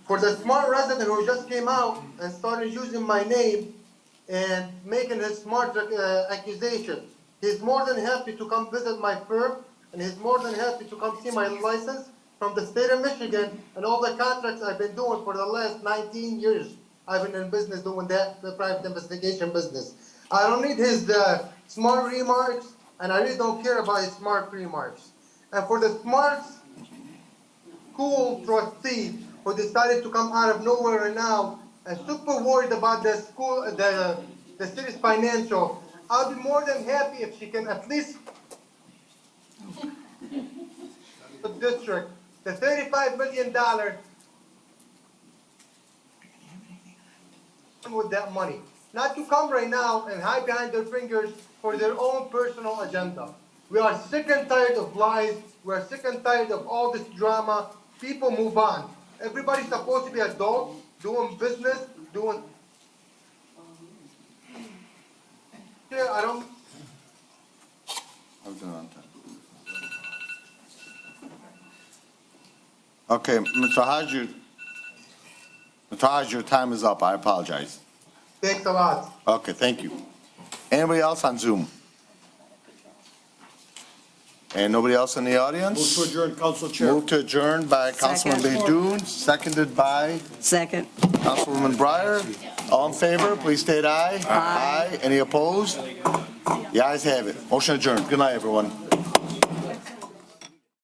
For the smart resident who just came out and started using my name and making a smart accusation, he's more than happy to come visit my firm, and he's more than happy to come see my license from the state of Michigan and all the contracts I've been doing for the last 19 years. I've been in business doing that, the private investigation business. I don't need his smart remarks, and I really don't care about his smart remarks. And for the smart school trustee who decided to come out of nowhere and now and super worried about the school, the city's financial, I'll be more than happy if she can at least the district, the $35 million with that money. Not to come right now and hide behind their fingers for their own personal agenda. We are sick and tired of lies. We are sick and tired of all this drama. People move on. Everybody's supposed to be adults, doing business, doing. Yeah, I don't. I'm doing on time. Okay, Mr. Hodge, your time is up. I apologize. Thanks a lot. Okay, thank you. Anybody else on Zoom? And nobody else in the audience? Move to adjourn, Council Chair. Move to adjourn by Councilman Baydoun, seconded by Second. Councilwoman Breyer. All in favor, please state aye. Aye. Any opposed? The ayes have it. Motion adjourned. Good night, everyone.